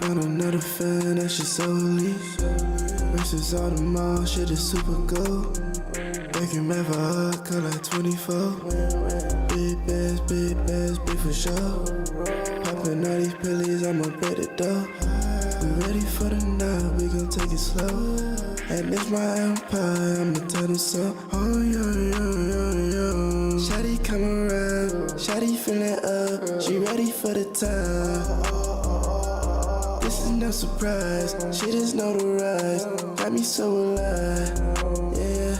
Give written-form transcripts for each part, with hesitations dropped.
Found another fan, that shit so elite. Versus all the mall, shit is super gold. Making mad for her, cut like 24. Big bass, big for sure. Popping all these pillies, I'ma bet it though. We ready for the night, we gon' take it slow. And it's my empire, I'ma tell them so. Oh, yo. Shawty come around, Shawty feeling up. She ready for the time. This is no surprise, shit is notarized. Got me so alive, yeah.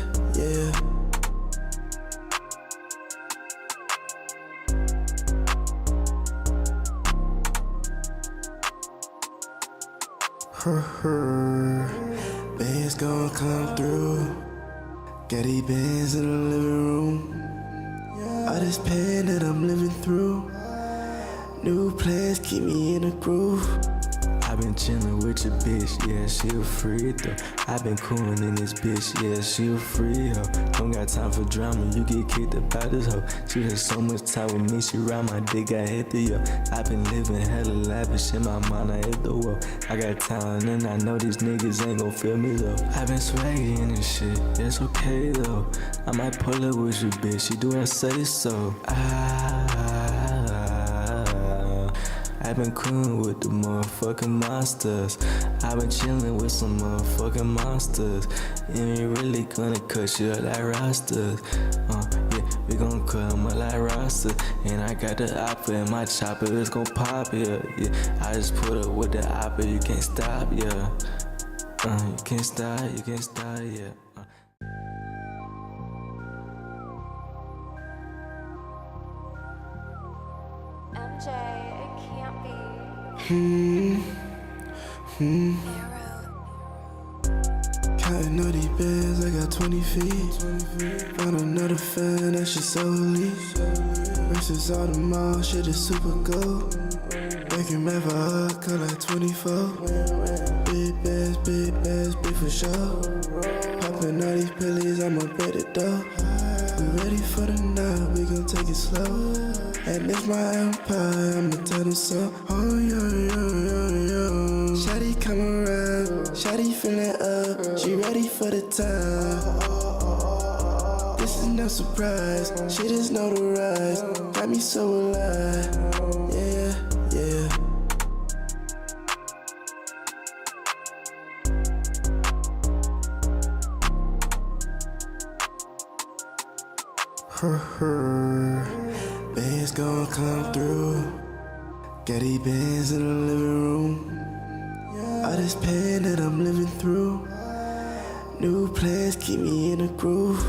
Bands gon' come through. Got these bands in the living room. All this pain that I'm living through. New plans keep me in the groove. I've been chillin' with your bitch, yeah, she a free throw. I've been coolin' in this bitch, yeah, she a free hoe. Don't got time for drama, you get kicked up out this hoe. She had so much time with me, she ride my dick, I hit the yo. I've been living hella lavish, in my mind I hit the wall. I got talent and I know these niggas ain't gon' feel me though. I've been swaggy in this shit, it's okay though. I might pull up with your bitch, she do I say so. I've been coolin' with the motherfucking monsters. I've been chillin' with some motherfucking monsters. And we really gonna cut you up like rosters. Yeah, we gon' cut them up like rosters. And I got the opera in my chopper, it's gon' pop, yeah. I just put up with the opera, you can't stop, yeah. You can't stop, yeah. MJ, it can't be. Counting all these bands, I got 20 feet. Found another fan, that shit so elite. Versus all the mall, shit is super gold. Making mad for her, cut like 24. Big bass, big for sure. Popping all these pillies, I'ma bet it though. We ready for the night, we gon' take it slow. And it's my empire, I'ma tell them so. Oh, yo. Shawty come around, Shawty feeling up. She ready for the time. This is no surprise, shit is notarized. Got me so alive, yeah. Bands gon' come through. Got these bands in the living room. All this pain that I'm living through. New plans keep me in the groove.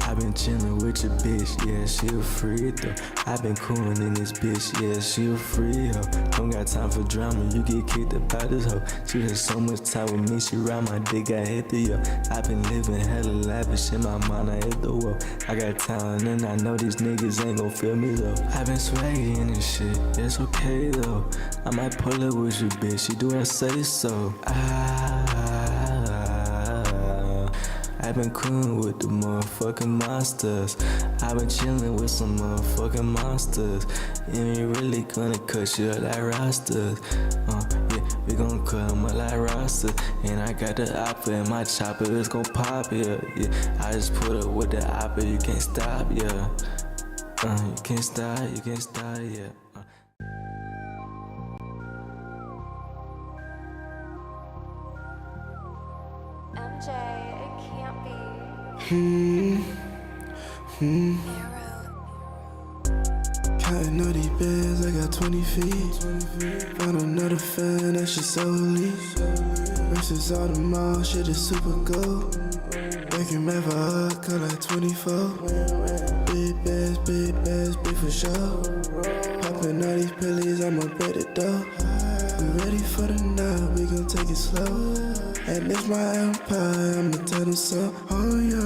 I've been chillin' with your bitch, yeah, she a free throw. I've been coolin' in this bitch, yeah, she a free hoe. Don't got time for drama, you get kicked up out this hoe. She had so much time with me, she ride my dick, I hit the yo. I've been living hella lavish, in my mind I hit the wall. I got talent and I know these niggas ain't gon' feel me though. I've been swaggy in this shit, it's okay though. I might pull up with your bitch, she do I say so. I've been coolin' with the motherfucking monsters. I've been chillin' with some motherfucking monsters. And we really gonna cut you up like rosters. Yeah, we gon' cut them up like rosters. And I got the opera in my chopper, it's gon' pop, yeah. I just put up with the opera, you can't stop, yeah. You can't stop, yeah. MJ, it can't be. Counting all these bands, I got 20 feet. Found another fan, that shit so elite. Versus all the mall, shit is super gold. Making mad for her, cut like 24. Big bass, big for sure. Popping all these pillies, I'ma bet it though. We ready for the night, we gon' take it slow. And it's my empire, I'ma tell them so. Oh, yo.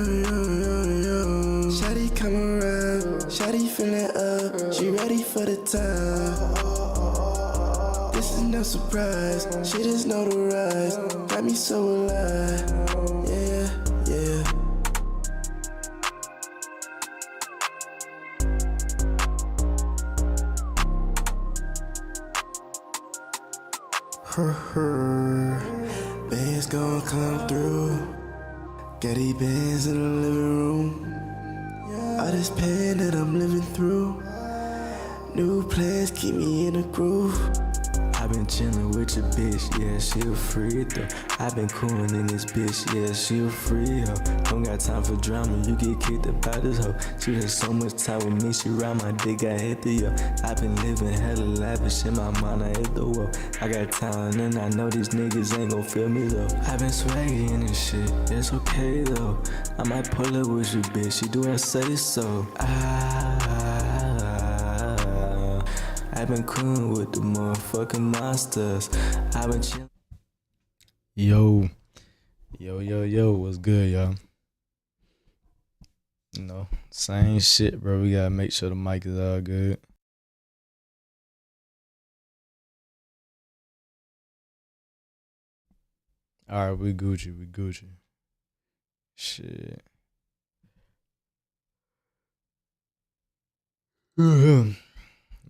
Shawty come around, Shawty feeling up. She ready for the time. This is no surprise, shit is notarized. Got me so alive, yeah. Bands gon' come through. Got these bands in the living room. All this pain that I'm living through. New plans keep me in a groove. I been chillin' with your bitch, yeah, she a free throw. I been coolin' in this bitch, yeah, she a free hoe. Don't got time for drama, you get kicked up out this hoe. She had so much time with me, she ride my dick, I hit the yo. I been living hella lavish in my mind, I hit the wall. I got talent and I know these niggas ain't gon' feel me though. I been swaggin' and shit, it's okay though. I might pull up with your bitch, she do I say so. I've been coolin' with the motherfucking monsters. I've been chillin'. Yo, what's good, y'all? You know, same shit, bro. We gotta make sure the mic is all good. Alright, we Gucci. Shit.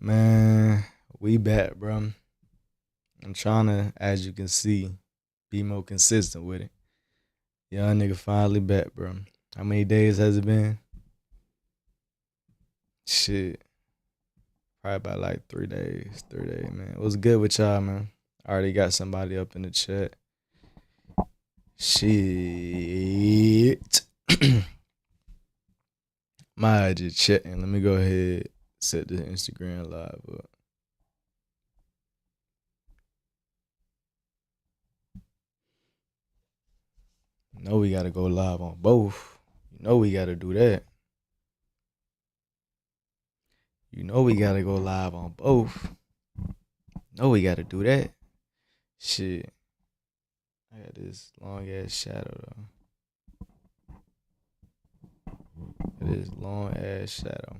Man, we back, bro. I'm trying to, as you can see, be more consistent with it. Young nigga finally back, bro. How many days has it been? Shit. Probably about like 3 days. 3 days, man. What's good with y'all, man? I already got somebody up in the chat. Shit. My just chatting. Let me go ahead set the Instagram live up. You know we gotta go live on both. You know we gotta do that. You know we gotta go live on both. Know we gotta do that. Shit. I got this long ass shadow though. This long ass shadow.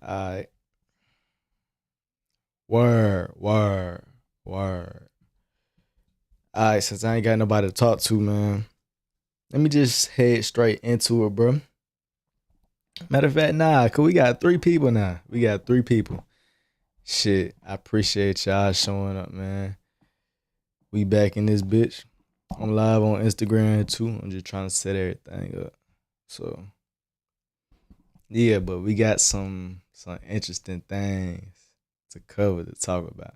Alright. Word. Alright, since I ain't got nobody to talk to, man, let me just head straight into it, bro. Matter of fact, nah, cause we got 3 people now. Shit, I appreciate y'all showing up, man. We back in this bitch. I'm live on Instagram too. I'm just trying to set everything up. So, yeah, but we got some interesting things to cover, to talk about.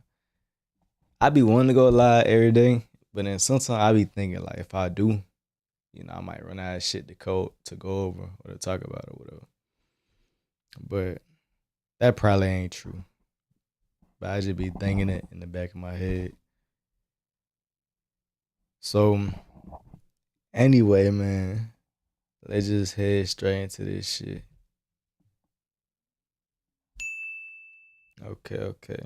I be wanting to go live every day, but then sometimes I be thinking like if I do, you know, I might run out of shit to go over or to talk about or whatever. But that probably ain't true. But I just be thinking it in the back of my head. So, anyway, man, let's just head straight into this shit. Okay.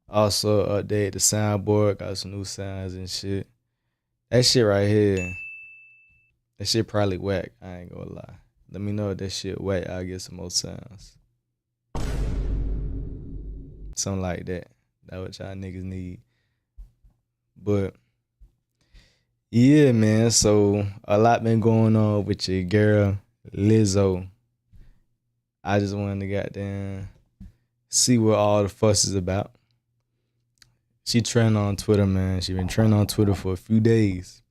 Also, update the soundboard. Got some new sounds and shit. That shit right here, that shit probably whack. I ain't gonna lie. Let me know if that shit whack. I'll get some more sounds. Something like that. That's what y'all niggas need. But yeah, man. So a lot been going on with your girl LIZZO. I just wanted to goddamn see what all the fuss is about. She trending on Twitter, man. She been trending on Twitter for a few days.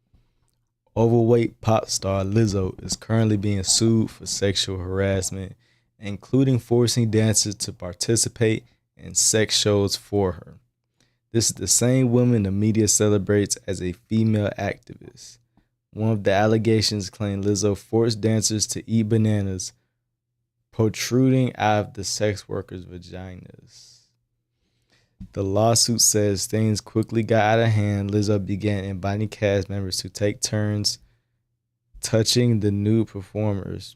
Overweight pop star LIZZO is currently being sued for sexual harassment, including forcing dancers to participate in sex shows for her. This is the same woman the media celebrates as a female activist. One of the allegations claimed LIZZO forced dancers to eat bananas protruding out of the sex workers' vaginas. The lawsuit says things quickly got out of hand. LIZZO began inviting cast members to take turns touching the nude performers,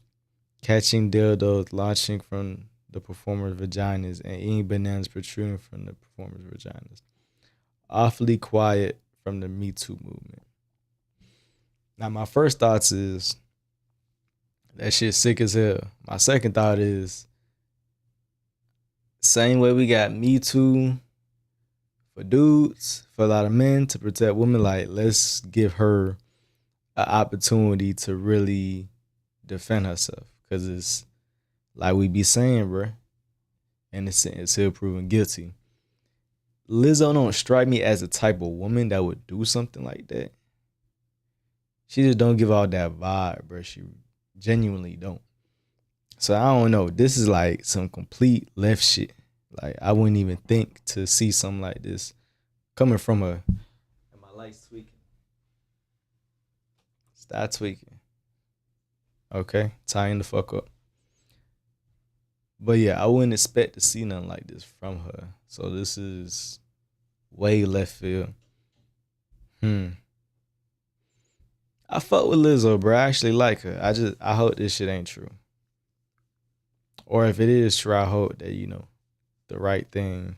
catching dildos launching from the performers' vaginas, and eating bananas protruding from the performers' vaginas. Awfully quiet from the Me Too movement. Now, my first thoughts is that shit sick as hell. My second thought is same way we got Me Too for dudes, for a lot of men to protect women, like let's give her an opportunity to really defend herself. Because it's like we be saying, bro, innocent until proven guilty. Lizzo don't strike me as the type of woman that would do something like that. She just don't give out that vibe, bro. She genuinely don't. So I don't know. This is like some complete left shit. Like I wouldn't even think to see something like this coming from a. And my lights tweaking. Stop tweaking. Okay, tying the fuck up. But yeah, I wouldn't expect to see nothing like this from her. So this is way left field. I fuck with Lizzo, bro. I actually like her. I hope this shit ain't true. Or if it is true, I hope that, the right thing,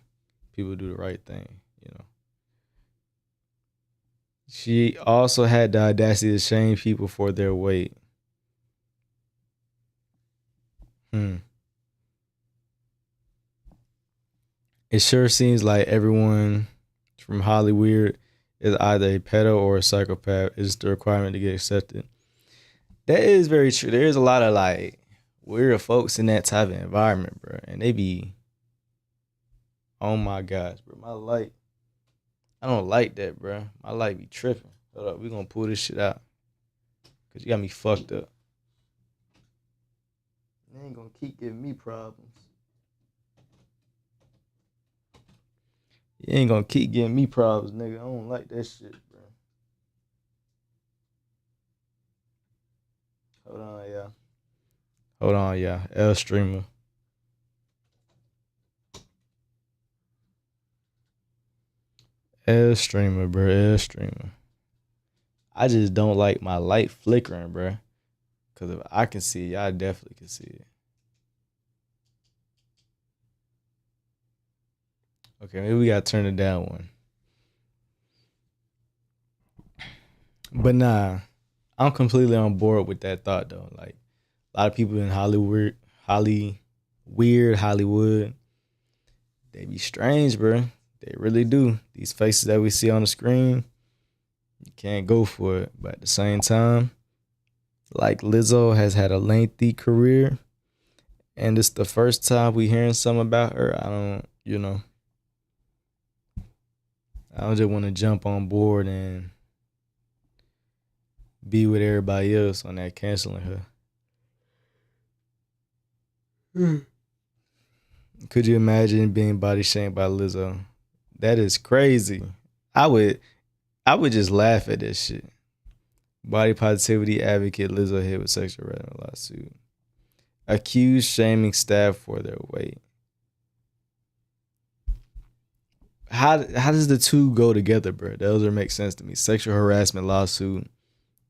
people do the right thing, She also had the audacity to shame people for their weight. It sure seems like everyone from Hollywood is either a pedo or a psychopath. Is the requirement to get accepted. That is very true. There is a lot of like weird folks in that type of environment, bro. And they be, oh my gosh, bro. My light, I don't like that, bro. My light be tripping. Hold up, we gonna pull this shit out. Cause you got me fucked up. You ain't gonna keep giving me problems. You ain't gonna keep giving me problems, nigga. I don't like that shit, bro. Hold on, y'all. L streamer. L streamer, bro. L streamer. I just don't like my light flickering, bro. Cause if I can see it, y'all definitely can see it. Okay, maybe we gotta turn it down one. But nah, I'm completely on board with that thought though. Like a lot of people in Hollywood, they be strange, bro. They really do. These faces that we see on the screen, you can't go for it. But at the same time, like Lizzo has had a lengthy career, and it's the first time we hearing something about her. I don't just want to jump on board and be with everybody else on that canceling her. Could you imagine being body shamed by Lizzo? That is crazy. I would just laugh at this shit. Body positivity advocate Lizzo hit with sexual harassment lawsuit. Accused shaming staff for their weight. How does the two go together, bro? That doesn't make sense to me. Sexual harassment lawsuit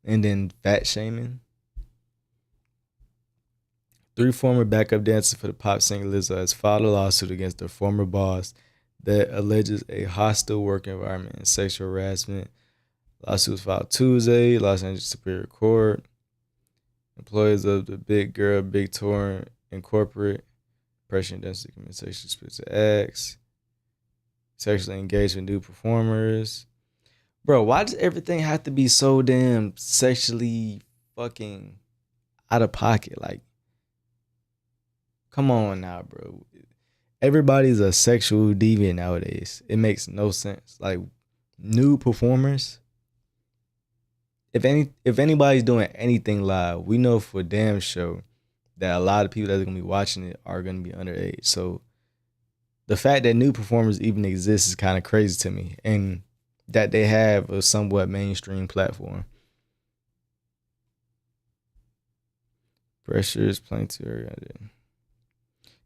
and then fat shaming. 3 former backup dancers for the pop singer Lizzo has filed a lawsuit against their former boss that alleges a hostile work environment and sexual harassment. Lawsuit was filed Tuesday, Los Angeles Superior Court. Employees of the Big Girl, Big Tour Incorporate, pressure and density commit sexually explicit acts, sexually engaged with new performers. Bro, why does everything have to be so damn sexually fucking out of pocket? Like, come on now, bro. Everybody's a sexual deviant nowadays. It makes no sense. Like, new performers. If anybody's doing anything live, we know for damn sure that a lot of people that are gonna be watching it are gonna be underage. So the fact that new performers even exist is kind of crazy to me, and that they have a somewhat mainstream platform. Pressures plaintiff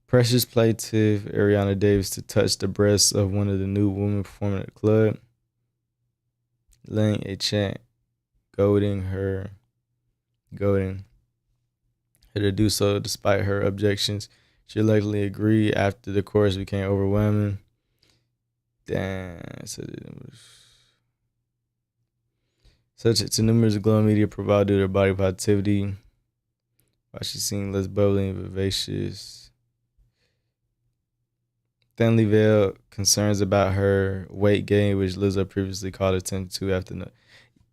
Ariana Davis to touch the breasts of one of the new women performing at the club, laying a chant goading her to do so despite her objections. She likely agreed after the chorus became overwhelming. Damn. Such to numerous glowing media provided due to her body positivity, while she seemed less bubbly and vivacious. Thinly veiled concerns about her weight gain, which Lizzo previously called attention to after.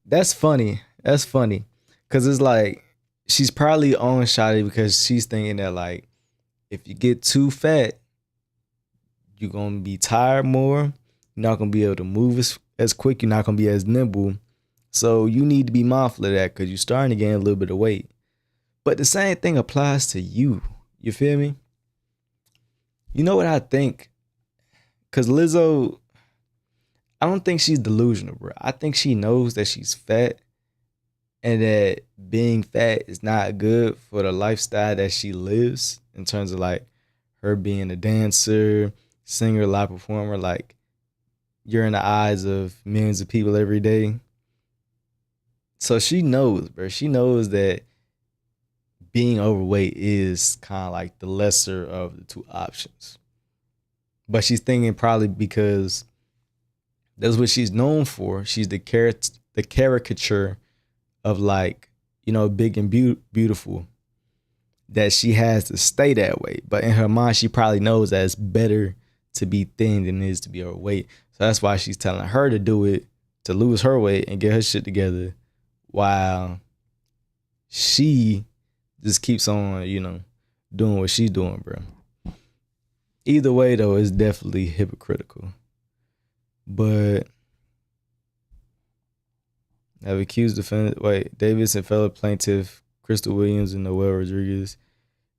That's funny. Because it's like, she's probably on Shotty because she's thinking that, like, if you get too fat, you're going to be tired more. You're not gonna be able to move as quick. You're not gonna be as nimble. So you need to be mindful of that because you're starting to gain a little bit of weight. But the same thing applies to you. You feel me? You know what I think? Because Lizzo, I don't think she's delusional, bro. I think she knows that she's fat and that being fat is not good for the lifestyle that she lives in terms of like her being a dancer, singer, live performer. Like, you're in the eyes of millions of people every day. So she knows, bro. She knows that being overweight is kind of like the lesser of the two options. But she's thinking probably because that's what she's known for. She's the caricature of like, big and beautiful, that she has to stay that way. But in her mind, she probably knows that it's better to be thin than it is to be overweight. So that's why she's telling her to do it, to lose her weight and get her shit together, while she just keeps on, doing what she's doing, bro. Either way, though, it's definitely hypocritical. But have accused defendant, Davis and fellow plaintiff Crystal Williams and Noel Rodriguez,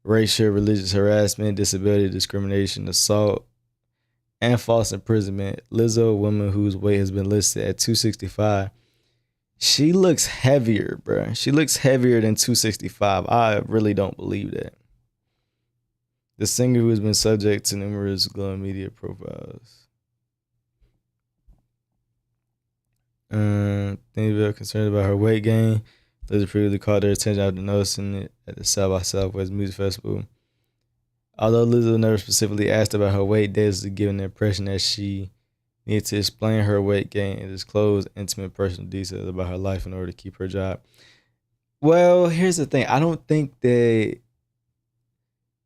racial, religious harassment, disability discrimination, assault, and false imprisonment. Lizzo, a woman whose weight has been listed at 265. She looks heavier, bro. She looks heavier than 265. I really don't believe that. The singer, who has been subject to numerous glowing media profiles. Thieville concerned about her weight gain. Lizzo previously called their attention after noticing it at the South by Southwest Music Festival. Although Lizzo never specifically asked about her weight, Davis was given the impression that she needed to explain her weight gain and disclose intimate personal details about her life in order to keep her job. Well, here's the thing. I don't think that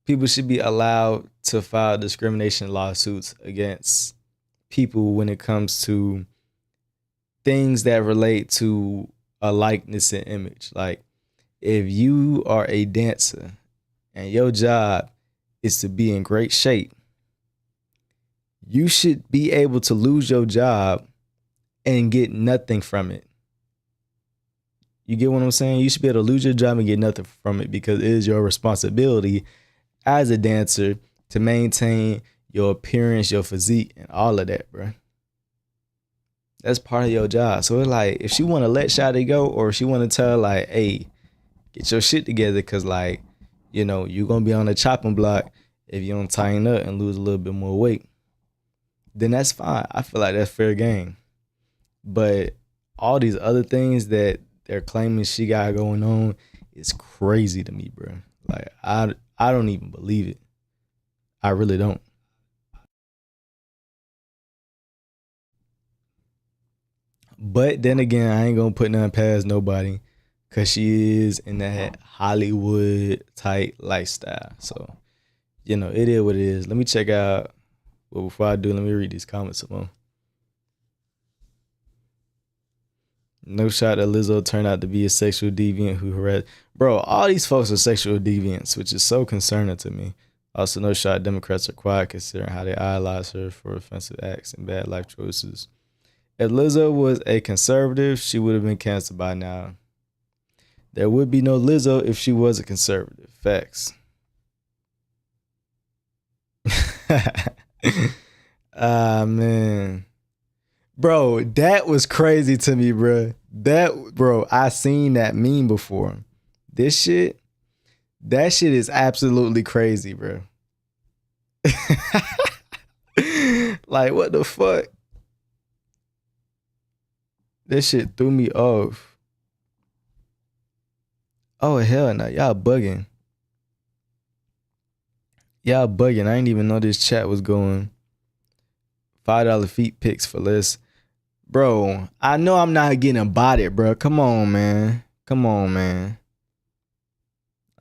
people should be allowed to file discrimination lawsuits against people when it comes to things that relate to a likeness and image. Like, if you are a dancer and your job is to be in great shape, you should be able to lose your job and get nothing from it. You get what I'm saying? You should be able to lose your job and get nothing from it because it is your responsibility as a dancer to maintain your appearance, your physique, and all of that, bro. That's part of your job. So it's like, if she want to let Shawty go, or if she want to tell like, hey, get your shit together, because like, you're going to be on the chopping block if you don't tighten up and lose a little bit more weight, then that's fine. I feel like that's fair game. But all these other things that they're claiming she got going on is crazy to me, bro. Like, I don't even believe it. I really don't. But then again, I ain't gonna put nothing past nobody, because she is in that Hollywood type lifestyle. So, it is what it is. Let me check out. Well, before I do, let me read these comments some more. No shot that Lizzo turned out to be a sexual deviant who harassed. Bro, all these folks are sexual deviants, which is so concerning to me. Also, no shot Democrats are quiet considering how they idolize her for offensive acts and bad life choices. If Lizzo was a conservative, she would have been canceled by now. There would be no Lizzo if she was a conservative. Facts. Ah, man. Bro, that was crazy to me, bro. I seen that meme before. That shit is absolutely crazy, bro. Like, what the fuck? This shit threw me off. Oh, hell no. Y'all bugging. I didn't even know this chat was going. $5 feet pics for less. Bro, I know I'm not getting about it, bro. Come on, man. I'm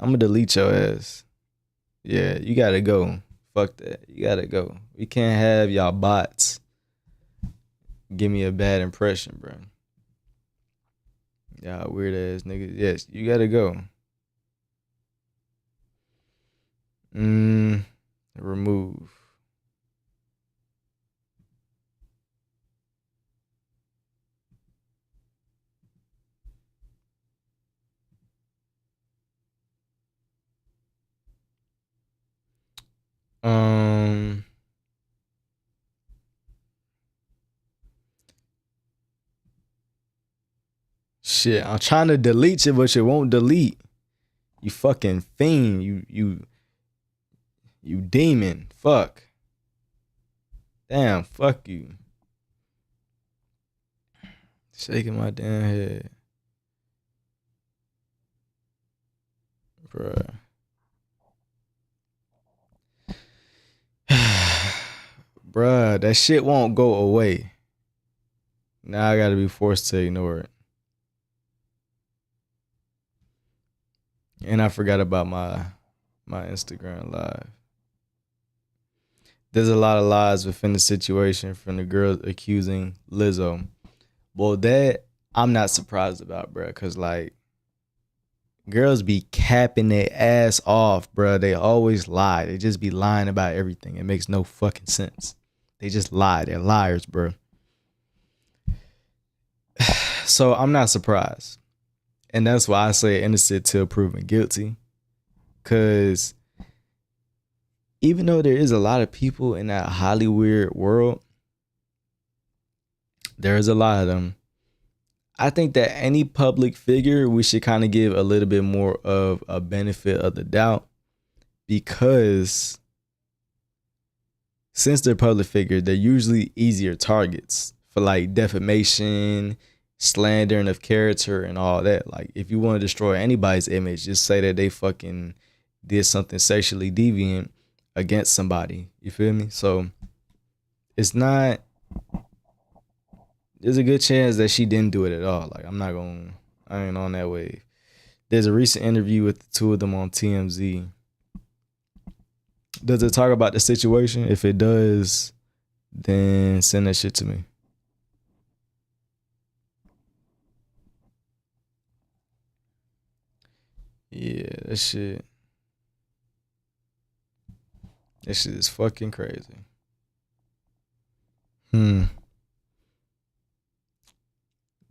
gonna delete your ass. Yeah, you gotta go. Fuck that. You gotta go. We can't have y'all bots give me a bad impression, bro. Y'all weird ass niggas. Yes, you gotta go. Remove. Shit, I'm trying to delete it, but it won't delete. You fucking fiend. You demon. Fuck. Damn, fuck you. Shaking my damn head. Bruh. Bruh, that shit won't go away. Now I gotta be forced to ignore it. And I forgot about my Instagram live. There's a lot of lies within the situation from the girls accusing Lizzo. Well, that I'm not surprised about, bruh, because like girls be capping their ass off, bruh. They always lie. They just be lying about everything. It makes no fucking sense. They just lie. They're liars, bruh. So I'm not surprised. And that's why I say innocent till proven guilty. Because even though there is a lot of people in that Hollywood world, there is a lot of them. I think that any public figure, we should kind of give a little bit more of a benefit of the doubt, because since they're public figure, they're usually easier targets for like defamation, slandering of character, and all that. Like if you want to destroy anybody's image, just say that they fucking did something sexually deviant against somebody. You feel me? So it's not, there's a good chance that she didn't do it at all. Like I ain't on that wave. There's a recent interview with the two of them on TMZ. Does it talk about the situation? If it does, then send that shit to me. Yeah, that shit is fucking crazy.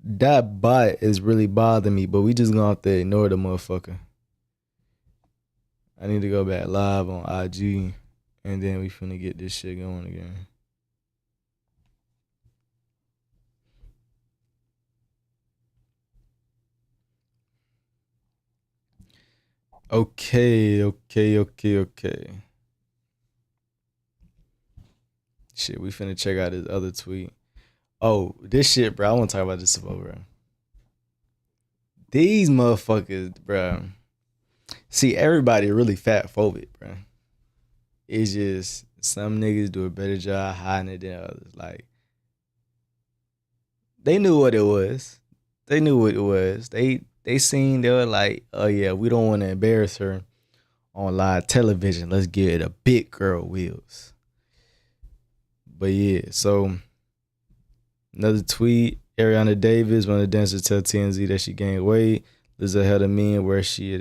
That bot is really bothering me, but we just gonna have to ignore the motherfucker. I need to go back live on IG, and then we finna get this shit going again. Okay. Shit, we finna check out his other tweet. Oh, this shit, bro. I want to talk about this stuff, bro. These motherfuckers, bro. See, everybody really fat phobic, bro. It's just some niggas do a better job hiding it than others. Like, they knew what it was. They seen, they were like, oh yeah, we don't want to embarrass her on live television. Let's give it a big girl wheels. But yeah, so another tweet. Ariana Davis, one of the dancers, tell TMZ that she gained weight. LIZZO held a meeting where she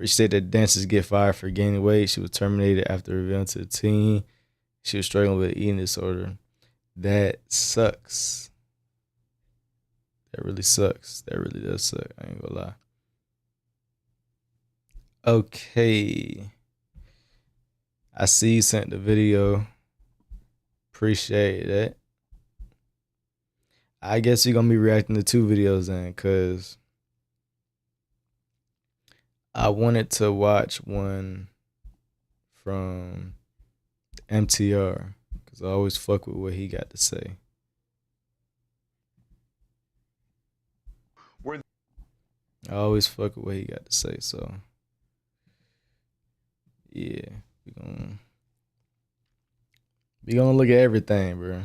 said that dancers get fired for gaining weight. She was terminated after revealing to the team she was struggling with an eating disorder. That sucks. That really sucks. That really does suck. I ain't gonna lie. Okay. I see you sent the video. Appreciate that. I guess you're gonna be reacting to two videos then, cause I wanted to watch one from MTR, cause I always fuck with what he got to say. I always fuck with what he got to say, so yeah, we gonna look at everything, bro.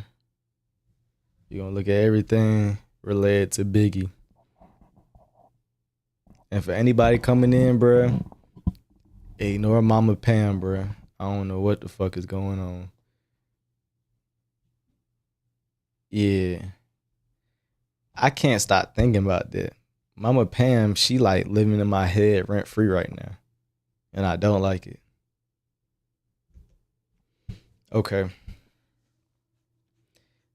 You're gonna look at everything related to Biggie. And for anybody coming in, bruh, ignore Mama Pam, bruh. I don't know what the fuck is going on. Yeah. I can't stop thinking about that. Mama Pam, she like living in my head rent free right now. And I don't like it. Okay.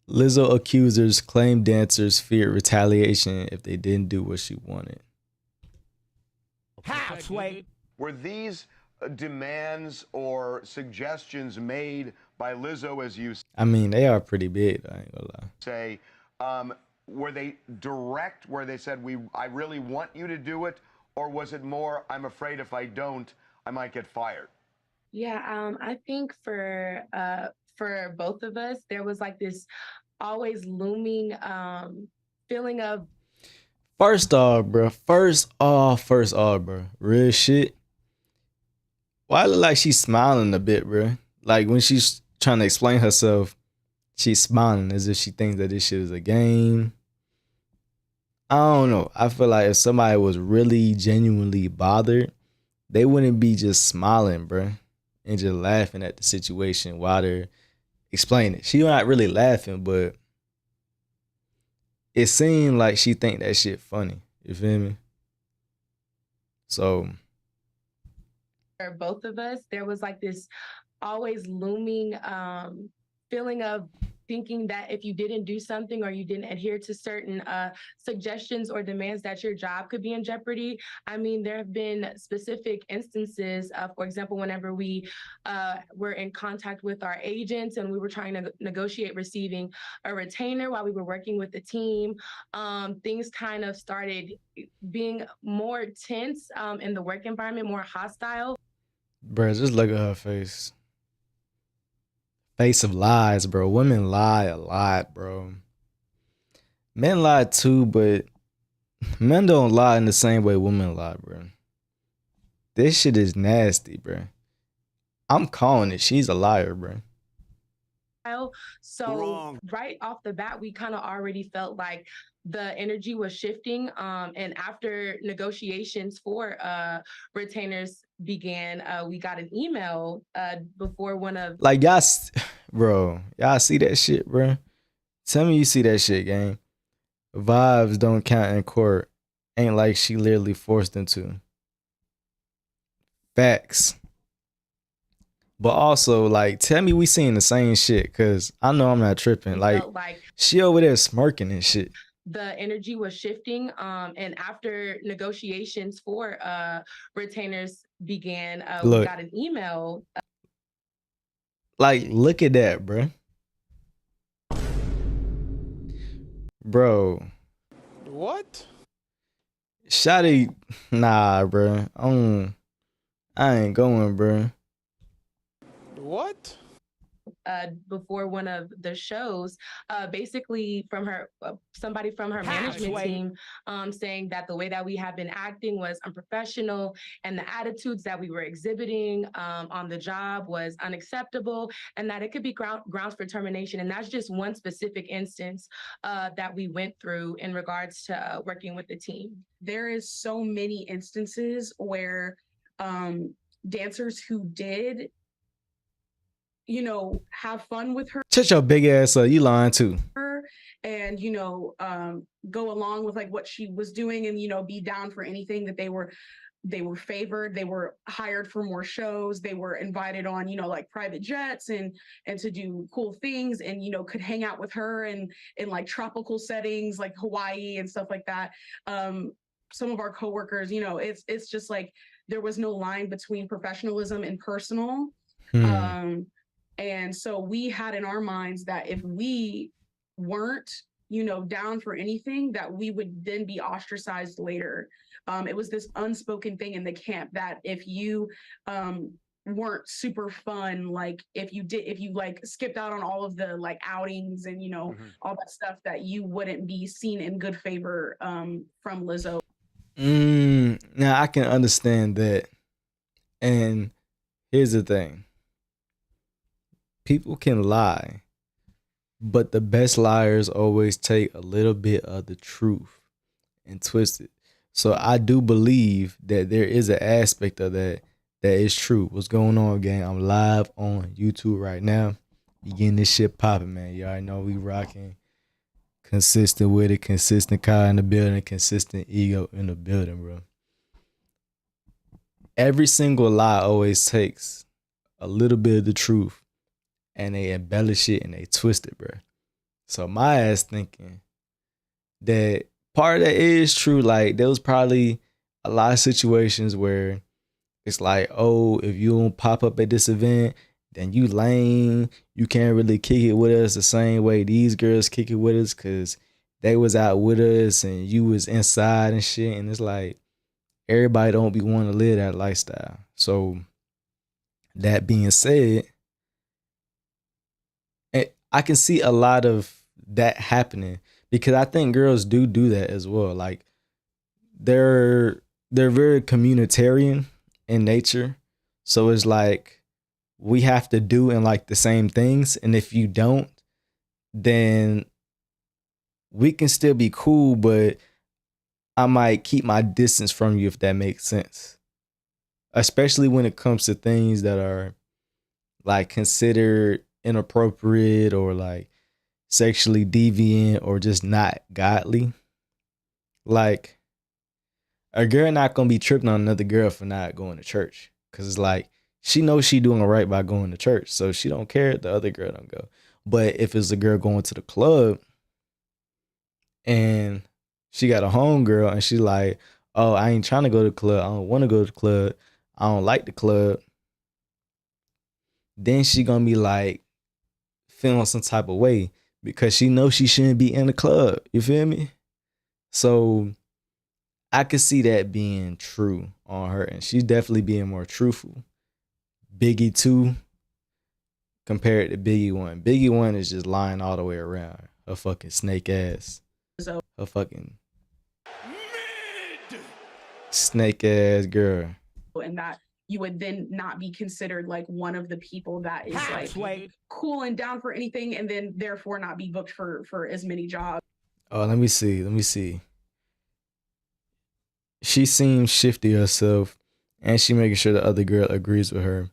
Lizzo accusers claim dancers feared retaliation if they didn't do what she wanted. How, Sway? Were these demands or suggestions made by Lizzo, as you I mean, they are pretty big, I ain't gonna lie. say, were they direct, where they said, I really want you to do it, or was it more, I'm afraid if I don't, I might get fired? Yeah, I think for both of us, there was like this always looming feeling of First off, bro. Bro. Real shit. Why look like she's smiling a bit, bro? Like when she's trying to explain herself, she's smiling as if she thinks that this shit is a game. I don't know. I feel like if somebody was really genuinely bothered, they wouldn't be just smiling, bro, and just laughing at the situation while they're explaining it. She not really laughing, but it seemed like she think that shit funny. You feel me? So for both of us, there was like this always looming feeling of thinking that if you didn't do something or you didn't adhere to certain suggestions or demands, that your job could be in jeopardy. I mean, there have been specific instances, for example, whenever we were in contact with our agents and we were trying to negotiate receiving a retainer while we were working with the team, things kind of started being more tense in the work environment, more hostile. bro, just look at her face. Face of lies, bro. Women lie a lot, bro. Men lie too, but men don't lie in the same way women lie, bro. This shit is nasty, bro. I'm calling it. She's a liar, bro. So Wrong. right off the bat, we kind of already felt like the energy was shifting. And after negotiations for retainers began, we got an email before one of Like bro, y'all see that shit, bro? Tell me you see that shit, gang. Vibes don't count in court. Ain't like she literally forced them to. Facts. But also, like, tell me we seeing the same shit, cause I know I'm not tripping. Like she over there smirking and shit. The energy was shifting. And after negotiations for retainers began, we got an email. Like, look at that, bro. Bro. What? Shotty, nah, bro. I ain't going, bro. What? Before one of the shows, basically from her, somebody from her management team, saying that the way that we have been acting was unprofessional and the attitudes that we were exhibiting on the job was unacceptable, and that it could be grounds for termination. And that's just one specific instance that we went through in regards to working with the team. There is so many instances where dancers who did, you know, have fun with her. Shut your big ass up. You lying too. And, you know, go along with like what she was doing and, you know, be down for anything that they were favored. They were hired for more shows. They were invited on, you know, like private jets and to do cool things, and, you know, could hang out with her in like tropical settings like Hawaii and stuff like that. Some of our coworkers, you know, it's just like there was no line between professionalism and personal. And so we had in our minds that if we weren't, you know, down for anything, that we would then be ostracized later. It was this unspoken thing in the camp that if you weren't super fun, like if you like skipped out on all of the like outings and, you know, all that stuff, that you wouldn't be seen in good favor from Lizzo. Now I can understand that. And here's the thing. People can lie, but the best liars always take a little bit of the truth and twist it. So I do believe that there is an aspect of that is true. What's going on, gang? I'm live on YouTube right now. You getting this shit popping, man. You already know we rocking. Consistent with it, consistent Kai in the building, consistent ego in the building, bro. Every single lie always takes a little bit of the truth, and they embellish it and they twist it, bro. So my ass thinking that part of that is true. Like there was probably a lot of situations where it's like, oh, if you don't pop up at this event, then you lame. You can't really kick it with us the same way these girls kick it with us because they was out with us and you was inside and shit. And it's like everybody don't be wanting to live that lifestyle. So that being said, I can see a lot of that happening because I think girls do that as well. Like they're very communitarian in nature. So it's like we have to do and like the same things. And if you don't, then we can still be cool, but I might keep my distance from you if that makes sense. Especially when it comes to things that are like considered inappropriate or like sexually deviant or just not godly. Like a girl not gonna be tripping on another girl for not going to church. Cause it's like she knows she doing right by going to church. So she don't care if the other girl don't go. But if it's a girl going to the club and she got a homegirl and she like, oh, I ain't trying to go to the club. I don't want to go to the club. I don't like the club. Then she gonna be like feeling some type of way because she knows she shouldn't be in the club. You feel me? So I could see that being true on her, and she's definitely being more truthful. Biggie 2 compared to Biggie 1. Biggie 1 is just lying all the way around. Her fucking snake ass. Her fucking snake ass girl. And that you would then not be considered like one of the people that is like cool and down for anything, and then therefore not be booked for as many jobs. Oh, let me see. She seems shifty herself, and she making sure the other girl agrees with her.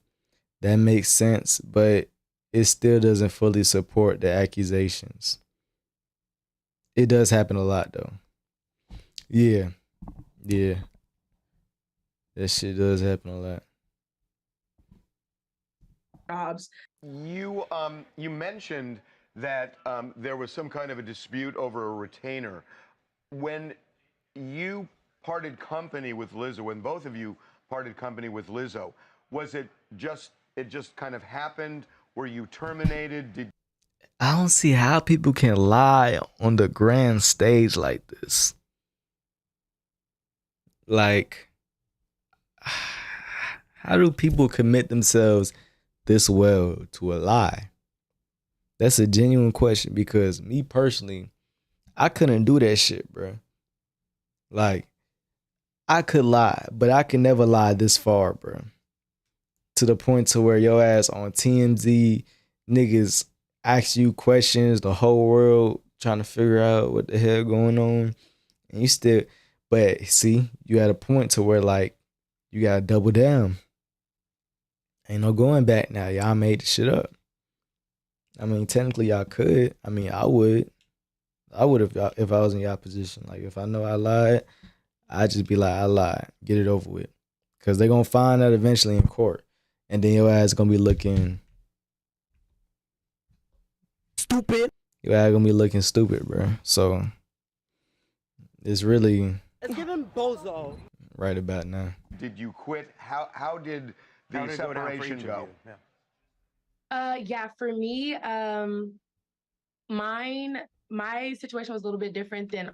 That makes sense, but it still doesn't fully support the accusations. It does happen a lot though. Yeah. That shit does happen a lot. Jobs. You mentioned that there was some kind of a dispute over a retainer. When you parted company with Lizzo, when both of you parted company with Lizzo, was it just kind of happened? Were you terminated? I don't see how people can lie on the grand stage like this. Like, how do people commit themselves this well to a lie? That's a genuine question because me personally, I couldn't do that shit, bro. Like, I could lie, but I can never lie this far, bro. To the point to where your ass on TMZ, niggas ask you questions, the whole world trying to figure out what the hell going on. And you still, but see, you at a point to where like, you gotta double down. Ain't no going back now. Y'all made the shit up. I mean, technically y'all could. I mean, I would if I was in y'all position. Like if I know I lied, I'd just be like, I lied. Get it over with. Cause they're gonna find that eventually in court. And then your ass gonna be looking stupid. Your ass gonna be looking stupid, bro. So it's really bozo right about now. Did you quit? How did the separation go? Yeah, for me, my situation was a little bit different than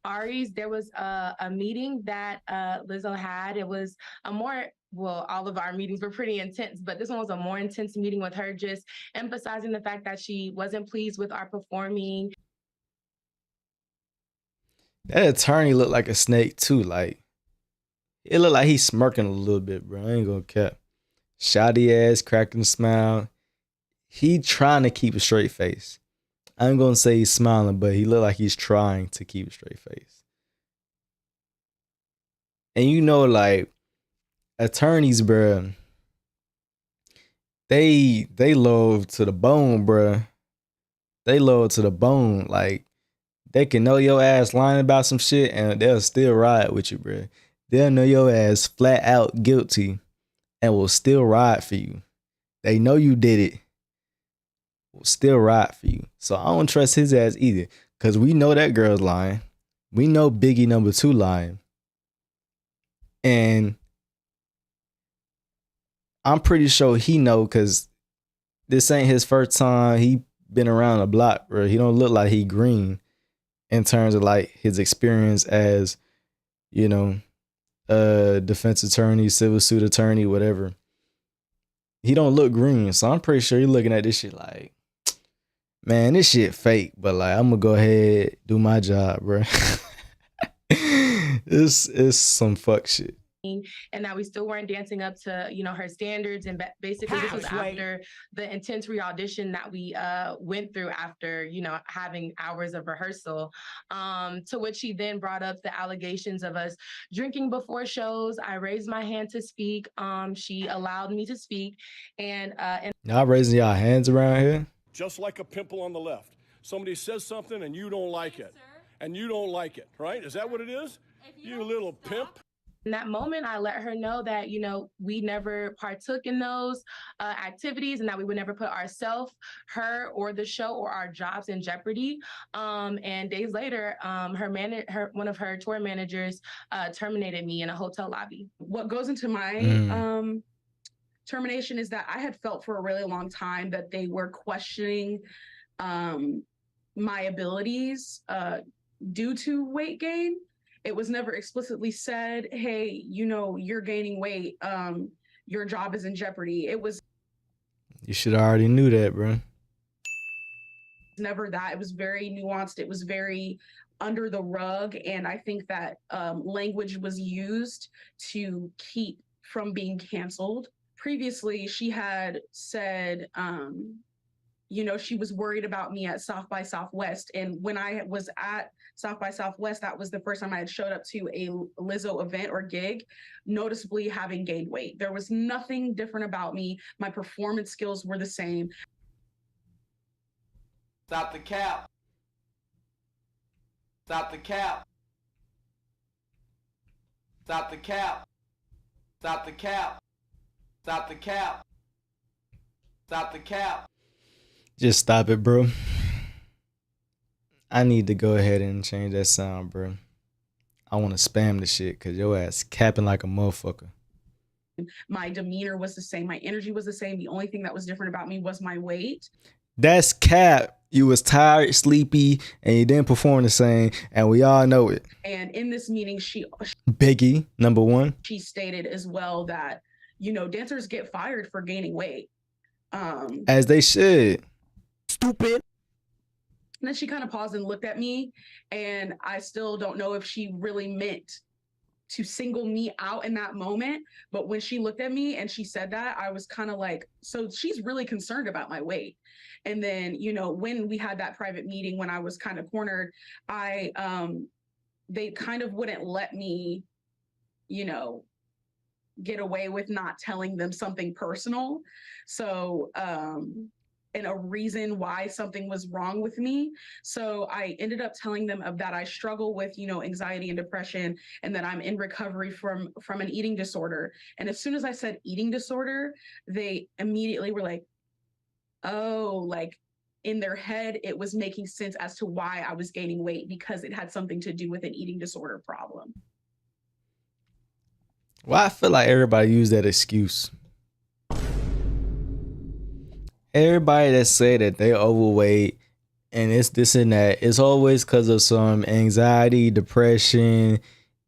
Ari's. There was a meeting that Lizzo had. It was a more, well, all of our meetings were pretty intense, but this one was a more intense meeting with her just emphasizing the fact that she wasn't pleased with our performing. That attorney looked like a snake too. Like it looked like he's smirking a little bit, bro. I ain't gonna cap. Shotty ass, cracking a smile. He trying to keep a straight face. I ain't gonna say he's smiling, but he look like he's trying to keep a straight face. And you know, like attorneys, bro, they low to the bone, bro. They low to the bone. Like they can know your ass lying about some shit, and they'll still ride with you, bro. They'll know your ass flat out guilty, and will still ride for you. They know you did it. Will still ride for you. So I don't trust his ass either. Cause we know that girl's lying. We know Biggie number 2 lying. And I'm pretty sure he know, because this ain't his first time. He been around the block, bro. He don't look like he green in terms of like his experience as, you know, defense attorney, civil suit attorney, whatever. He don't look green, so I'm pretty sure he looking at this shit like, man, this shit fake, but like I'm gonna go ahead do my job, bro. It's some fuck shit. And that we still weren't dancing up to, you know, her standards. And basically this was after the intense re-audition that we went through after, you know, having hours of rehearsal, to which she then brought up the allegations of us drinking before shows. I raised my hand to speak. She allowed me to speak. And y'all raising y'all hands around here? Just like a pimple on the left. Somebody says something and you don't like it. And you don't like it, right? Is that what it is? You little pimp. in that moment, I let her know that, you know, we never partook in those activities and that we would never put ourselves, her, or the show or our jobs in jeopardy. And days later, one of her tour managers terminated me in a hotel lobby. What goes into my termination is that I had felt for a really long time that they were questioning my abilities due to weight gain. It was never explicitly said, hey, you know, you're gaining weight. Your job is in jeopardy. It was. You should already knew that, bro. Never that. It was very nuanced. It was very under the rug. And I think that language was used to keep from being canceled. Previously, she had said, you know, she was worried about me at South by Southwest. And when I was at South by Southwest, that was the first time I had showed up to a LIZZO event or gig, noticeably having gained weight. There was nothing different about me. My performance skills were the same. Stop the cap. Stop the cap. Stop the cap. Stop the cap. Stop the cap. Stop the cap. Just stop it, bro. I need to go ahead and change that sound, bro. I want to spam the shit because your ass capping like a motherfucker. My demeanor was the same. My energy was the same. The only thing that was different about me was my weight. That's cap. You was tired, sleepy, and you didn't perform the same, and we all know it. And in this meeting, Biggie, number one. She stated as well that, you know, dancers get fired for gaining weight. As they should. Stupid. And then she kind of paused and looked at me, and I still don't know if she really meant to single me out in that moment. But when she looked at me and she said that, I was kind of like, so she's really concerned about my weight. And then, you know, when we had that private meeting, when I was kind of cornered, they kind of wouldn't let me, you know, get away with not telling them something personal. So, and a reason why something was wrong with me. So I ended up telling them that I struggle with, you know, anxiety and depression, and that I'm in recovery from an eating disorder. And as soon as I said eating disorder, they immediately were like, oh, like in their head, it was making sense as to why I was gaining weight, because it had something to do with an eating disorder problem. Well, I feel like everybody use that excuse. Everybody that say that they overweight and it's this and that, it's always because of some anxiety, depression,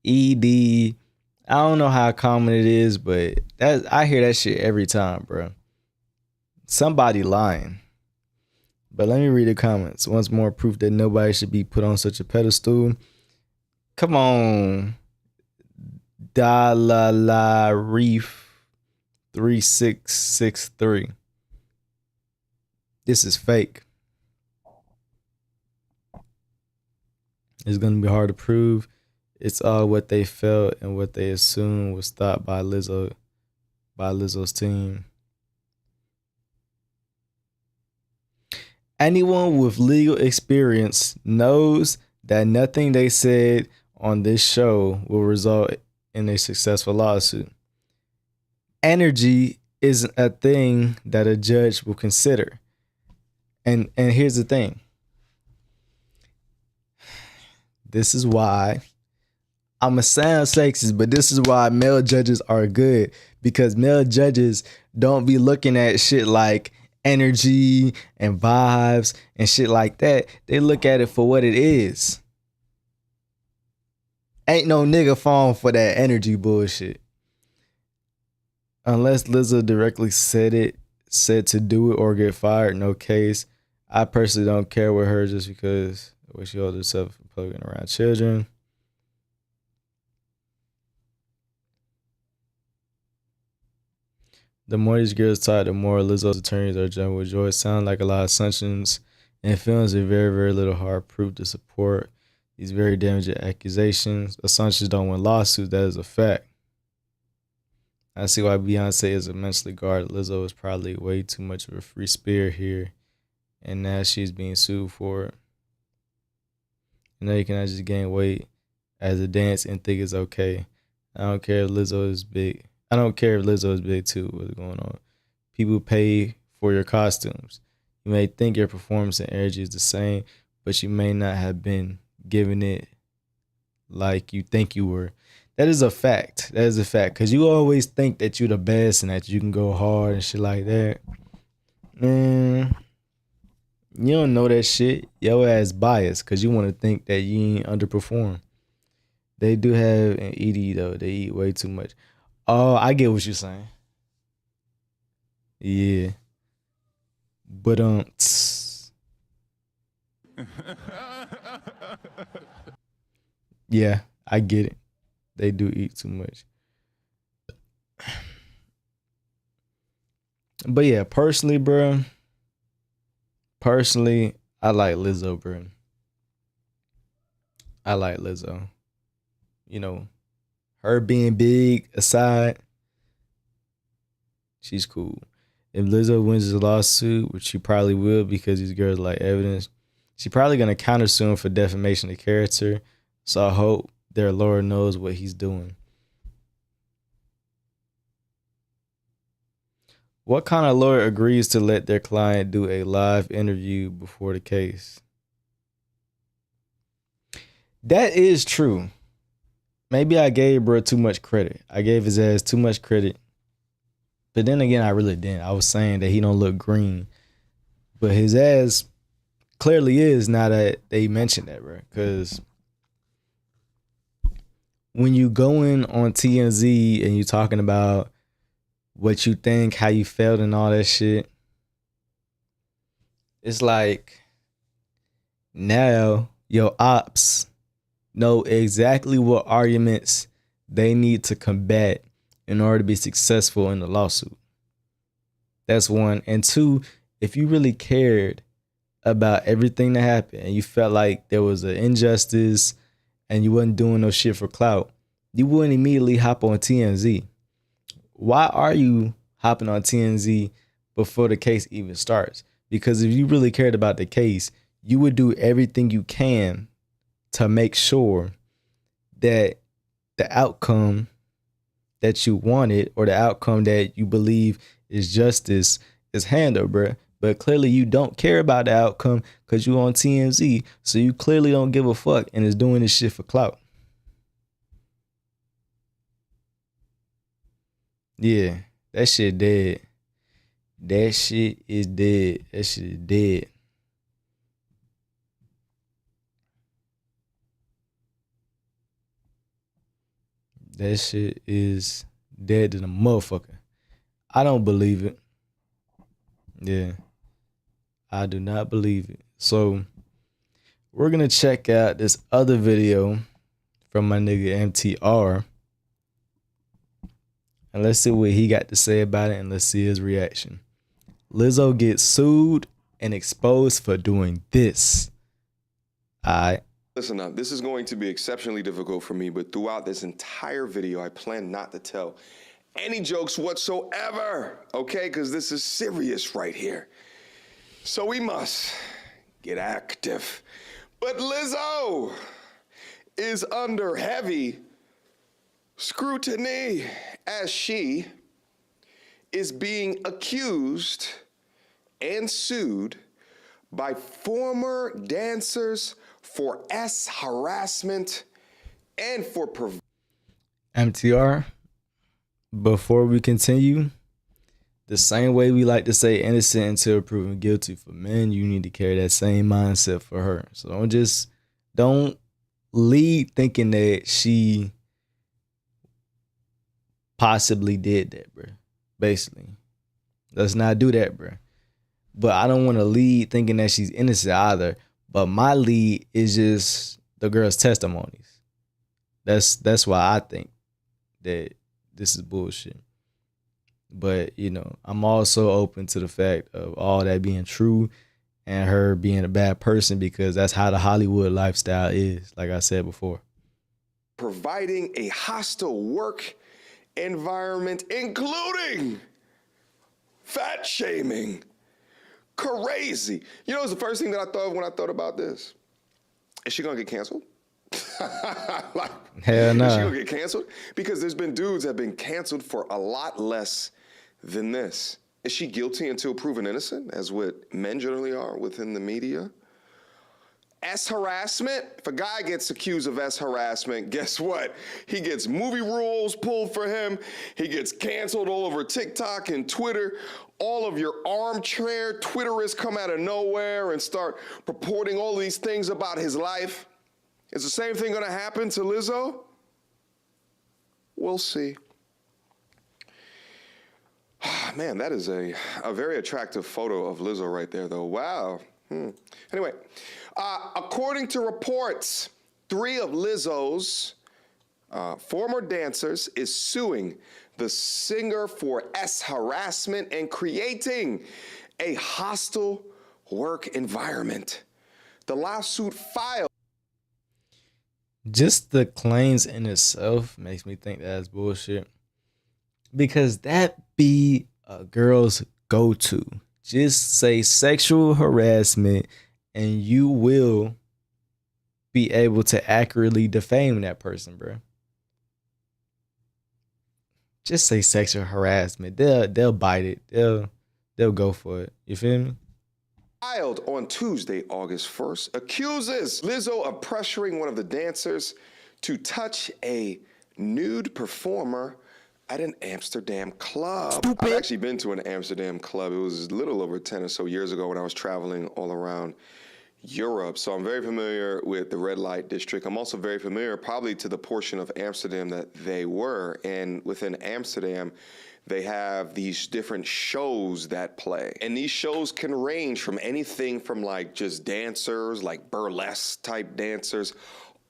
ED. I don't know how common it is, but I hear that shit every time, bro. Somebody lying. But let me read the comments. Once more, proof that nobody should be put on such a pedestal. Come on. Dalala Reef 3663. This is fake. It's gonna be hard to prove. It's all what they felt and what they assumed was thought by Lizzo's team. Anyone with legal experience knows that nothing they said on this show will result in a successful lawsuit. Energy isn't a thing that a judge will consider. And here's the thing. This is why I'ma sound sexist, but this is why male judges are good, because male judges don't be looking at shit like energy and vibes and shit like that. They look at it for what it is. Ain't no nigga falling for that energy bullshit. Unless LIZZO directly said to do it or get fired, no case. I personally don't care with her just because the way she holds herself plugging around children. The more these girls talk, the more LIZZO's attorneys are jumping with joy. It sounds like a lot of assumptions and feelings with very, very little hard proof to support these very damaging accusations. Assumptions don't win lawsuits. That is a fact. I see why Beyonce is immensely guarded. LIZZO is probably way too much of a free spirit here, and now she's being sued for it. You know, you cannot just gain weight as a dance and think it's okay. I don't care if LIZZO is big. I don't care if LIZZO is big too. What's going on? People pay for your costumes. You may think your performance and energy is the same, but you may not have been given it like you think you were. That is a fact. That is a fact. Because you always think that you're the best and that you can go hard and shit like that. Man, you don't know that shit. Your ass biased because you want to think that you ain't underperform. They do have an ED though. They eat way too much. Oh, I get what you're saying. Yeah. But yeah, I get it. They do eat too much. But yeah, personally, bro. Personally, I like LIZZO, bro. I like LIZZO. You know, her being big aside, she's cool. If LIZZO wins the lawsuit, which she probably will because these girls like evidence, she's probably gonna countersue him for defamation of character. So I hope their lawyer knows what he's doing. What kind of lawyer agrees to let their client do a live interview before the case? That is true. Maybe I gave bro too much credit. I gave his ass too much credit. But then again, I really didn't. I was saying that he don't look green. But his ass clearly is, now that they mentioned that, bro. Because when you going on TMZ and you talking about what you think, how you felt and all that shit, it's like now your ops know exactly what arguments they need to combat in order to be successful in the lawsuit. That's one. And two, if you really cared about everything that happened and you felt like there was an injustice and you wasn't doing no shit for clout, you wouldn't immediately hop on TMZ. Why are you hopping on TMZ before the case even starts? Because if you really cared about the case, you would do everything you can to make sure that the outcome that you wanted or the outcome that you believe is justice is handled, bruh. But clearly you don't care about the outcome because you on TMZ, so you clearly don't give a fuck and is doing this shit for clout. Yeah, that shit dead. That shit is dead. That shit is dead. That shit is dead to the motherfucker. I don't believe it. Yeah. I do not believe it. So we're going to check out this other video from my nigga MTR. And let's see what he got to say about it and let's see his reaction. LIZZO gets sued and exposed for doing this. Alright. Listen up, this is going to be exceptionally difficult for me, but throughout this entire video, I plan not to tell any jokes whatsoever, okay? Because this is serious right here. So we must get active. But LIZZO is under heavy scrutiny as she is being accused and sued by former dancers for harassment and for MTR, before we continue, the same way we like to say innocent until proven guilty for men, you need to carry that same mindset for her. So don't lead thinking that she possibly did that, bro. Basically, let's not do that, bro. But I don't want to lead thinking that she's innocent either. But my lead is just the girl's testimonies. That's why I think that this is bullshit. But, you know, I'm also open to the fact of all that being true and her being a bad person, because that's how the Hollywood lifestyle is, like I said before. providing a hostile work environment, including fat shaming. Crazy. You know, it's the first thing that I thought of when I thought about this. Is she gonna get canceled? Like, Hell no. Is she gonna get canceled? Because there's been dudes that have been canceled for a lot less than this. Is she guilty until proven innocent, as what men generally are within the media? S harassment. If a guy gets accused of S harassment, guess what? He gets movie rules pulled for him. He gets canceled all over TikTok and Twitter. All of your armchair Twitterists come out of nowhere and start purporting all these things about his life. Is the same thing gonna happen to Lizzo? We'll see. Man, that is a very attractive photo of Lizzo right there, though. Wow. Anyway, according to reports, 3 of Lizzo's former dancers is suing the singer for S harassment and creating a hostile work environment. The lawsuit filed. Just the claims in itself makes me think that's bullshit, because that be a girl's go-to. Just say sexual harassment and you will be able to accurately defame that person, bro. Just say sexual harassment. They'll bite it. They'll go for it. You feel me? Filed on Tuesday, August 1st, accuses Lizzo of pressuring one of the dancers to touch a nude performer at an Amsterdam club. Stupid. I've actually been to an Amsterdam club. It was a little over 10 or so years ago when I was traveling all around Europe. So I'm very familiar with the red light district. I'm also very familiar probably to the portion of Amsterdam that they were. And within Amsterdam, they have these different shows that play. And these shows can range from anything from like just dancers, like burlesque type dancers,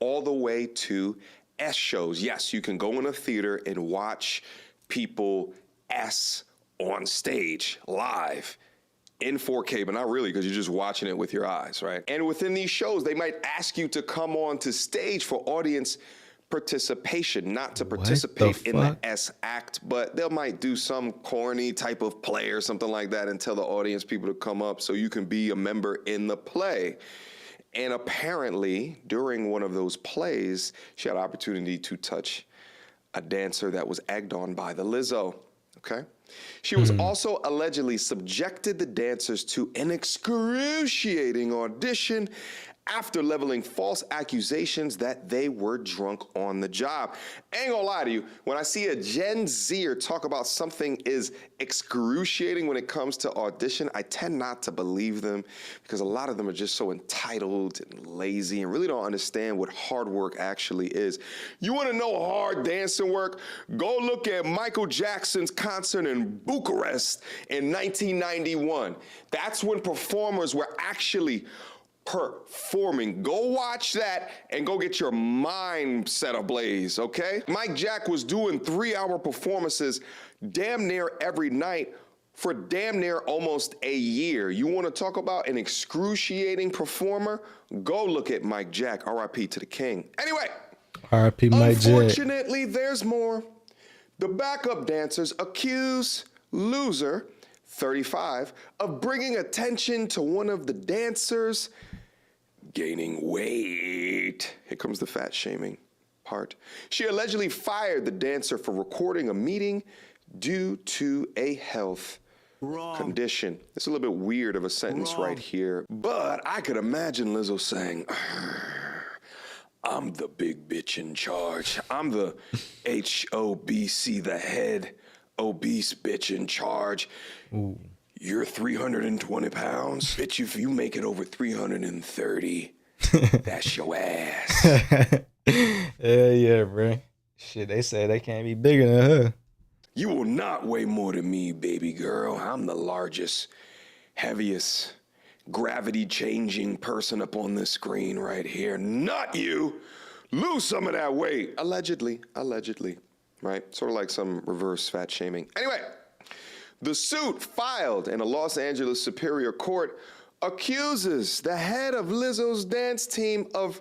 all the way to S shows. Yes, you can go in a theater and watch people S on stage live in 4K, but not really, because you're just watching it with your eyes, right? And within these shows, they might ask you to come on to stage for audience participation, not to participate in the S act, but they might do some corny type of play or something like that and tell the audience people to come up so you can be a member in the play. And apparently, during one of those plays, she had an opportunity to touch a dancer that was egged on by the Lizzo, okay? She was also allegedly subjected the dancers to an excruciating audition after leveling false accusations that they were drunk on the job. I ain't gonna lie to you, when I see a Gen Zer talk about something is excruciating when it comes to audition, I tend not to believe them, because a lot of them are just so entitled and lazy and really don't understand what hard work actually is. You wanna know hard dancing work? Go look at Michael Jackson's concert in Bucharest in 1991. That's when performers were actually performing. Go watch that and go get your mind set ablaze, okay? Mike Jack was doing 3-hour performances damn near every night for damn near almost a year. You want to talk about an excruciating performer? Go look at Mike Jack, R.I.P. to the king. Anyway, R.I.P. Mike Jack. Unfortunately, there's more. The backup dancers accuse loser 35 of bringing attention to one of the dancers gaining weight. Here comes the fat shaming part. She allegedly fired the dancer for recording a meeting due to a health condition. It's a little bit weird of a sentence right here, but I could imagine Lizzo saying, I'm the big bitch in charge. I'm the HOBC, the head obese bitch in charge. Ooh. You're 320 pounds. Bitch, if you make it over 330, that's your ass. Hell yeah, bro. Shit, they say they can't be bigger than her. You will not weigh more than me, baby girl. I'm the largest, heaviest, gravity-changing person up on this screen right here. Not you. Lose some of that weight. Allegedly, right? Sort of like some reverse fat shaming. Anyway, the suit filed in a Los Angeles Superior Court accuses the head of Lizzo's dance team of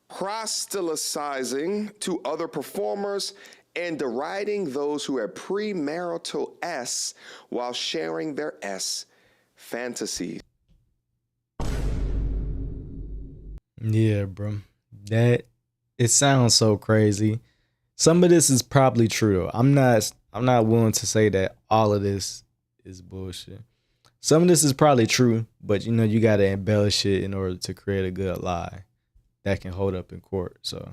proselytizing to other performers and deriding those who had premarital S while sharing their S fantasies. Yeah, bro. That it sounds so crazy. Some of this is probably true though. I'm not willing to say that all of this is bullshit. Some of this is probably true, but you know you gotta embellish it in order to create a good lie that can hold up in court. So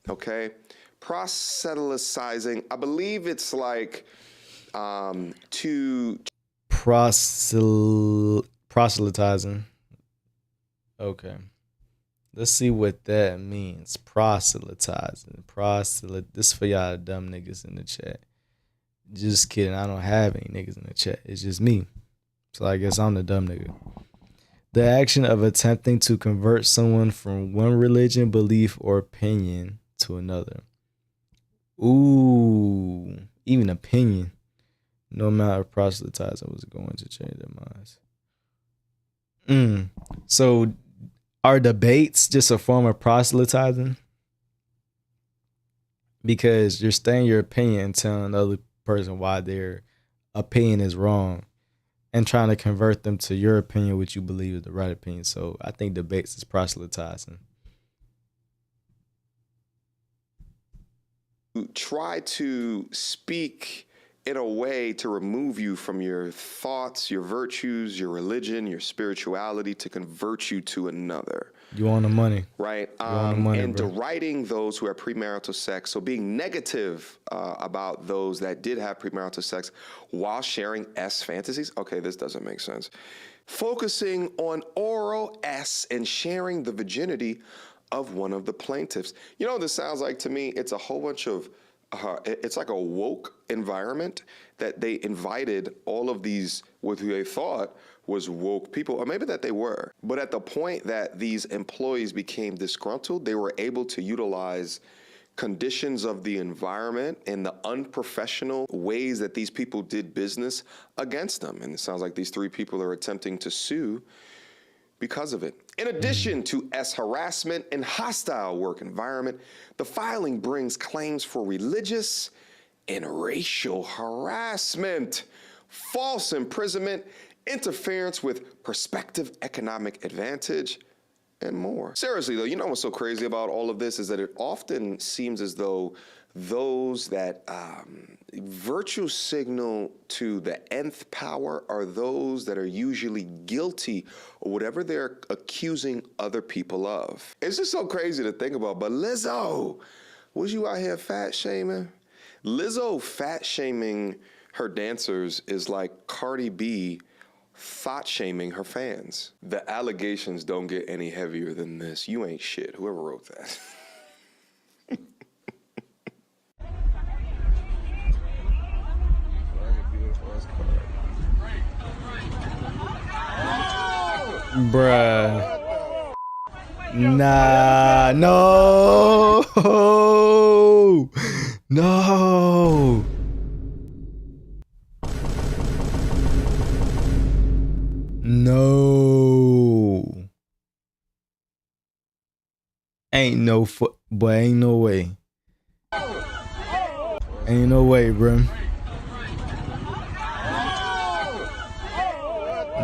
okay. Proselytizing, I believe it's like to proselytizing. Okay. Let's see what that means. Proselytizing. This for y'all dumb niggas in the chat. Just kidding. I don't have any niggas in the chat. It's just me. So I guess I'm the dumb nigga. The action of attempting to convert someone from one religion, belief, or opinion to another. Ooh, even opinion. No amount of proselytizing was going to change their minds. So are debates just a form of proselytizing? Because you're stating your opinion and telling the other person why their opinion is wrong and trying to convert them to your opinion, which you believe is the right opinion. So I think debates is proselytizing. Try to speak in a way to remove you from your thoughts, your virtues, your religion, your spirituality, to convert you to another. You on the money. Right. You on the money, and bro. deriding those who have premarital sex. So being negative about those that did have premarital sex while sharing S fantasies. Okay, this doesn't make sense. Focusing on oral S and sharing the virginity of one of the plaintiffs. You know what this sounds like to me? It's a whole bunch of it's like a woke environment that they invited all of these, what they thought was woke people, or maybe that they were. But at the point that these employees became disgruntled, they were able to utilize conditions of the environment and the unprofessional ways that these people did business against them. And it sounds like these three people are attempting to sue because of it. In addition to S harassment and hostile work environment, the filing brings claims for religious and racial harassment, false imprisonment, interference with prospective economic advantage, and more. Seriously though, you know what's so crazy about all of this is that it often seems as though those that virtue signal to the nth power are those that are usually guilty or whatever they're accusing other people of. It's just so crazy to think about. But Lizzo, was you out here fat shaming? Lizzo fat shaming her dancers is like Cardi B thought shaming her fans. The allegations don't get any heavier than this. You ain't shit, whoever wrote that. Bruh. Nah, no. No. No. Ain't no boy, ain't no way. Ain't no way, bro.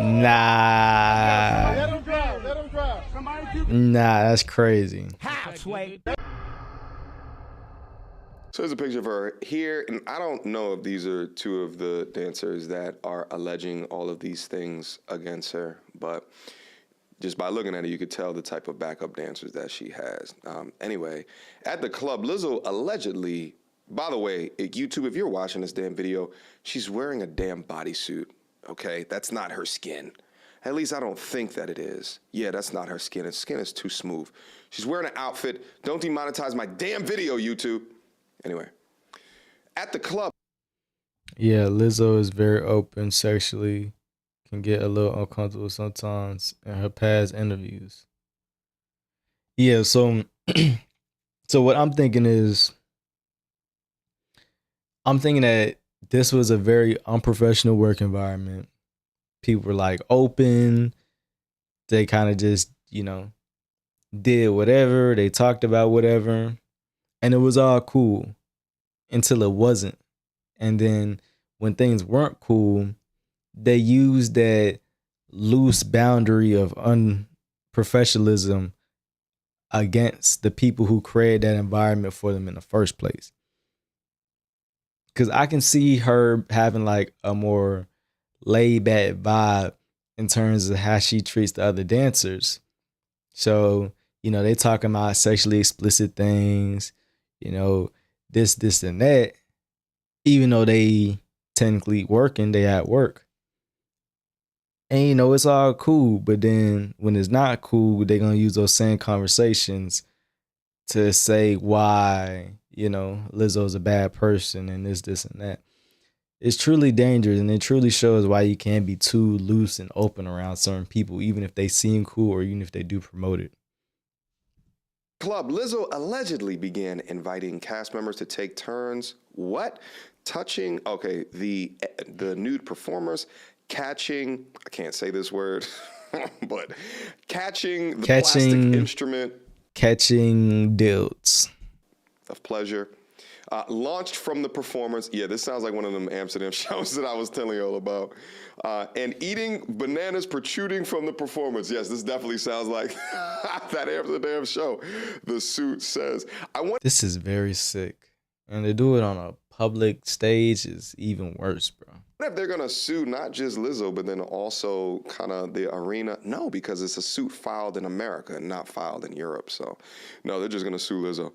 Nah. Let him drive. Let him drive. Nah, that's crazy. So there's a picture of her here, and I don't know if these are two of the dancers that are alleging all of these things against her, but Just by looking at her, you could tell the type of backup dancers that she has. Anyway, at the club, Lizzo allegedly, by the way, at YouTube, if you're watching this damn video, she's wearing a damn bodysuit, okay? That's not her skin. At least I don't think that it is. Yeah, that's not her skin. Her skin is too smooth. She's wearing an outfit. Don't demonetize my damn video, YouTube. Anyway, at the club. Yeah, Lizzo is very open sexually. Can get a little uncomfortable sometimes in her past interviews. Yeah, so so what I'm thinking is, I'm thinking that this was a very unprofessional work environment. People were like open. They kind of just, did whatever. They talked about whatever. And it was all cool until it wasn't. And then when things weren't cool, they used that loose boundary of unprofessionalism against the people who created that environment for them in the first place. Because I can see her having like a more laid back vibe in terms of how she treats the other dancers. So, they talking about sexually explicit things, this and that, even though they technically working, they at work. And, it's all cool. But then when it's not cool, they're going to use those same conversations to say why, Lizzo's a bad person and this and that. It's truly dangerous, and it truly shows why you can't be too loose and open around certain people, even if they seem cool or even if they do promote it. Club, Lizzo allegedly began inviting cast members to take turns, touching, the nude performers, catching, I can't say this word, but catching the plastic instrument. Catching dilts. Of pleasure. Launched from the performance. Yeah, this sounds like one of them Amsterdam shows that I was telling you all about. And eating bananas protruding from the performance. Yes, this definitely sounds like that Amsterdam show. The suit says. This is very sick. And to do it on a public stage is even worse, bro. If they're going to sue not just Lizzo, but then also kind of the arena. No, because it's a suit filed in America and not filed in Europe. So, no, they're just going to sue Lizzo.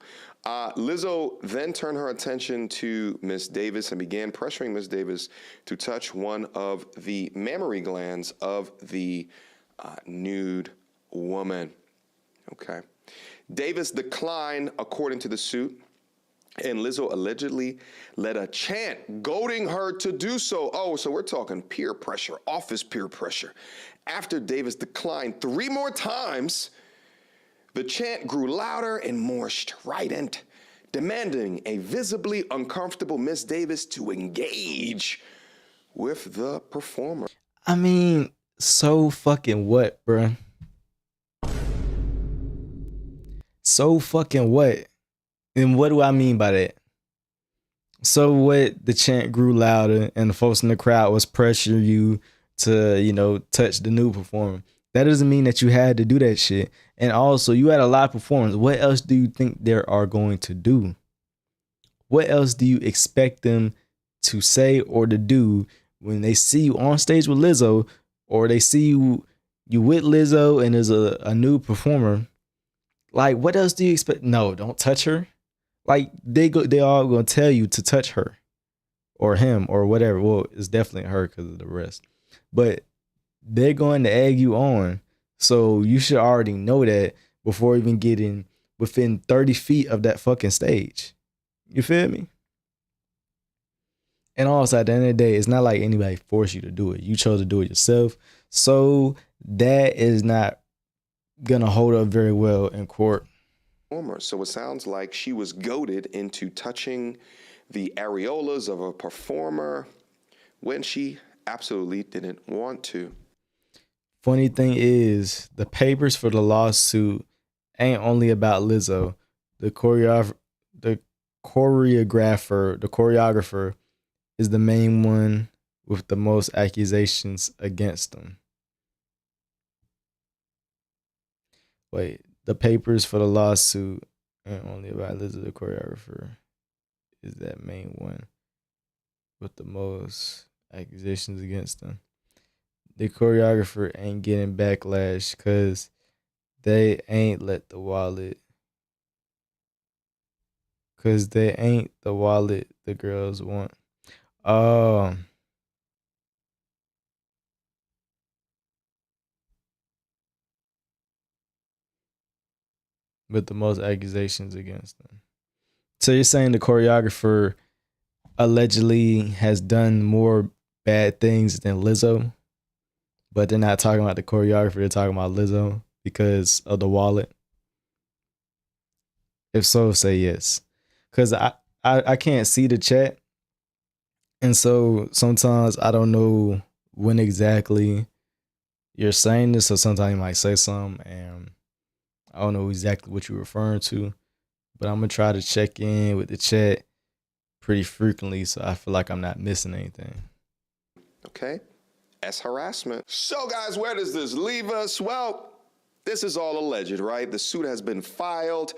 Lizzo then turned her attention to Miss Davis and began pressuring Miss Davis to touch one of the mammary glands of the nude woman. Okay. Davis declined, according to the suit. And Lizzo allegedly led a chant goading her to do so. Oh, so we're talking peer pressure, office peer pressure. After Davis declined 3 more times, the chant grew louder and more strident, demanding a visibly uncomfortable Miss Davis to engage with the performer. I mean, so fucking what, bruh? So fucking what? And what do I mean by that? So what? The chant grew louder and the folks in the crowd was pressuring you to, touch the new performer. That doesn't mean that you had to do that shit. And also, you had a live performance. What else do you think they are going to do? What else do you expect them to say or to do when they see you on stage with Lizzo, or they see you with Lizzo and there's a new performer? Like, what else do you expect? No, don't touch her. Like, they all gonna tell you to touch her or him or whatever. Well, it's definitely her because of the rest. But they're going to egg you on. So you should already know that before even getting within 30 feet of that fucking stage. You feel me? And also, at the end of the day, it's not like anybody forced you to do it. You chose to do it yourself. So that is not gonna hold up very well in court. So it sounds like she was goaded into touching the areolas of a performer when she absolutely didn't want to. Funny thing is, the papers for the lawsuit ain't only about Lizzo. The choreographer is the main one with the most accusations against them. Wait, the papers for the lawsuit ain't only about Lizzo, the choreographer is that main one with the most accusations against them. the choreographer ain't getting backlash because they ain't let the wallet. Because they ain't the wallet the girls want. Oh. With the most accusations against them. So you're saying the choreographer allegedly has done more bad things than Lizzo, but they're not talking about the choreographer, they're talking about Lizzo because of the wallet? If so, say yes. Because I can't see the chat. And so sometimes I don't know when exactly you're saying this. So sometimes you might say something and I don't know exactly what you're referring to. But I'm going to try to check in with the chat pretty frequently so I feel like I'm not missing anything. Okay? As harassment. So guys, where does this leave us? Well, this is all alleged, right? The suit has been filed,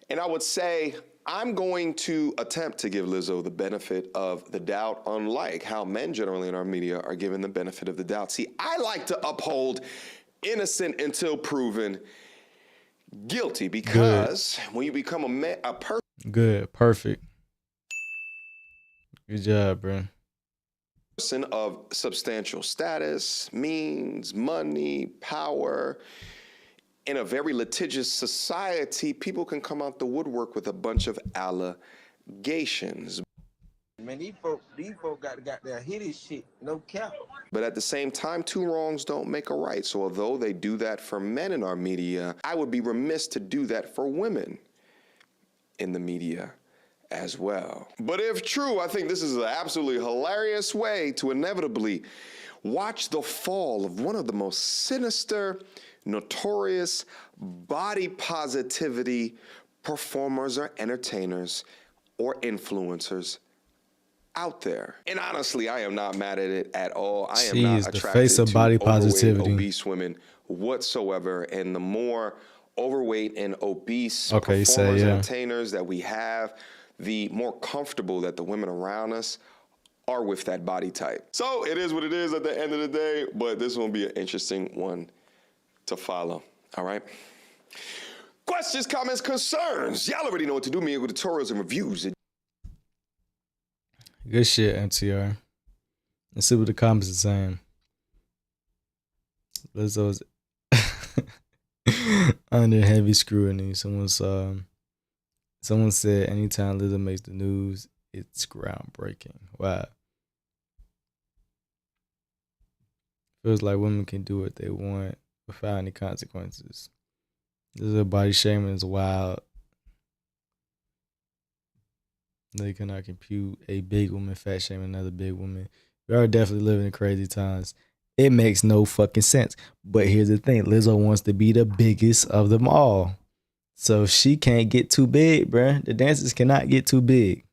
and I would say I'm going to attempt to give Lizzo the benefit of the doubt, unlike how men generally in our media are given the benefit of the doubt. See, I like to uphold innocent until proven guilty because when you become a person. Good, perfect. Good job, bro. Person of substantial status, means, money, power, in a very litigious society, people can come out the woodwork with a bunch of allegations. Man, these folk got their hit his shit, no cap. But at the same time, two wrongs don't make a right. So although they do that for men in our media, I would be remiss to do that for women in the media as well. But if true, I think this is an absolutely hilarious way to inevitably watch the fall of one of the most sinister, notorious body positivity performers or entertainers or influencers out there. And honestly, I am not mad at it at all. I am not attracted the face of to body overweight, positivity. obese women whatsoever. And the more overweight and obese Okay, you say, performers and yeah. entertainers that we have, the more comfortable that the women around us are with that body type. So it is what it is at the end of the day, but this will be an interesting one to follow. All right. Questions, comments, concerns. Y'all already know what to do. Me with tutorials and reviews. Good shit, MTR. Let's see what the comments are saying. Lizzo's under heavy scrutiny. Someone said anytime Lizzo makes the news, it's groundbreaking. Wow. Feels like women can do what they want without any consequences. Lizzo body shaming is wild. They cannot compute a big woman fat shaming another big woman. We are definitely living in crazy times. It makes no fucking sense. But here's the thing. Lizzo wants to be the biggest of them all. So she can't get too big, bruh. The dancers cannot get too big.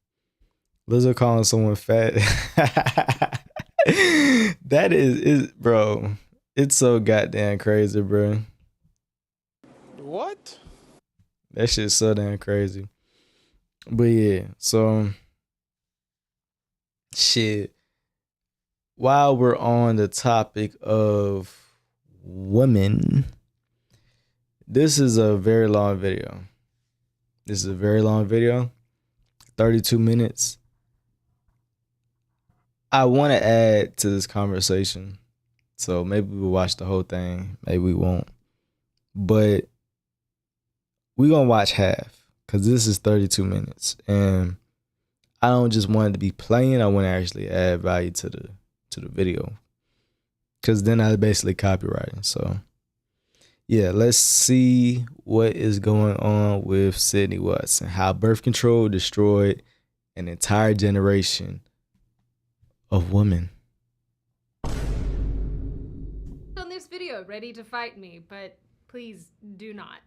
Lizzo calling someone fat. That is bro. It's so goddamn crazy, bro. What? That shit's so damn crazy. But yeah, so shit. While we're on the topic of women, this is a very long video. 32 minutes. I want to add to this conversation. So maybe we'll watch the whole thing. Maybe we won't. But we're going to watch half because this is 32 minutes. And I don't just want it to be playing. I want to actually add value to the video. Because then I basically copywriting. So yeah, let's see what is going on with Sydney Watson. How birth control destroyed an entire generation of women. On this video, ready to fight me, but please do not.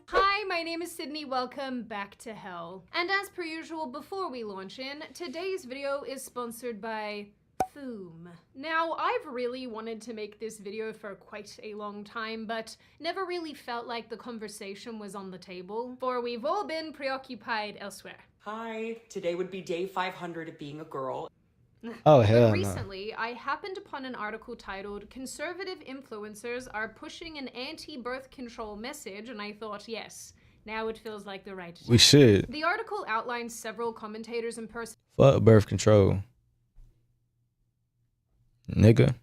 Hi, my name is Sydney. Welcome back to hell. And as per usual, before we launch in, today's video is sponsored by Foom. Now, I've really wanted to make this video for quite a long time, but never really felt like the conversation was on the table, for we've all been preoccupied elsewhere. Hi, today would be day 500 of being a girl. Oh, hell no. Recently, I happened upon an article titled "Conservative Influencers Are Pushing an Anti-Birth Control Message," and I thought, yes, now it feels like the right time. We should. The article outlines several commentators and Fuck birth control. Nigga.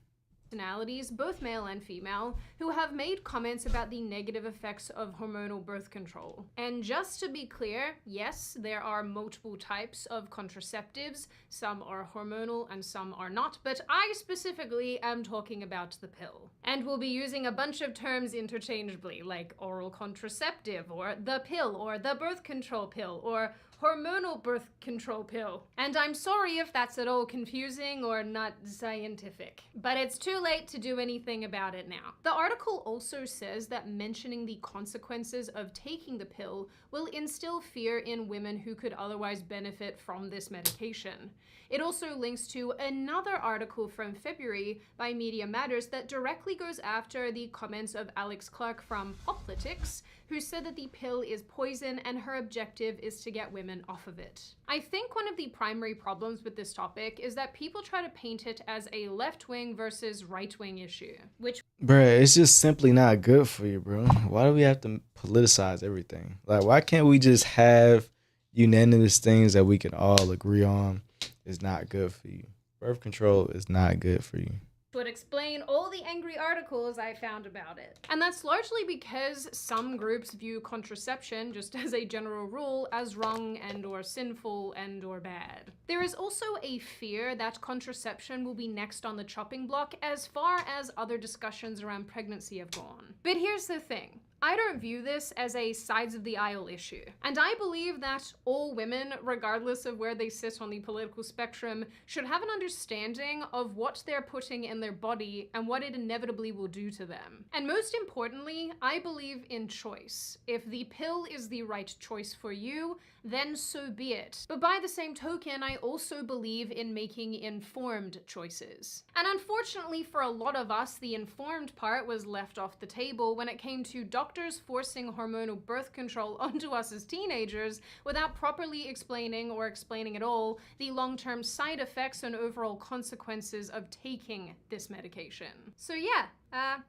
personalities, both male and female, who have made comments about the negative effects of hormonal birth control. And just to be clear, yes, there are multiple types of contraceptives. Some are hormonal and some are not, but I specifically am talking about the pill. And we'll be using a bunch of terms interchangeably, like oral contraceptive, or the pill, or the birth control pill, or hormonal birth control pill. And I'm sorry if that's at all confusing or not scientific, but it's too late to do anything about it now. The article also says that mentioning the consequences of taking the pill will instill fear in women who could otherwise benefit from this medication. It also links to another article from February by Media Matters that directly goes after the comments of Alex Clark from Hoplitics, who said that the pill is poison and her objective is to get women off of it. I think one of the primary problems with this topic is that people try to paint it as a left-wing versus right-wing issue, which Bruh, it's just simply not good for you, bro. Why do we have to politicize everything? Like, why can't we just have unanimous things that we can all agree on is not good for you? Birth control is not good for you. would explain all the angry articles I found about it. And that's largely because some groups view contraception, just as a general rule, as wrong and or sinful and or bad. There is also a fear that contraception will be next on the chopping block as far as other discussions around pregnancy have gone. But here's the thing. I don't view this as a sides of the aisle issue. And I believe that all women, regardless of where they sit on the political spectrum, should have an understanding of what they're putting in their body and what it inevitably will do to them. And most importantly, I believe in choice. If the pill is the right choice for you, then so be it. But by the same token, I also believe in making informed choices. And unfortunately for a lot of us, the informed part was left off the table when it came to doctors forcing hormonal birth control onto us as teenagers without properly explaining or explaining at all the long-term side effects and overall consequences of taking this medication. So yeah,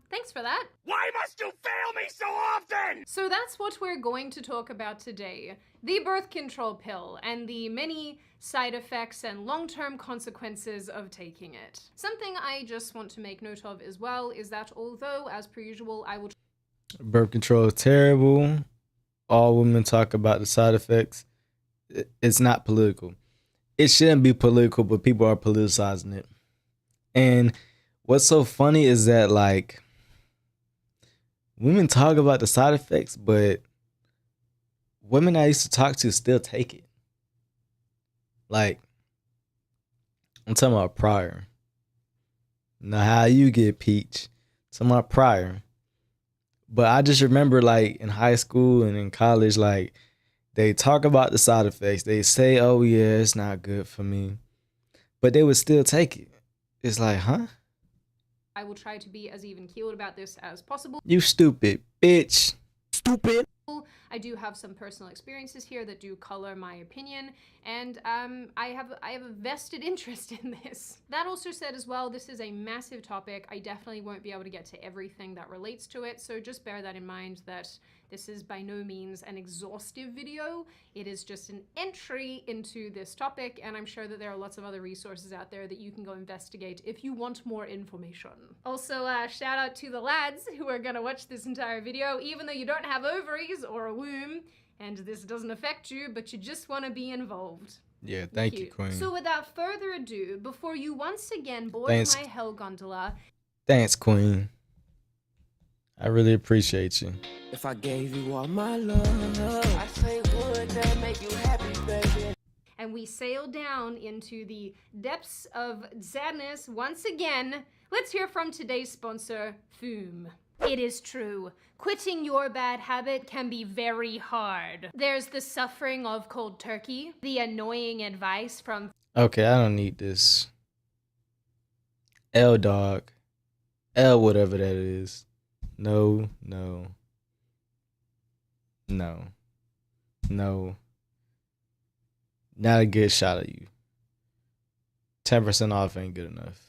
thanks for that. Why must you fail me so often? So that's what we're going to talk about today. The birth control pill and the many side effects and long-term consequences of taking it. Something I just want to make note of as well is that although, as per usual, I will Birth control is terrible. All women talk about the side effects. It's not political. It shouldn't be political, but people are politicizing it. And what's so funny is that, like, women talk about the side effects, but women I used to talk to still take it. Like, I'm talking about prior. Now, how you get peach? I'm talking about prior. But I just remember, like, in high school and in college, like, they talk about the side effects. They say, oh, yeah, it's not good for me. But they would still take it. It's like, huh? I will try to be as even-keeled about this as possible. You stupid bitch. Stupid. I do have some personal experiences here that do color my opinion, and I have a vested interest in this. That also said as well, this is a massive topic. I definitely won't be able to get to everything that relates to it, so just bear that in mind that this is by no means an exhaustive video. It is just an entry into this topic, and I'm sure that there are lots of other resources out there that you can go investigate if you want more information. Also, shout out to the lads who are gonna watch this entire video, even though you don't have ovaries or a womb, and this doesn't affect you, but you just want to be involved. Yeah, thank you, Queen. So without further ado, before you once again board Thanks. my hell gondola, Thanks, Queen. I really appreciate you. If I gave you all my love, I say would that make you happy, baby? and we sail down into the depths of sadness once again, let's hear from today's sponsor, Foom. It is true. Quitting your bad habit can be very hard. There's the suffering of cold turkey, the annoying advice from Okay, I don't need this. L dog. L whatever that is. No, no. No. No. not a good shot of you. 10% off ain't good enough.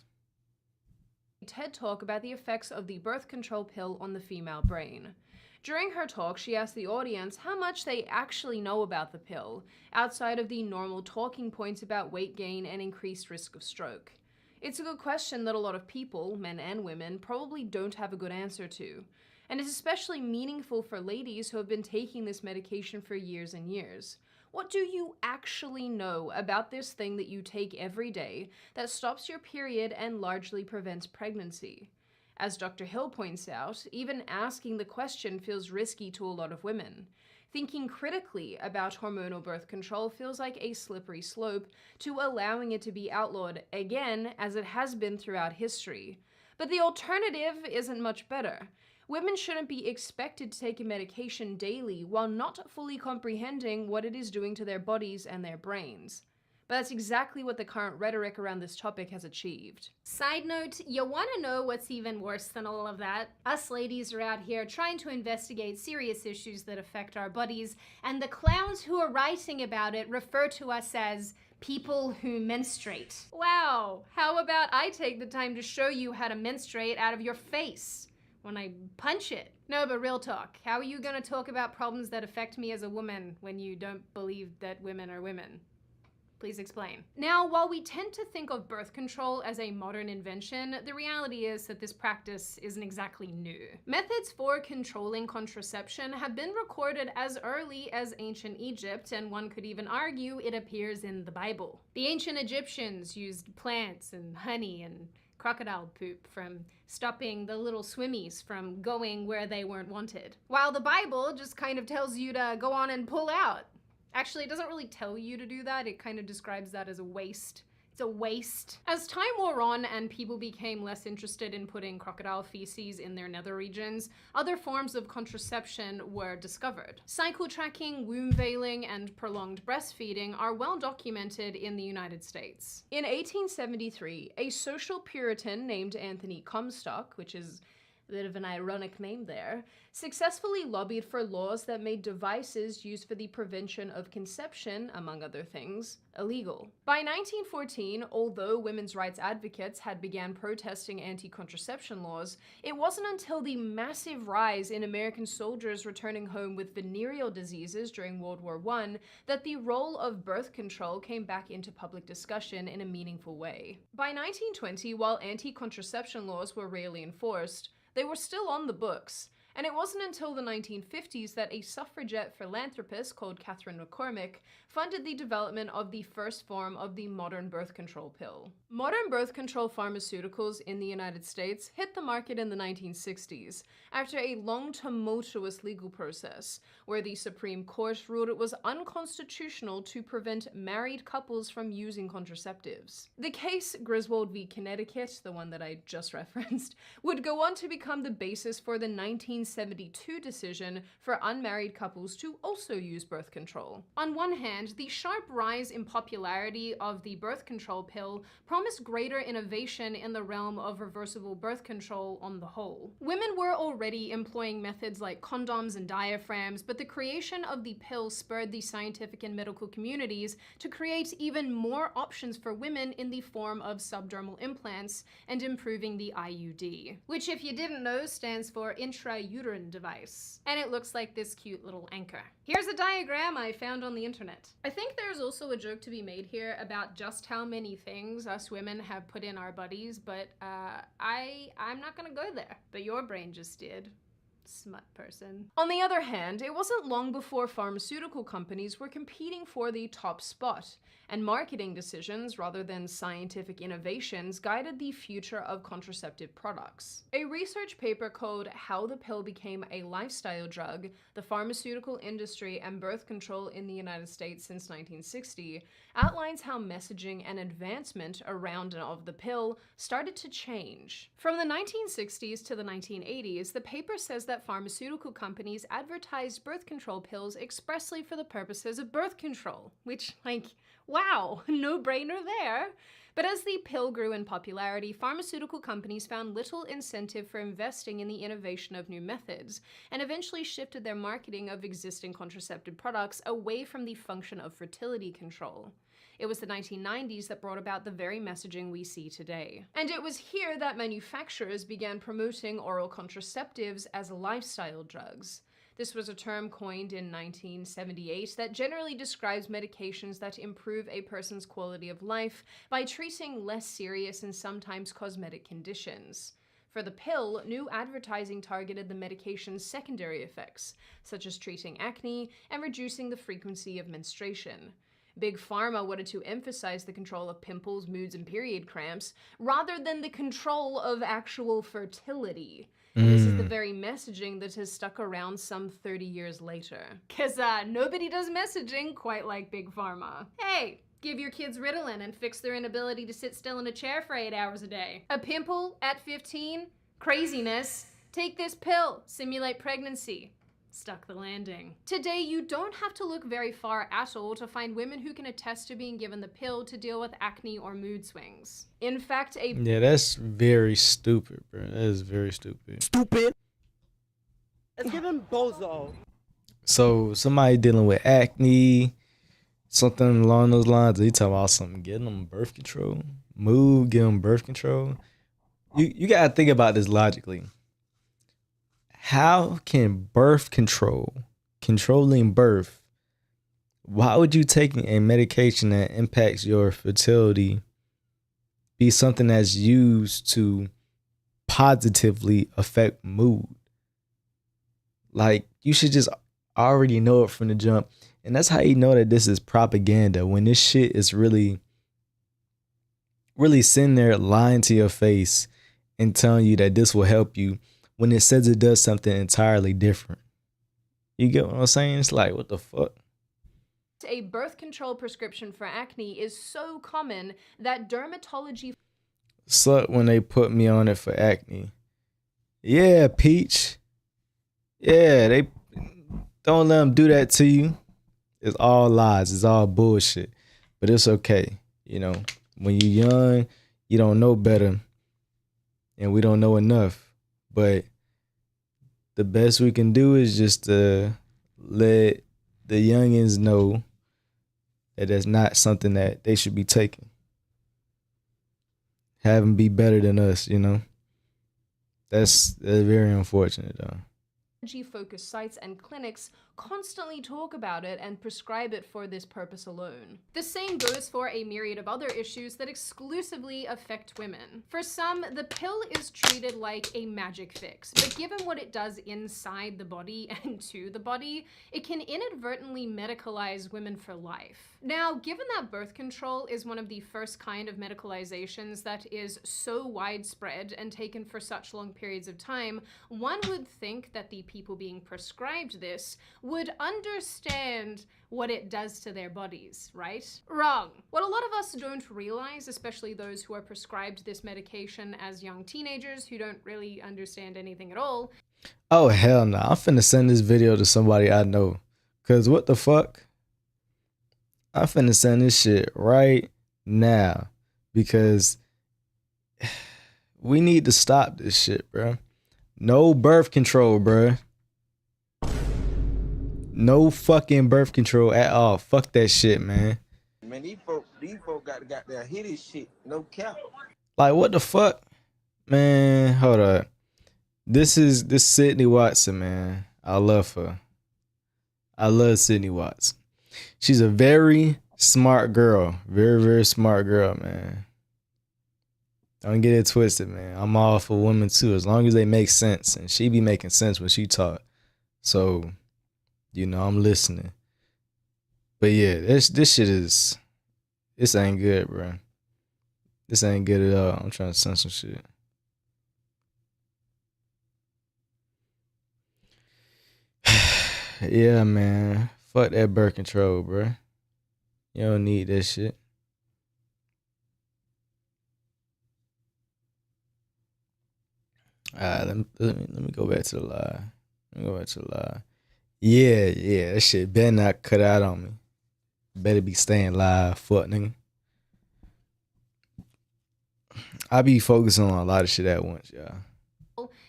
TED Talk about the effects of the birth control pill on the female brain. During her talk, she asked the audience how much they actually know about the pill, outside of the normal talking points about weight gain and increased risk of stroke. It's a good question that a lot of people, men and women, probably don't have a good answer to. And it's especially meaningful for ladies who have been taking this medication for years and years. What do you actually know about this thing that you take every day that stops your period and largely prevents pregnancy? As Dr. Hill points out, even asking the question feels risky to a lot of women. Thinking critically about hormonal birth control feels like a slippery slope to allowing it to be outlawed again, as it has been throughout history. But the alternative isn't much better. Women shouldn't be expected to take a medication daily while not fully comprehending what it is doing to their bodies and their brains. But that's exactly what the current rhetoric around this topic has achieved. Side note, you want to know what's even worse than all of that? Us ladies are out here trying to investigate serious issues that affect our bodies, and the clowns who are writing about it refer to us as people who menstruate. Wow, how about I take the time to show you how to menstruate out of your face when I punch it? No, but real talk, how are you gonna talk about problems that affect me as a woman when you don't believe that women are women? Please explain. Now, while we tend to think of birth control as a modern invention, the reality is that this practice isn't exactly new. Methods for controlling contraception have been recorded as early as ancient Egypt, and one could even argue it appears in the Bible. The ancient Egyptians used plants and honey and crocodile poop from stopping the little swimmies from going where they weren't wanted. While the Bible just kind of tells you to go on and pull out. Actually, it doesn't really tell you to do that. It kind of describes that as a waste. It's a waste. As time wore on and people became less interested in putting crocodile feces in their nether regions, other forms of contraception were discovered. Cycle tracking, womb veiling, and prolonged breastfeeding are well documented in the United States. In 1873, a social Puritan named Anthony Comstock, which is a bit of an ironic name there, successfully lobbied for laws that made devices used for the prevention of conception, among other things, illegal. By 1914, although women's rights advocates had began protesting anti-contraception laws, it wasn't until the massive rise in American soldiers returning home with venereal diseases during World War I that the role of birth control came back into public discussion in a meaningful way. By 1920, while anti-contraception laws were rarely enforced, they were still on the books, and it wasn't until the 1950s that a suffragette philanthropist called Catherine McCormick funded the development of the first form of the modern birth control pill. Modern birth control pharmaceuticals in the United States hit the market in the 1960s, after a long tumultuous legal process, where the Supreme Court ruled it was unconstitutional to prevent married couples from using contraceptives. The case Griswold v. Connecticut, the one that I just referenced, would go on to become the basis for the 1972 decision for unmarried couples to also use birth control. On one hand, the sharp rise in popularity of the birth control pill promised greater innovation in the realm of reversible birth control on the whole. Women were already employing methods like condoms and diaphragms, but the creation of the pill spurred the scientific and medical communities to create even more options for women in the form of subdermal implants and improving the IUD, which, if you didn't know, stands for intrauterine device. And it looks like this cute little anchor. Here's a diagram I found on the internet. I think there's also a joke to be made here about just how many things us women have put in our bodies, but I'm not gonna go there. But your brain just did. Smut person. On the other hand, it wasn't long before pharmaceutical companies were competing for the top spot, and marketing decisions rather than scientific innovations guided the future of contraceptive products. A research paper called How the Pill Became a Lifestyle Drug, the Pharmaceutical Industry and Birth Control in the United States since 1960, outlines how messaging and advancement around and of the pill started to change. From the 1960s to the 1980s, the paper says that pharmaceutical companies advertised birth control pills expressly for the purposes of birth control, which, like, wow, no-brainer there. But as the pill grew in popularity, pharmaceutical companies found little incentive for investing in the innovation of new methods, and eventually shifted their marketing of existing contraceptive products away from the function of fertility control. It was the 1990s that brought about the very messaging we see today. And it was here that manufacturers began promoting oral contraceptives as lifestyle drugs. This was a term coined in 1978 that generally describes medications that improve a person's quality of life by treating less serious and sometimes cosmetic conditions. For the pill, new advertising targeted the medication's secondary effects, such as treating acne and reducing the frequency of menstruation. Big Pharma wanted to emphasize the control of pimples, moods, and period cramps, rather than the control of actual fertility. And this is the very messaging that has stuck around some 30 years later. Cause nobody does messaging quite like Big Pharma. Hey, give your kids Ritalin and fix their inability to sit still in a chair for 8 hours a day. A pimple at 15? Craziness. Take this pill, simulate pregnancy. Stuck the landing. Today, you don't have to look very far at all to find women who can attest to being given the pill to deal with acne or mood swings. In fact, Yeah, that's very stupid, bro. That is very stupid. Stupid. Let's give him bozo. So somebody dealing with acne, something along those lines, they talking about something, getting them birth control, mood, give them birth control. You gotta think about this logically. How can birth control, controlling birth, why would you taking a medication that impacts your fertility be something that's used to positively affect mood? Like, you should just already know it from the jump. And that's how you know that this is propaganda, when this shit is really sitting there lying to your face and telling you that this will help you, when it says it does something entirely different. You get what I'm saying? It's like, what the fuck? A birth control prescription for acne is so common that dermatology Suck when they put me on it for acne. Yeah, Peach. Yeah, they don't let them do that to you. It's all lies. It's all bullshit. But it's okay. You know, when you're young, you don't know better. And we don't know enough. But the best we can do is just to let the youngins know that that's not something that they should be taking. Have them be better than us, you know. That's very unfortunate, though. focused sites and clinics constantly talk about it and prescribe it for this purpose alone. The same goes for a myriad of other issues that exclusively affect women. For some, the pill is treated like a magic fix, but given what it does inside the body and to the body, it can inadvertently medicalize women for life. Now, given that birth control is one of the first kind of medicalizations that is so widespread and taken for such long periods of time, one would think that the people being prescribed this would understand what it does to their bodies, right? Wrong. What a lot of us don't realize, especially those who are prescribed this medication as young teenagers who don't really understand anything at all. Oh, hell no. I'm finna send this video to somebody I know. Cause what the fuck? I'm finna send this shit right now. Because we need to stop this shit, bro. No birth control, bro. No fucking birth control at all. Fuck that shit, man. Man, these folk got their hit this shit. No cap. Like, what the fuck? Man, hold up. This Sydney Watson, man. I love her. I love Sydney Watson. She's a very smart girl. Very, very smart girl, man. Don't get it twisted, man. I'm all for women too, as long as they make sense. And she be making sense when she talk. So, you know, I'm listening. But yeah, this ain't good, bro. This ain't good at all. I'm trying to send some shit. Yeah, man. Fuck that birth control, bro. You don't need that shit. Alright, let me go back to the live. Yeah, that shit better not cut out on me. Better be staying live, fuck nigga. I be focusing on a lot of shit at once, yeah.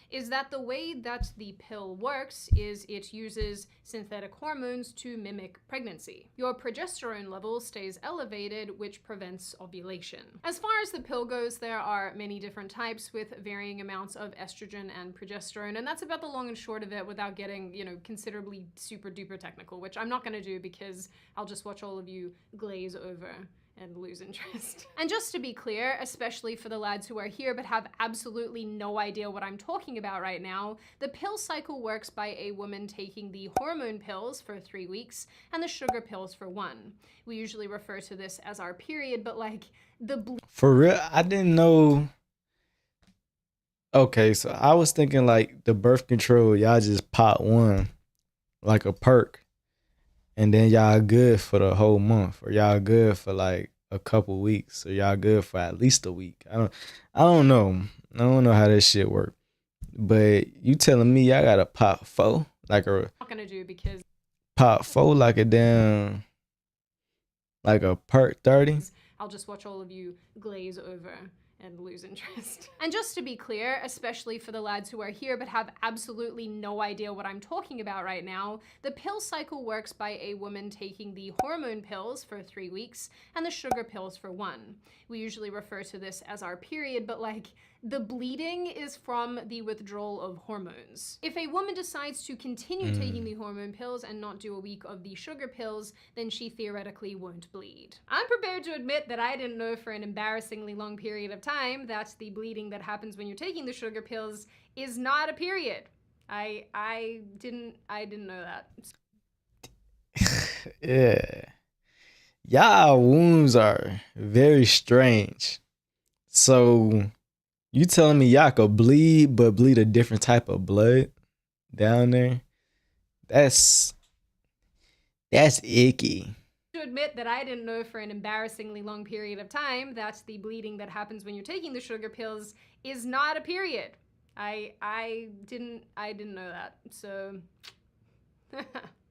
Is that the way that the pill works is it uses synthetic hormones to mimic pregnancy. Your progesterone level stays elevated, which prevents ovulation. As far as the pill goes, there are many different types with varying amounts of estrogen and progesterone, and that's about the long and short of it without getting, you know, considerably super duper technical, which I'm not gonna do because I'll just watch all of you glaze over and lose interest. And just to be clear, especially for the lads who are here but have absolutely no idea what I'm talking about right now, the pill cycle works by a woman taking the hormone pills for 3 weeks and the sugar pills for 1. We usually refer to this as our period, but like For real, I didn't know. Okay, so I was thinking like the birth control, y'all just pop one, like a perk, and then y'all good for the whole month, or y'all good for like a couple weeks, or y'all good for at least a week. I don't know. I don't know how that shit work. But you telling me y'all got a pop 4, like a not gonna do because pop 4, like a damn, like a perk 30. I'll just watch all of you glaze over and lose interest. And just to be clear, especially for the lads who are here but have absolutely no idea what I'm talking about right now, the pill cycle works by a woman taking the hormone pills for 3 weeks and the sugar pills for 1. We usually refer to this as our period, but like the bleeding is from the withdrawal of hormones. If a woman decides to continue taking the hormone pills and not do a week of the sugar pills, then she theoretically won't bleed. I'm prepared to admit that I didn't know for an embarrassingly long period of time that the bleeding that happens when you're taking the sugar pills is not a period. I didn't know that. Yeah. Y'all wounds are very strange. So you telling me y'all could bleed, but bleed a different type of blood down there? That's icky. To admit that I didn't know for an embarrassingly long period of time that the bleeding that happens when you're taking the sugar pills is not a period. I didn't know that. So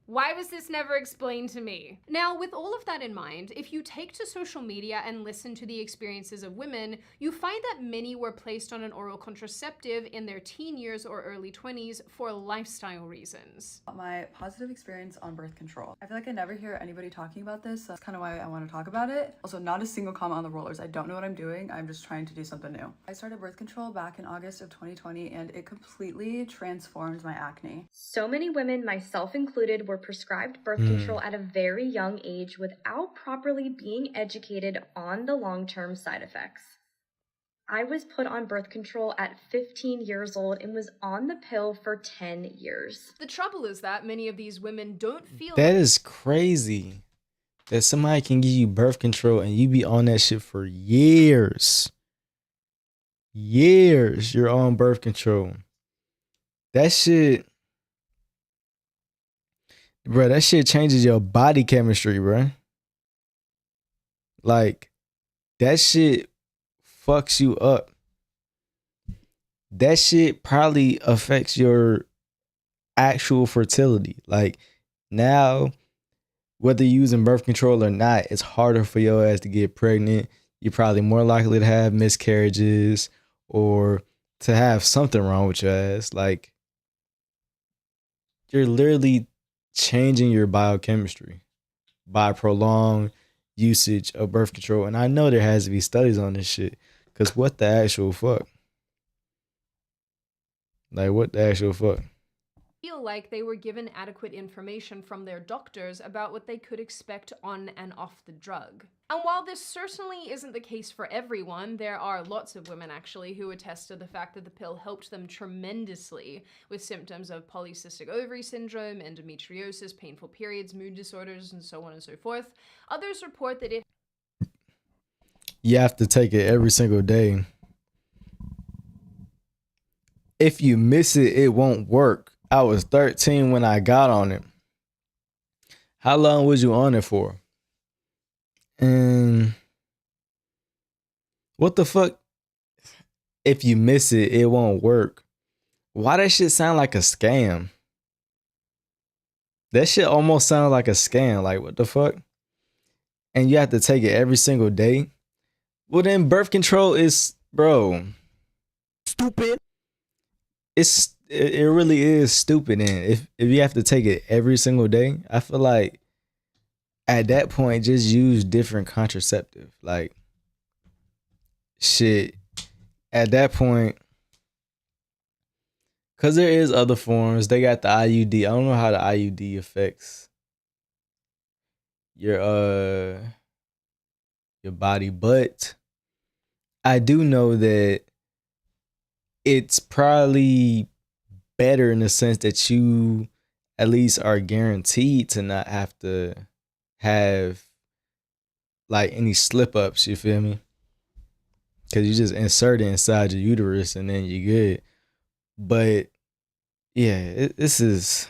why was this never explained to me? Now, with all of that in mind, if you take to social media and listen to the experiences of women, you find that many were placed on an oral contraceptive in their teen years or early 20s for lifestyle reasons. My positive experience on birth control. I feel like I never hear anybody talking about this, so that's kind of why I want to talk about it. Also, not a single comment on the rollers. I don't know what I'm doing. I'm just trying to do something new. I started birth control back in August of 2020, and it completely transformed my acne. So many women, myself included, were prescribed birth control at a very young age without properly being educated on the long-term side effects. I was put on birth control at 15 years old and was on the pill for 10 years. The trouble is that many of these women don't feel That is crazy. That somebody can give you birth control and you be on that shit for years. Years you're on birth control. That shit, bro, that shit changes your body chemistry, bro. Like, that shit fucks you up. That shit probably affects your actual fertility. Like, now, whether you're using birth control or not, it's harder for your ass to get pregnant. You're probably more likely to have miscarriages or to have something wrong with your ass. Like, you're literally changing your biochemistry by prolonged usage of birth control. And I know there has to be studies on this shit, because what the actual fuck? Like, what the actual fuck? Feel like they were given adequate information from their doctors about what they could expect on and off the drug. And while this certainly isn't the case for everyone, there are lots of women actually who attest to the fact that the pill helped them tremendously with symptoms of polycystic ovary syndrome, endometriosis, painful periods, mood disorders, and so on and so forth. Others report that it You have to take it every single day. If you miss it, it won't work. I was 13 when I got on it. How long was you on it for? And what the fuck? If you miss it, it won't work. Why that shit sound like a scam? That shit almost sounds like a scam. Like, what the fuck? And you have to take it every single day. Well, then birth control is bro, stupid. It really is stupid. And if you have to take it every single day, I feel like at that point just use different contraceptive. Like shit. At that point, cause there is other forms. They got the IUD. I don't know how the IUD affects your body, but I do know that it's probably better in the sense that you at least are guaranteed to not have to have like any slip ups, you feel me? Cause you just insert it inside your uterus and then you're good. But yeah, this is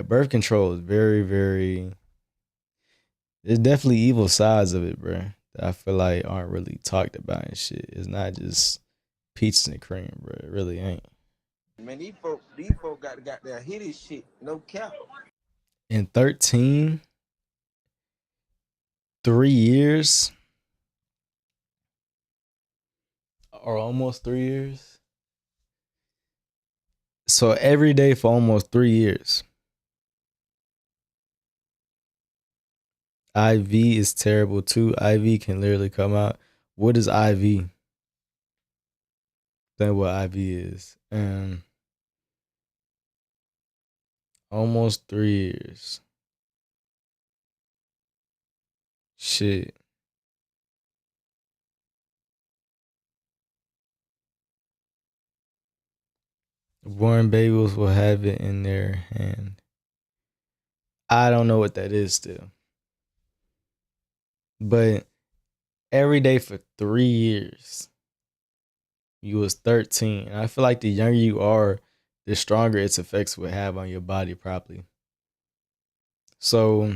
birth control is very, very. There's definitely evil sides of it, bro. That I feel like aren't really talked about and shit. It's not just peaches and cream, bro. It really ain't. Man, these folk got goddamn hit this shit. No cap. In 3 years, or almost 3 years. So every day for almost 3 years. IV is terrible too. IV can literally come out. What is IV? That's what IV is. Almost 3 years. Shit. Born babies will have it in their hand. I don't know what that is still. But every day for 3 years. You was 13. And I feel like the younger you are, the stronger its effects would have on your body probably. So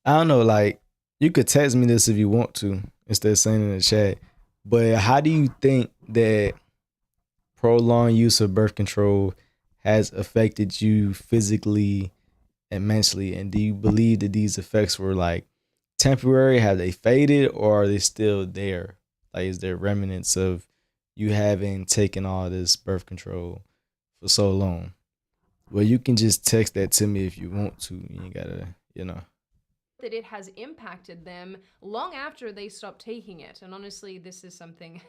I don't know, like you could text me this if you want to instead of saying it in the chat. But how do you think that prolonged use of birth control has affected you physically and mentally? And do you believe that these effects were like temporary? Have they faded or are they still there? Like, is there remnants of you having taken all this birth control for so long? Well, you can just text that to me if you want to. You ain't gotta, that it has impacted them long after they stopped taking it. And honestly, this is something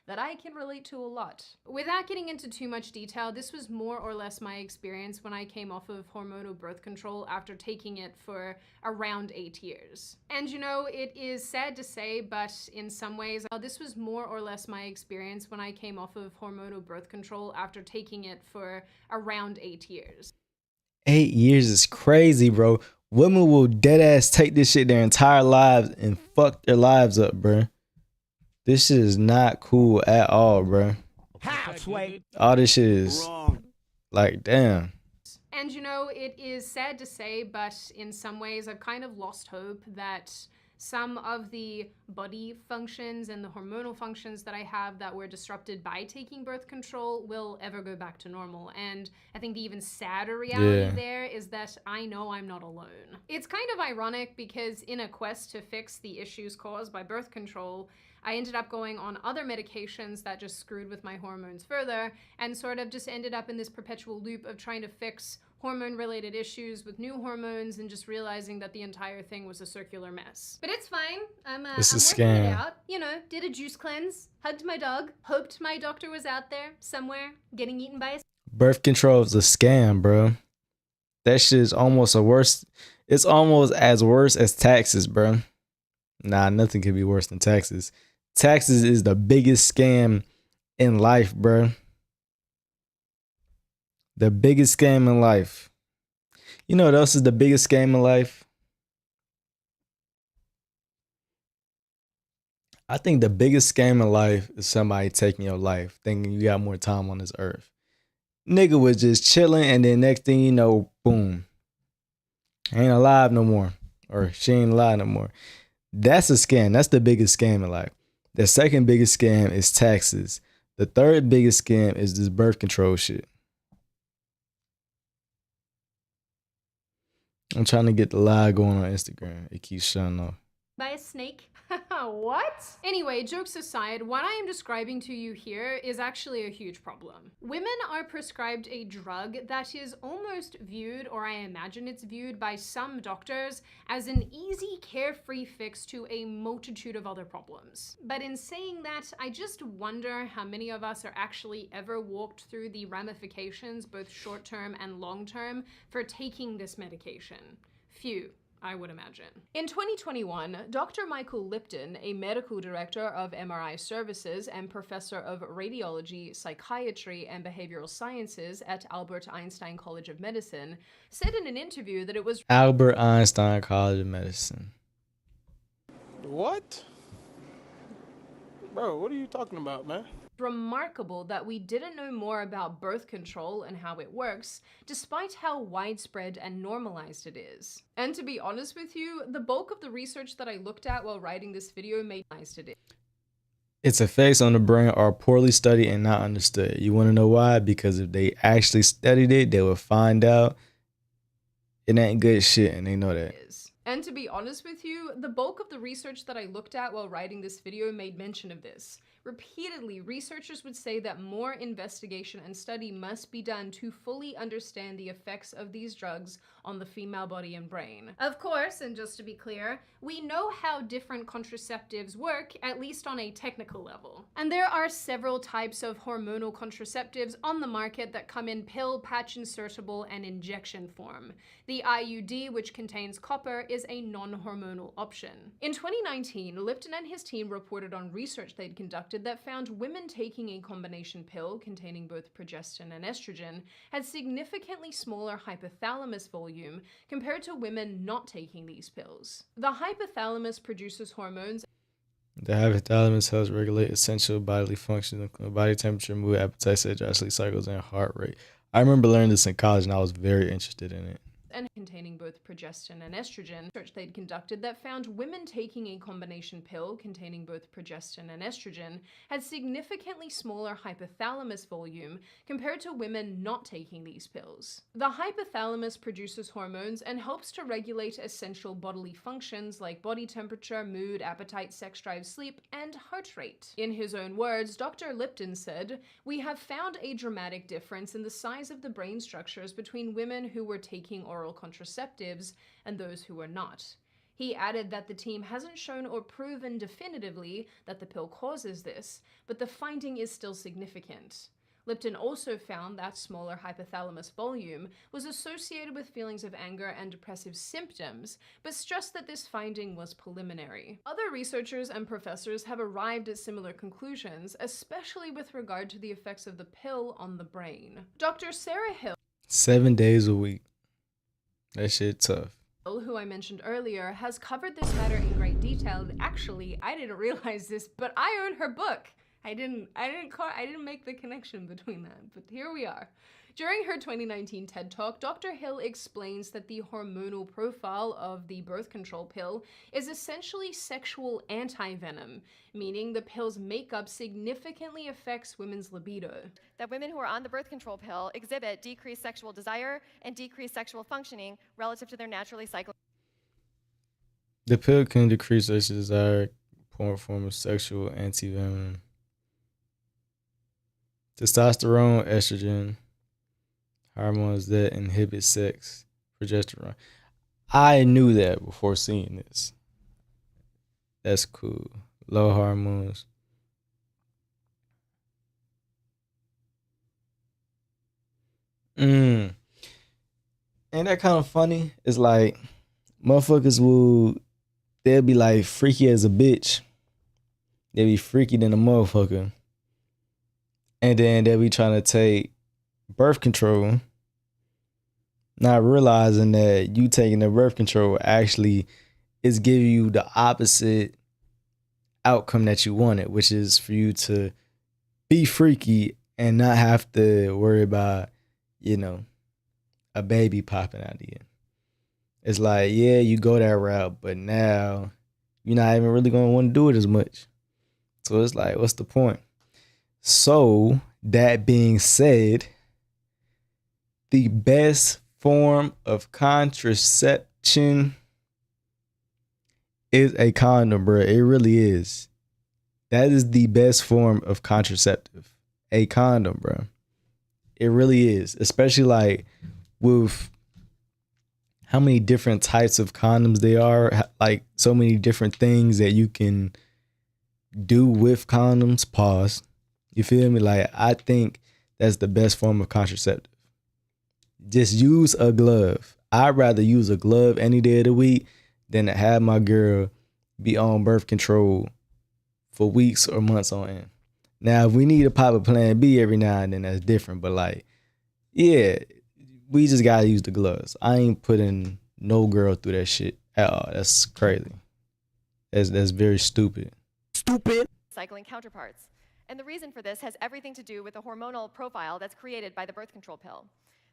that I can relate to a lot. Without getting into too much detail, this was more or less my experience when I came off of hormonal birth control after taking it for around 8 years. And it is sad to say, but in some ways, this was more or less my experience when I came off of hormonal birth control after taking it for around 8 years. 8 years is crazy, bro. Women will dead ass take this shit their entire lives and fuck their lives up, bro. This shit is not cool at all, bro. All this shit is like, damn. And it is sad to say, but in some ways I've kind of lost hope that some of the body functions and the hormonal functions that I have that were disrupted by taking birth control will ever go back to normal. And I think the even sadder reality there is that I know I'm not alone. It's kind of ironic because in a quest to fix the issues caused by birth control, I ended up going on other medications that just screwed with my hormones further and sort of just ended up in this perpetual loop of trying to fix hormone-related issues with new hormones and just realizing that the entire thing was a circular mess. But it's fine. I'm working it out. Did a juice cleanse, hugged my dog, hoped my doctor was out there somewhere getting eaten by a... Birth control is a scam, bro. That shit is almost it's almost as worse as taxes, bro. Nah, nothing could be worse than taxes. Taxes is the biggest scam in life, bro. The biggest scam in life. You know what else is the biggest scam in life? I think the biggest scam in life is somebody taking your life, thinking you got more time on this earth. Nigga was just chilling, and then next thing you know, boom. Ain't alive no more. Or she ain't alive no more. That's a scam. That's the biggest scam in life. The second biggest scam is taxes. The third biggest scam is this birth control shit. I'm trying to get the live going on Instagram. It keeps shutting off. By a snake. What? Anyway, jokes aside, what I am describing to you here is actually a huge problem. Women are prescribed a drug that is almost viewed, or I imagine it's viewed by some doctors, as an easy, carefree fix to a multitude of other problems. But in saying that, I just wonder how many of us are actually ever walked through the ramifications, both short-term and long-term, for taking this medication. Few, I would imagine. In 2021, Dr. Michael Lipton, a medical director of MRI services and professor of radiology, psychiatry, and behavioral sciences at Albert Einstein College of Medicine, said in an interview that it was Albert Einstein College of Medicine. What? Bro, what are you talking about, man? remarkable that we didn't know more about birth control and how it works, despite how widespread and normalized it is. And to be honest with you, the bulk of the research that I looked at while writing this video made it. Its effects on the brain are poorly studied and not understood. You want to know why? Because if they actually studied it, they would find out it ain't good shit, and they know that. And to be honest with you, the bulk of the research that I looked at while writing this video made mention of this. Repeatedly, researchers would say that more investigation and study must be done to fully understand the effects of these drugs on the female body and brain. Of course, and just to be clear, we know how different contraceptives work, at least on a technical level. And there are several types of hormonal contraceptives on the market that come in pill, patch insertable, and injection form. The IUD, which contains copper, is a non-hormonal option. In 2019, Lipton and his team reported on research they'd conducted that found women taking a combination pill containing both progesterone and estrogen had significantly smaller hypothalamus volume compared to women not taking these pills. The hypothalamus produces hormones. The hypothalamus helps regulate essential bodily functions, including body temperature, mood, appetite, sexual cycles, and heart rate. I remember learning this in college, and I was very interested in it. And containing both progesterone and estrogen, research they'd conducted that found women taking a combination pill containing both progesterone and estrogen had significantly smaller hypothalamus volume compared to women not taking these pills. The hypothalamus produces hormones and helps to regulate essential bodily functions like body temperature, mood, appetite, sex drive, sleep, and heart rate. In his own words, Dr. Lipton said, "We have found a dramatic difference in the size of the brain structures between women who were taking oral contraceptives and those who were not." He added that the team hasn't shown or proven definitively that the pill causes this, but the finding is still significant. Lipton also found that smaller hypothalamus volume was associated with feelings of anger and depressive symptoms, but stressed that this finding was preliminary. Other researchers and professors have arrived at similar conclusions, especially with regard to the effects of the pill on the brain. Dr. Sarah Hill, 7 days a week. That shit tough. who I mentioned earlier, has covered this matter in great detail. Actually, I didn't realize this, but I own her book. I didn't make the connection between that, but here we are. During her 2019 TED Talk, Dr. Hill explains that the hormonal profile of the birth control pill is essentially sexual anti-venom, meaning the pill's makeup significantly affects women's libido. That women who are on the birth control pill exhibit decreased sexual desire and decreased sexual functioning relative to their naturally cycling. The pill can decrease sexual desire, form of sexual anti-venom. Testosterone, estrogen, hormones that inhibit sex, progesterone. I knew that before seeing this. That's cool. Low hormones. Ain't that kind of funny? It's like motherfuckers they'll be like freaky as a bitch. They'll be freaky than a motherfucker. And then they'll be trying to take birth control, not realizing that you taking the birth control actually is giving you the opposite outcome that you wanted, which is for you to be freaky and not have to worry about, a baby popping out of you. It's like, yeah, you go that route, but now you're not even really going to want to do it as much. So it's like, what's the point? So, that being said, the best form of contraception is a condom, bro. It really is. That is the best form of contraceptive. A condom, bro. It really is. Especially like with how many different types of condoms there are. Like so many different things that you can do with condoms. Pause. You feel me? Like I think that's the best form of contraceptive. Just use a glove. I'd rather use a glove any day of the week than to have my girl be on birth control for weeks or months on end. Now, if we need to pop a plan B every now and then, that's different. But like, yeah, we just gotta use the gloves. I ain't putting no girl through that shit at all. That's crazy. That's very stupid. Cycling counterparts. And the reason for this has everything to do with the hormonal profile that's created by the birth control pill.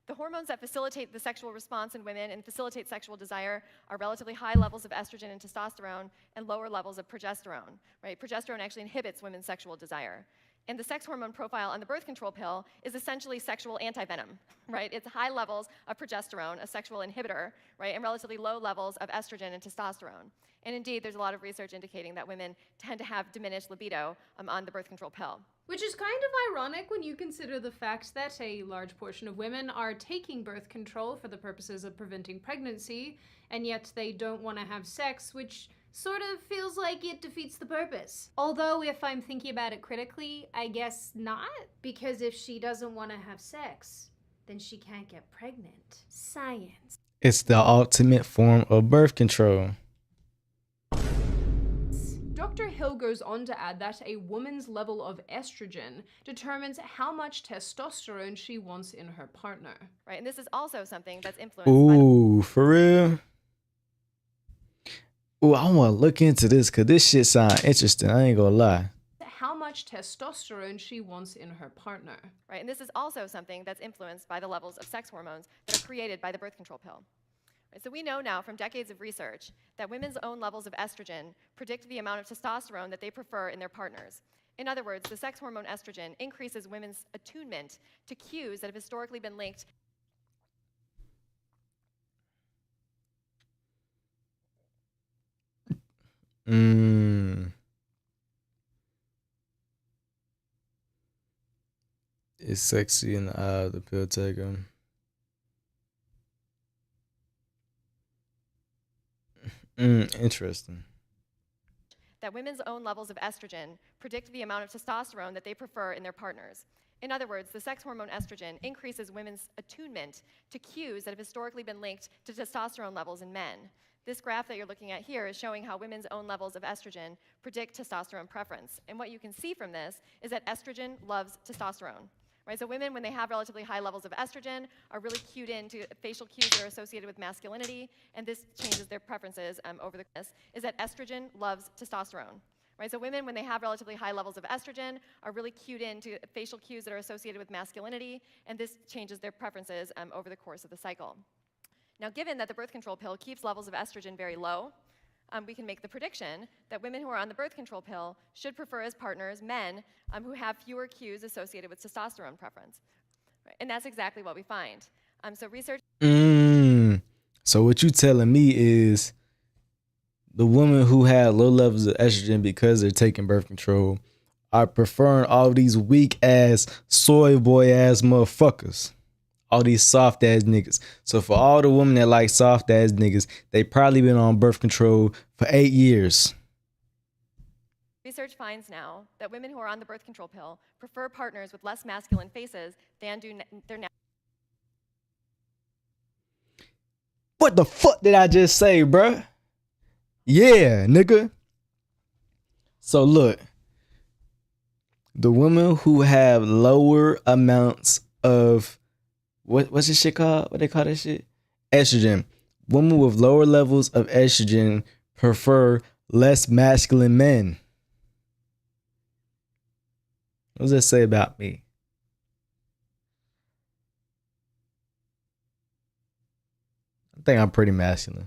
The hormones that facilitate the sexual response in women and facilitate sexual desire are relatively high levels of estrogen and testosterone and lower levels of progesterone, right? Progesterone actually inhibits women's sexual desire. And the sex hormone profile on the birth control pill is essentially sexual antivenom, right? It's high levels of progesterone, a sexual inhibitor, right? And relatively low levels of estrogen and testosterone. And indeed, there's a lot of research indicating that women tend to have diminished libido on the birth control pill. Which is kind of ironic when you consider the fact that a large portion of women are taking birth control for the purposes of preventing pregnancy, and yet they don't want to have sex, which sort of feels like it defeats the purpose. Although, if I'm thinking about it critically, I guess not, because if she doesn't want to have sex, then she can't get pregnant. Science. It's the ultimate form of birth control. Dr. Hill goes on to add that a woman's level of estrogen determines how much testosterone she wants in her partner. Right, and this is also something that's influenced Ooh, for real? Ooh, I want to look into this because this shit sound interesting. I ain't gonna lie. How much testosterone she wants in her partner. Right, and this is also something that's influenced by the levels of sex hormones that are created by the birth control pill. So we know now from decades of research that women's own levels of estrogen predict the amount of testosterone that they prefer in their partners. In other words, the sex hormone estrogen increases women's attunement to cues that have historically been linked. It's sexy in the eye of the pill taker. Interesting. That women's own levels of estrogen predict the amount of testosterone that they prefer in their partners. In other words, the sex hormone estrogen increases women's attunement to cues that have historically been linked to testosterone levels in men. This graph that you're looking at here is showing how women's own levels of estrogen predict testosterone preference. And what you can see from this is that estrogen loves testosterone. Right, so women, when they have relatively high levels of estrogen, are really cued into facial cues that are associated with masculinity, and this changes their preferences over the is that estrogen loves testosterone. Right, so women, when they have relatively high levels of estrogen, are really cued into facial cues that are associated with masculinity, and this changes their preferences over the course of the cycle. Now, given that the birth control pill keeps levels of estrogen very low, we can make the prediction that women who are on the birth control pill should prefer as partners men who have fewer cues associated with testosterone preference. Right? And that's exactly what we find. So research... So what you telling me is the women who have low levels of estrogen because they're taking birth control are preferring all these weak-ass, soy boy-ass motherfuckers. All these soft ass niggas. So for all the women that like soft ass niggas, they probably been on birth control for 8 years. Research finds now that women who are on the birth control pill prefer partners with less masculine faces than do their natural. What the fuck did I just say, bruh? Yeah, nigga. So look, the women who have lower amounts of what's this shit called? What they call that shit? Estrogen. Women with lower levels of estrogen prefer less masculine men. What does that say about me? I think I'm pretty masculine.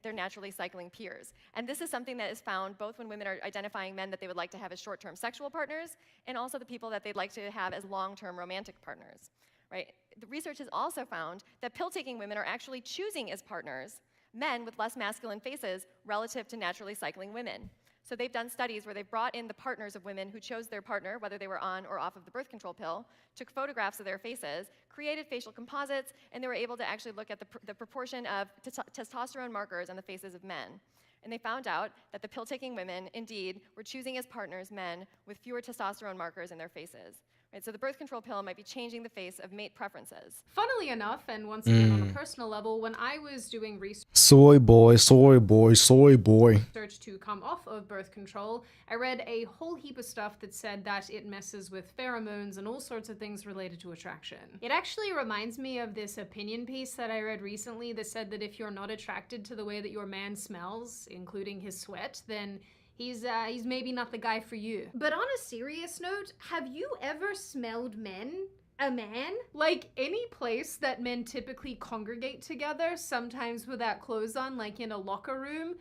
Their naturally cycling peers. And this is something that is found both when women are identifying men that they would like to have as short-term sexual partners, and also the people that they'd like to have as long-term romantic partners. Right? The research has also found that pill-taking women are actually choosing as partners men with less masculine faces relative to naturally cycling women. So they've done studies where they've brought in the partners of women who chose their partner, whether they were on or off of the birth control pill, took photographs of their faces, created facial composites, and they were able to actually look at the proportion of testosterone markers on the faces of men. And they found out that the pill-taking women, indeed, were choosing as partners men with fewer testosterone markers in their faces. Right, so the birth control pill might be changing the face of mate preferences. Funnily enough, and once again on a personal level, when I was doing Soy boy, soy boy, soy boy. research to come off of birth control, I read a whole heap of stuff that said that it messes with pheromones and all sorts of things related to attraction. It actually reminds me of this opinion piece that I read recently that said that if you're not attracted to the way that your man smells, including his sweat, then he's maybe not the guy for you. But on a serious note, have you ever smelled men? A man? Like any place that men typically congregate together, sometimes without clothes on, like in a locker room.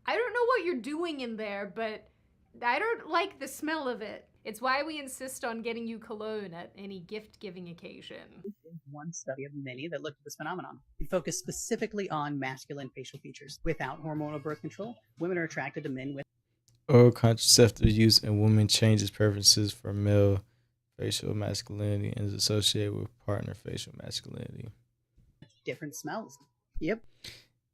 I don't know what you're doing in there, but I don't like the smell of it. It's why we insist on getting you cologne at any gift-giving occasion. One study of many that looked at this phenomenon. It focused specifically on masculine facial features. Without hormonal birth control, women are attracted to men with Oral contraceptive use in women changes preferences for male facial masculinity and is associated with partner facial masculinity. different smells. Yep.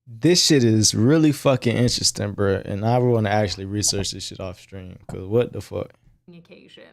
This shit is really fucking interesting, bro. And I want to actually research this shit off stream. Cause what the fuck? Occasion.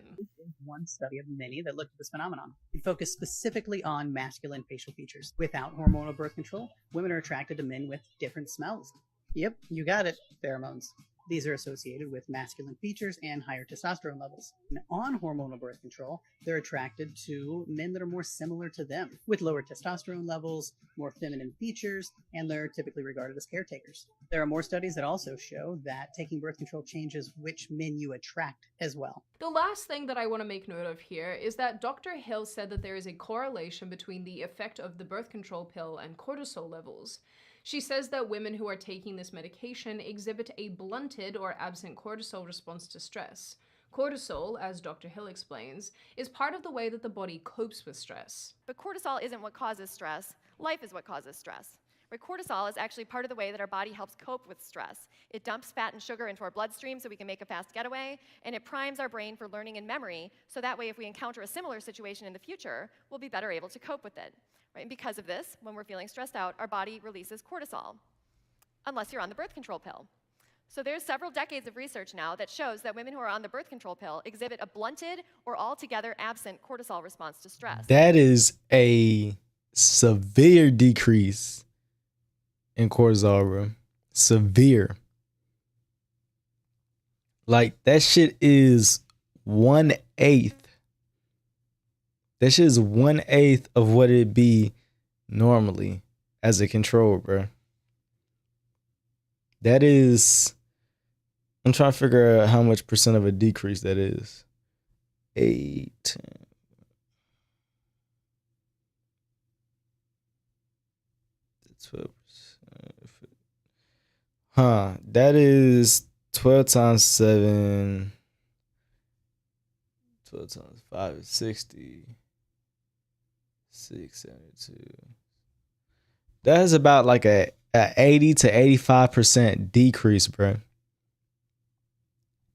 One study of many that looked at this phenomenon. It focused specifically on masculine facial features. Without hormonal birth control, women are attracted to men with different smells. Yep, you got it. Pheromones. These are associated with masculine features and higher testosterone levels. And on hormonal birth control, they're attracted to men that are more similar to them, with lower testosterone levels, more feminine features, and they're typically regarded as caretakers. There are more studies that also show that taking birth control changes which men you attract as well. The last thing that I want to make note of here is that Dr. Hill said that there is a correlation between the effect of the birth control pill and cortisol levels. She says that women who are taking this medication exhibit a blunted or absent cortisol response to stress. Cortisol, as Dr. Hill explains, is part of the way that the body copes with stress. But cortisol isn't what causes stress. Life is what causes stress. Right? Cortisol is actually part of the way that our body helps cope with stress. It dumps fat and sugar into our bloodstream so we can make a fast getaway, and it primes our brain for learning and memory, so that way if we encounter a similar situation in the future, we'll be better able to cope with it. Right? And because of this, when we're feeling stressed out, our body releases cortisol, unless you're on the birth control pill. So there's several decades of research now that shows that women who are on the birth control pill exhibit a blunted or altogether absent cortisol response to stress. That is a severe decrease in cortisol, bro. Severe. Like, that shit is 1/8. That shit is 1/8 of what it'd be normally as a control, bro. That is, I'm trying to figure out how much percent of a decrease that is. 8, 10. Huh, that is 12 times 7. 12 times 5 is 60. 672. That is about like a 80 to 85% decrease, bro.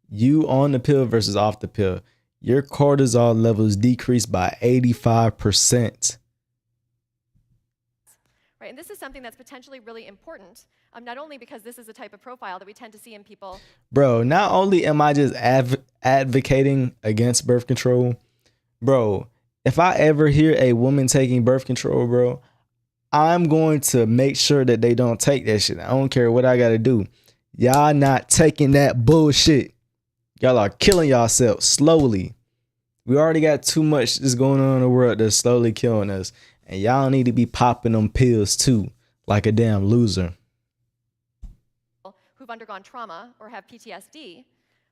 You on the pill versus off the pill. Your cortisol levels decrease by 85%. Right, and this is something that's potentially really important, not only because this is a type of profile that we tend to see in people. Bro, not only am I just advocating against birth control, bro, if I ever hear a woman taking birth control, bro, I'm going to make sure that they don't take that shit. I don't care what I got to do. Y'all not taking that bullshit. Y'all are killing yourselves slowly. We already got too much that's going on in the world that's slowly killing us. And y'all need to be popping them pills too, like a damn loser. Who've undergone trauma or have PTSD,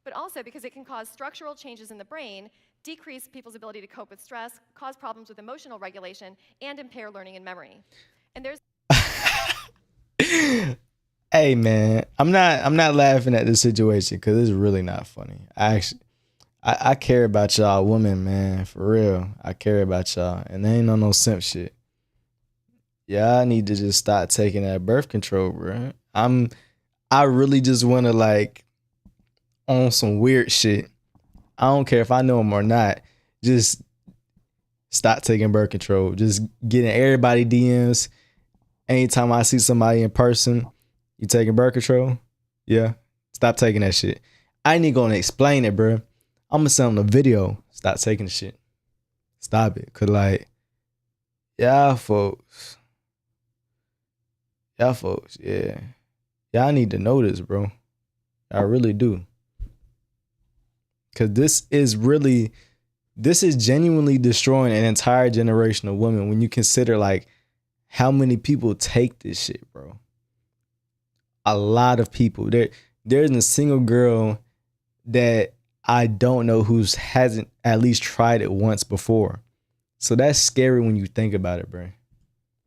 but also because it can cause structural changes in the brain, decrease people's ability to cope with stress, cause problems with emotional regulation, and impair learning and memory. And there's Hey man, I'm not laughing at this situation because it's really not funny. I care about y'all women, man, for real. I care about y'all, and they ain't on no simp shit. yeah, I need to just stop taking that birth control, bro. I really just want to like on some weird shit. I don't care if I know him or not. Just stop taking birth control. Just getting everybody DMs. Anytime I see somebody in person, you taking birth control? Yeah. Stop taking that shit. I ain't even gonna explain it, bro. I'm gonna send them a video. Stop taking the shit. Stop it. Cause like, y'all folks, yeah. Y'all need to know this, bro. I really do. Cause this is genuinely destroying an entire generation of women when you consider like how many people take this shit, bro. A lot of people. There isn't a single girl that I don't know who's hasn't at least tried it once before. So that's scary when you think about it, bro.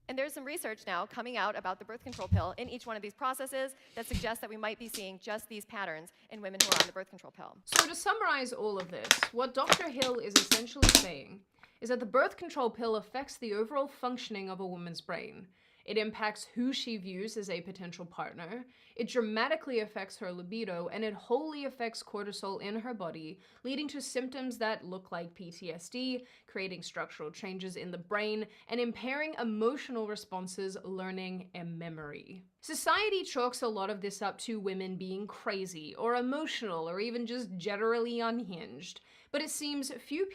And there's some research now coming out about the birth control pill in each one of these processes that suggests that we might be seeing just these patterns in women who are on the birth control pill. So to summarize all of this, what Dr. Hill is essentially saying is that the birth control pill affects the overall functioning of a woman's brain. It impacts who she views as a potential partner, it dramatically affects her libido, and it wholly affects cortisol in her body, leading to symptoms that look like PTSD, creating structural changes in the brain, and impairing emotional responses, learning, and memory. Society chalks a lot of this up to women being crazy, or emotional, or even just generally unhinged. But it seems few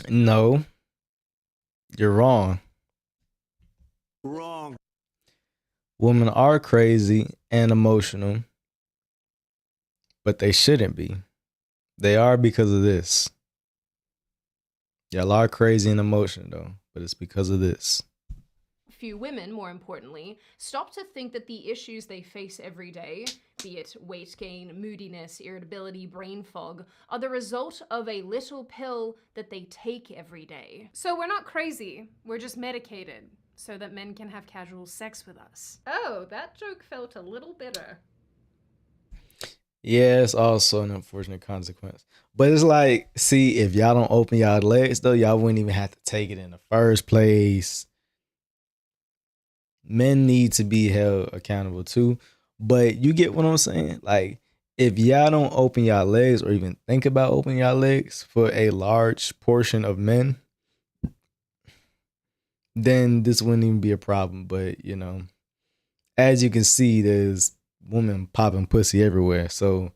No. You're wrong. Wrong. Women are crazy and emotional, but they shouldn't be. They are because of this. Y'all are crazy and emotional though, but it's because of this. Few women, more importantly, stop to think that the issues they face every day, be it weight gain, moodiness, irritability, brain fog, are the result of a little pill that they take every day. So we're not crazy, we're just medicated, so that men can have casual sex with us. Oh, that joke felt a little bitter. Yeah, it's also an unfortunate consequence. But it's like, see, if y'all don't open y'all legs though, y'all wouldn't even have to take it in the first place. Men need to be held accountable too. But you get what I'm saying? Like, if y'all don't open y'all legs or even think about opening y'all legs for a large portion of men, then this wouldn't even be a problem. But, you know, as you can see, there's women popping pussy everywhere. So,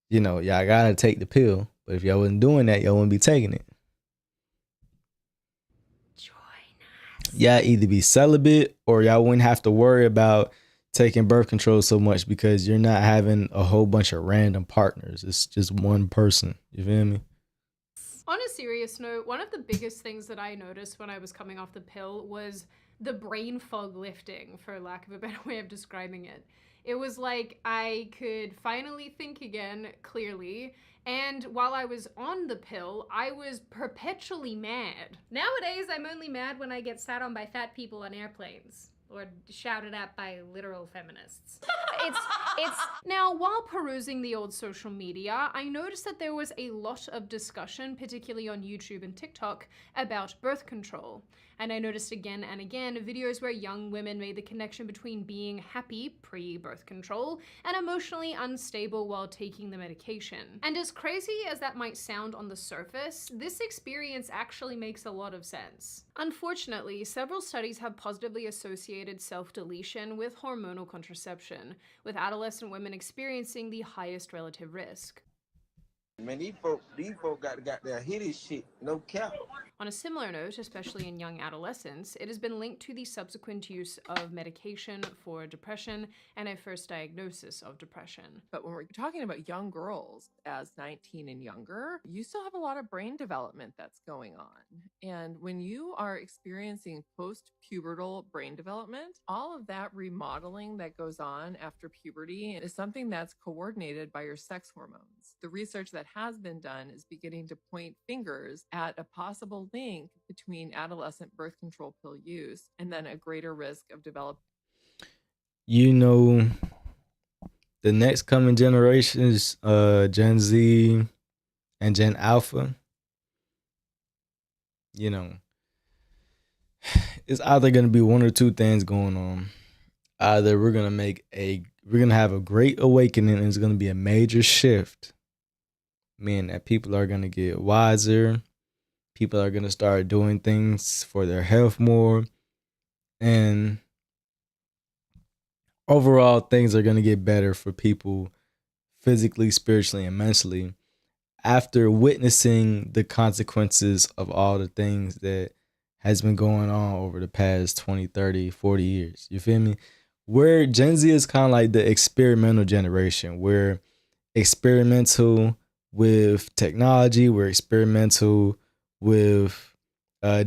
you know, y'all gotta take the pill. But if y'all wasn't doing that, y'all wouldn't be taking it. Y'all either be celibate or y'all wouldn't have to worry about taking birth control so much because you're not having a whole bunch of random partners. It's just one person. You feel me? On a serious note, one of the biggest things that I noticed when I was coming off the pill was the brain fog lifting, for lack of a better way of describing it. It was like I could finally think again clearly, and while I was on the pill, I was perpetually mad. Nowadays, I'm only mad when I get sat on by fat people on airplanes. Or shouted at by literal feminists. It's Now, while perusing the old social media, I noticed that there was a lot of discussion, particularly on YouTube and TikTok, about birth control. And I noticed again and again videos where young women made the connection between being happy pre-birth control and emotionally unstable while taking the medication. And as crazy as that might sound on the surface, this experience actually makes a lot of sense. Unfortunately, several studies have positively associated self-deletion with hormonal contraception, with adolescent women experiencing the highest relative risk. Man, these folk got their hit this shit, no cap. On a similar note, especially in young adolescents, it has been linked to the subsequent use of medication for depression and a first diagnosis of depression. But when we're talking about young girls as 19 and younger, you still have a lot of brain development that's going on. And when you are experiencing post-pubertal brain development, all of that remodeling that goes on after puberty is something that's coordinated by your sex hormones. The research that has been done is beginning to point fingers at a possible link between adolescent birth control pill use and then a greater risk of developing. You know, the next coming generations, Gen Z and Gen Alpha, you know, it's either gonna be one or two things going on. Either we're gonna have a great awakening and it's gonna be a major shift, meaning that people are gonna get wiser, people are gonna start doing things for their health more, and overall things are gonna get better for people physically, spiritually, and mentally after witnessing the consequences of all the things that has been going on over the past 20, 30, 40 years. You feel me? Where Gen Z is kind of like the experimental generation. We're experimental with technology. We're experimental with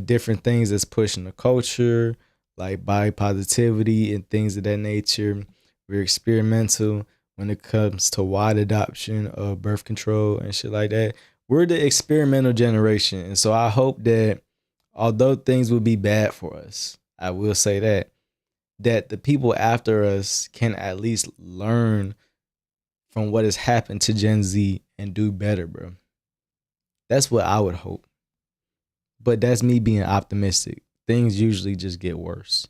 different things that's pushing the culture, like body positivity and things of that nature. We're experimental when it comes to wide adoption of birth control and shit like that. We're the experimental generation. And so I hope that although things will be bad for us, I will say that the people after us can at least learn from what has happened to Gen Z and do better, bro. That's what I would hope. But that's me being optimistic. Things usually just get worse.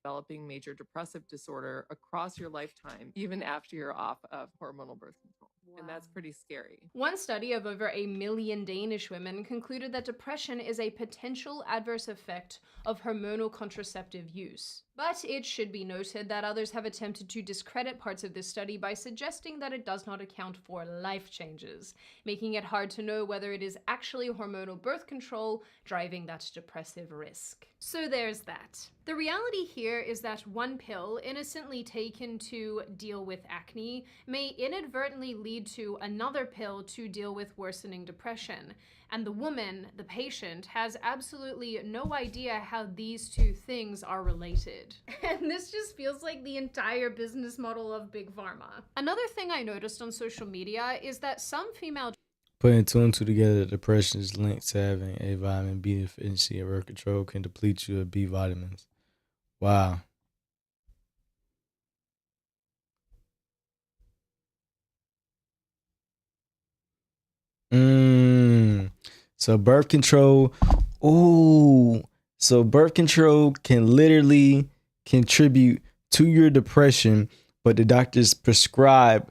Developing major depressive disorder across your lifetime, even after you're off of hormonal birth control. Wow. And that's pretty scary. One study of over 1 million Danish women concluded that depression is a potential adverse effect of hormonal contraceptive use. But it should be noted that others have attempted to discredit parts of this study by suggesting that it does not account for life changes, making it hard to know whether it is actually hormonal birth control driving that depressive risk. So there's that. The reality here is that one pill, innocently taken to deal with acne, may inadvertently lead to another pill to deal with worsening depression. And the woman, the patient, has absolutely no idea how these two things are related. And this just feels like the entire business model of Big Pharma. Another thing I noticed on social media is that some female Putting two and two together, depression is linked to having A vitamin B deficiency and birth control can deplete you of B vitamins. Wow. So birth control, so birth control can literally contribute to your depression, but the doctors prescribe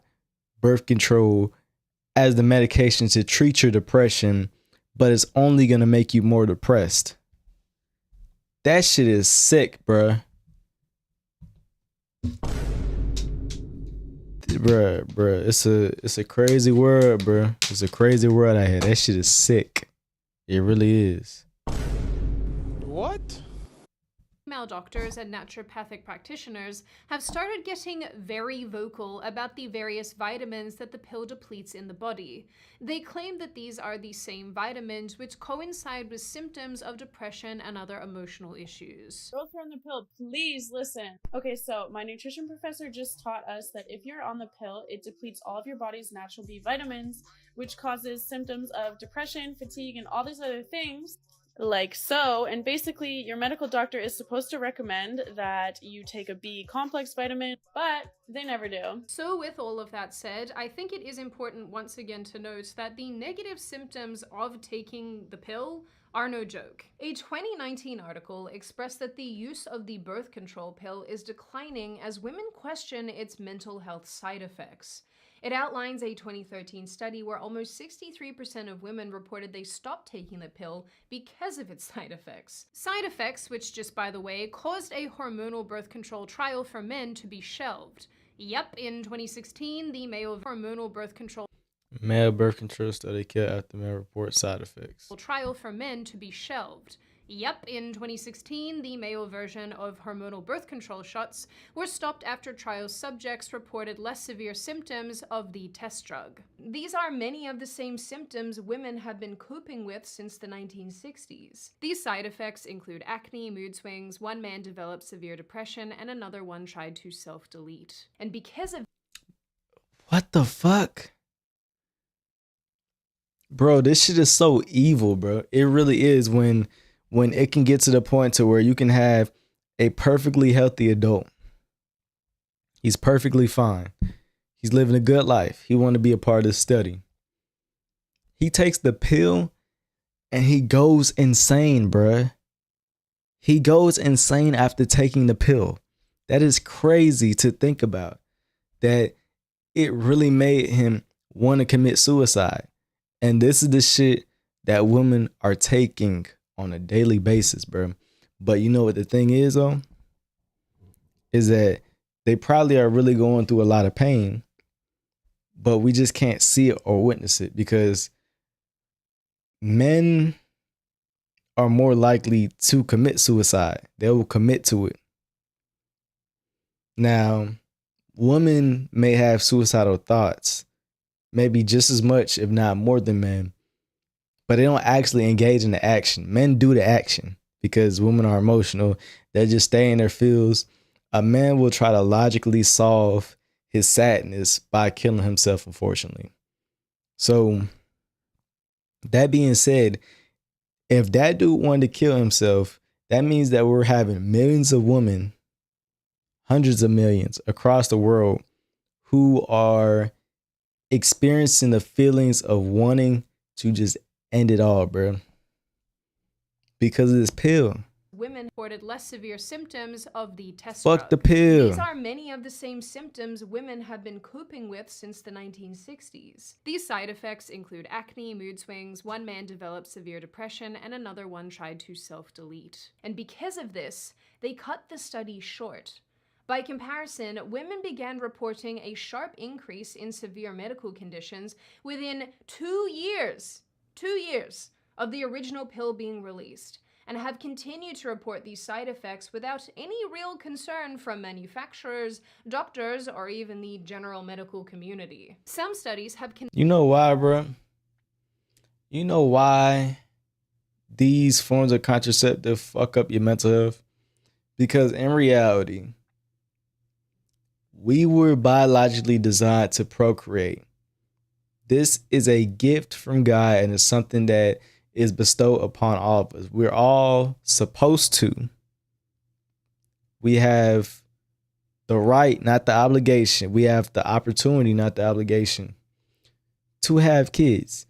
birth control as the medication to treat your depression, but it's only gonna make you more depressed. That shit is sick, bruh. Bruh, it's a crazy world, bruh. It's a crazy world out here. That shit is sick. It really is. What? Female doctors and naturopathic practitioners have started getting very vocal about the various vitamins that the pill depletes in the body. They claim that these are the same vitamins which coincide with symptoms of depression and other emotional issues. Girls who are on the pill, please listen. Okay, so my nutrition professor just taught us that if you're on the pill, it depletes all of your body's natural B vitamins, which causes symptoms of depression, fatigue, and all these other things. Like so, and basically your medical doctor is supposed to recommend that you take a B complex vitamin, but they never do. So with all of that said, I think it is important once again to note that the negative symptoms of taking the pill are no joke. A 2019 article expressed that the use of the birth control pill is declining as women question its mental health side effects. It outlines a 2013 study where almost 63% of women reported they stopped taking the pill because of its side effects. Side effects, which just by the way, caused a hormonal birth control trial for men to be shelved. Yep, in 2016, the male hormonal birth control study killed after male report side effects. Trial for men to be shelved. Yep, in 2016, the male version of hormonal birth control shots were stopped after trial subjects reported less severe symptoms of the test drug. These are many of the same symptoms women have been coping with since the 1960s. These side effects include acne, mood swings, one man developed severe depression, and another one tried to self-delete. And because of What the fuck? Bro, this shit is so evil, bro. It really is when it can get to the point to where you can have a perfectly healthy adult. He's perfectly fine. He's living a good life. He wanted to be a part of this study. He takes the pill and he goes insane, bruh. He goes insane after taking the pill. That is crazy to think about. That it really made him want to commit suicide. And this is the shit that women are taking on a daily basis, bro. But you know what the thing is, though? Is that they probably are really going through a lot of pain, but we just can't see it or witness it because men are more likely to commit suicide. They will commit to it. Now, women may have suicidal thoughts, maybe just as much, if not more than men, but they don't actually engage in the action. Men do the action because women are emotional. They just stay in their feels. A man will try to logically solve his sadness by killing himself, unfortunately. So, that being said, if that dude wanted to kill himself, that means that we're having millions of women, hundreds of millions across the world who are experiencing the feelings of wanting to just end it all, bro. Because of this pill. Women reported less severe symptoms of the test Fuck drug. the pill. These are many of the same symptoms women have been coping with since the 1960s. These side effects include acne, mood swings, one man developed severe depression, and another one tried to self-delete. And because of this, they cut the study short. By comparison, women began reporting a sharp increase in severe medical conditions within 2 years of the original pill being released, and have continued to report these side effects without any real concern from manufacturers, doctors, or even the general medical community. Some studies have You know why, bro? You know why these forms of contraceptive fuck up your mental health? Because in reality, we were biologically designed to procreate. This is a gift from God, and it's something that is bestowed upon all of us. We're all supposed to. We have the right, not the obligation. We have the opportunity, not the obligation, to have kids.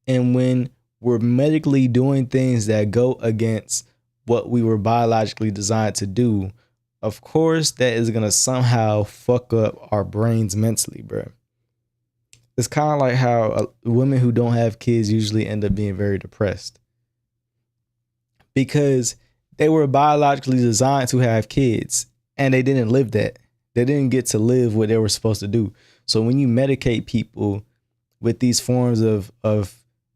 And when we're medically doing things that go against what we were biologically designed to do, of course, that is going to somehow fuck up our brains mentally, bro. It's kind of like how women who don't have kids usually end up being very depressed because they were biologically designed to have kids and they didn't live that. They didn't get to live what they were supposed to do. So when you medicate people with these forms of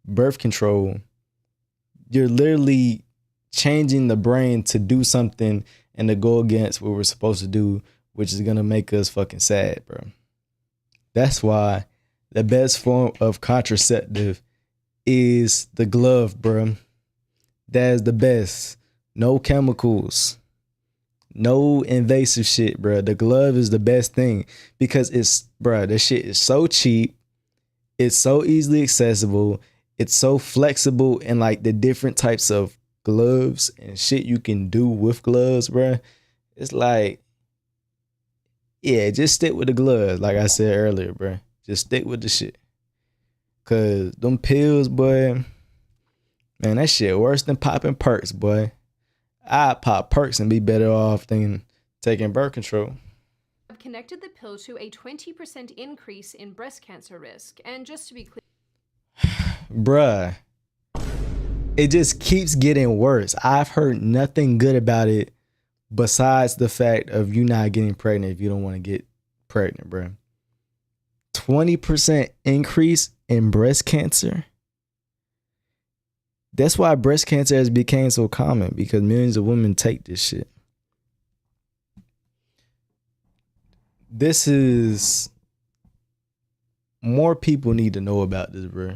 birth control, you're literally changing the brain to do something and to go against what we're supposed to do, which is going to make us fucking sad, bro. That's why the best form of contraceptive is the glove, bro. That is the best. No chemicals. No invasive shit, bro. The glove is the best thing because it's, bro, this shit is so cheap. It's so easily accessible. It's so flexible in like the different types of gloves and shit you can do with gloves, bro. It's like, yeah, just stick with the gloves. Like I said earlier, bro. Just stick with the shit. Cause them pills, boy, man, that shit worse than popping perks, boy. I'd pop perks and be better off than taking birth control. have connected the pill to a 20% increase in breast cancer risk. And just to be clear, Bruh, it just keeps getting worse. I've heard nothing good about it besides the fact of you not getting pregnant if you don't want to get pregnant, bruh. 20% increase in breast cancer. That's why breast cancer has become so common, because millions of women take this shit. This is, more people need to know about this, bro.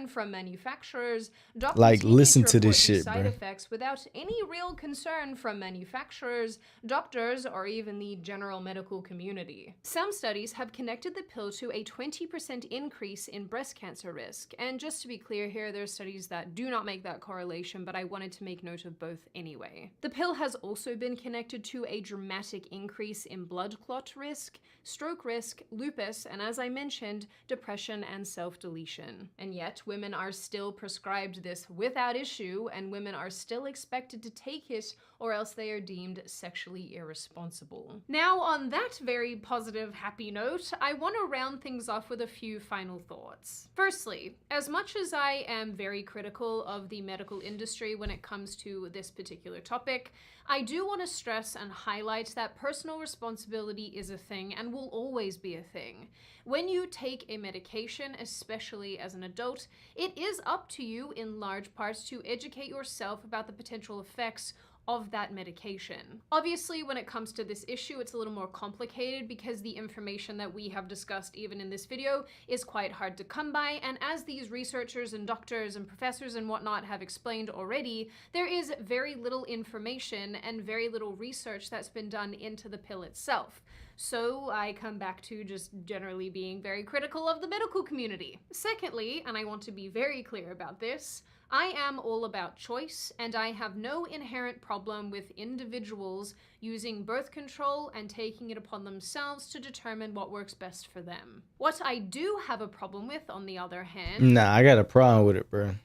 from manufacturers, doctors Like, listen to report this these shit, side bro. effects without any real concern from manufacturers, doctors, or even the general medical community. Some studies have connected the pill to a 20% increase in breast cancer risk. And just to be clear here, there's studies that do not make that correlation, but I wanted to make note of both anyway. The pill has also been connected to a dramatic increase in blood clot risk, stroke risk, lupus, and as I mentioned, depression and self-deletion. And yet, women are still prescribed this without issue, and women are still expected to take it, or else they are deemed sexually irresponsible. Now, on that very positive, happy note, I want to round things off with a few final thoughts. Firstly, as much as I am very critical of the medical industry when it comes to this particular topic, I do want to stress and highlight that personal responsibility is a thing and will always be a thing. When you take a medication, especially as an adult, it is up to you in large parts to educate yourself about the potential effects of that medication. Obviously, when it comes to this issue, it's a little more complicated because the information that we have discussed even in this video is quite hard to come by, and as these researchers and doctors and professors and whatnot have explained already, there is very little information and very little research that's been done into the pill itself. So I come back to just generally being very critical of the medical community. Secondly, and I want to be very clear about this, I am all about choice, and I have no inherent problem with individuals using birth control and taking it upon themselves to determine what works best for them. What I do have a problem with, on the other hand... Nah, I got a problem with it, bro.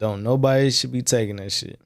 Don't nobody should be taking that shit.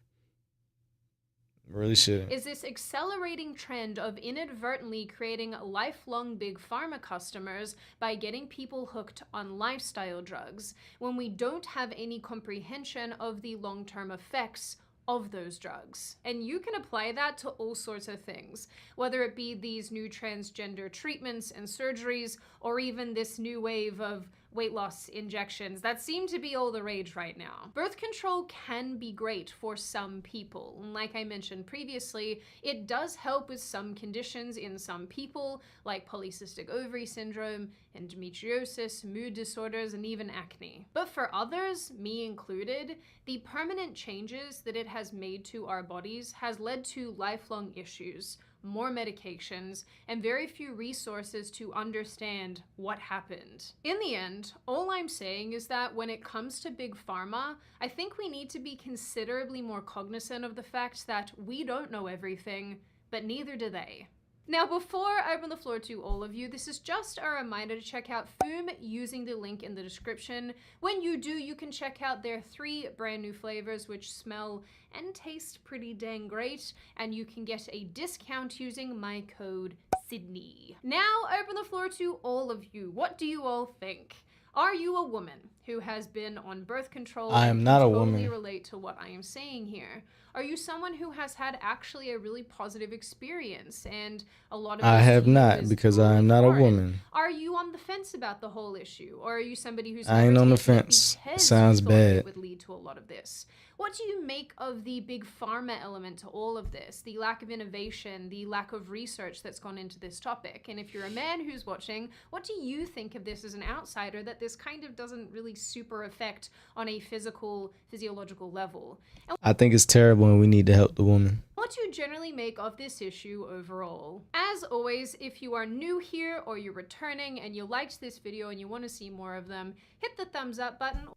Really shouldn't. Is this accelerating trend of inadvertently creating lifelong big pharma customers by getting people hooked on lifestyle drugs when we don't have any comprehension of the long-term effects of those drugs. And you can apply that to all sorts of things, whether it be these new transgender treatments and surgeries, or even this new wave of weight loss injections that seem to be all the rage right now. Birth control can be great for some people. And like I mentioned previously, it does help with some conditions in some people, like polycystic ovary syndrome, endometriosis, mood disorders, and even acne. But for others, me included, the permanent changes that it has made to our bodies has led to lifelong issues, more medications, and very few resources to understand what happened. In the end, all I'm saying is that when it comes to big pharma, I think we need to be considerably more cognizant of the fact that we don't know everything, but neither do they. Now, before I open the floor to all of you, this is just a reminder to check out Foom using the link in the description. When you do, you can check out their 3 brand new flavors which smell and taste pretty dang great, and you can get a discount using my code Sydney. Now, I open the floor to all of you. What do you all think? Are you a woman who has been on birth control? I am not a totally woman. Relate to what I am saying here. Are you someone who has had actually a really positive experience and a lot of I this have to you not, is because I totally am not a foreign? woman. Are you on the fence about the whole issue, or are you somebody who's I ain't never on the taken it fence. because Sounds you thought it bad. would lead to a lot of this? What do you make of the big pharma element to all of this? The lack of innovation, the lack of research that's gone into this topic? And if you're a man who's watching, what do you think of this as an outsider, that this kind of doesn't really super affect on a physiological level? And I think it's terrible and we need to help the woman. what do you generally make of this issue overall? As always, if you are new here or you're returning and you liked this video and you want to see more of them, hit the thumbs up button.